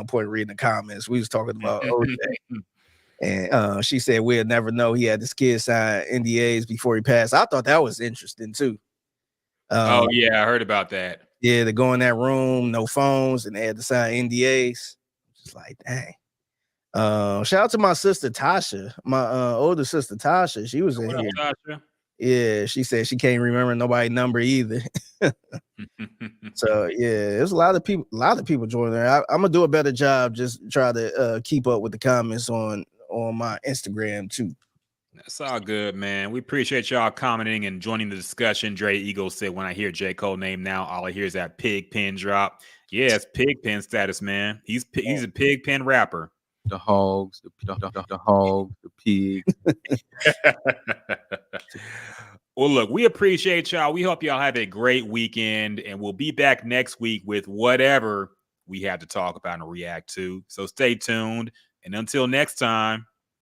point in reading the comments. We was talking about OJ. And she said we'll never know he had his kids sign NDAs before he passed. I thought that was interesting too. I heard about that. Yeah, to go in that room, no phones, and they had to sign NDAs. Just like, dang. Shout out to my sister Tasha, my older sister Tasha. She was in here. Tasha? Yeah, she said she can't remember nobody's number either. So yeah, there's a lot of people joining there. I'm gonna do a better job. Just try to keep up with the comments on my Instagram too. That's all good, man. We appreciate y'all commenting and joining the discussion. Dre Eagle said, when I hear J. Cole name now, all I hear is that pig pen drop. Yeah, it's pig pen status, man. He's a pig pen rapper. The hogs, the hogs, the pigs. Well, look, we appreciate y'all. We hope y'all have a great weekend, and we'll be back next week with whatever we have to talk about and react to. So stay tuned. And until next time.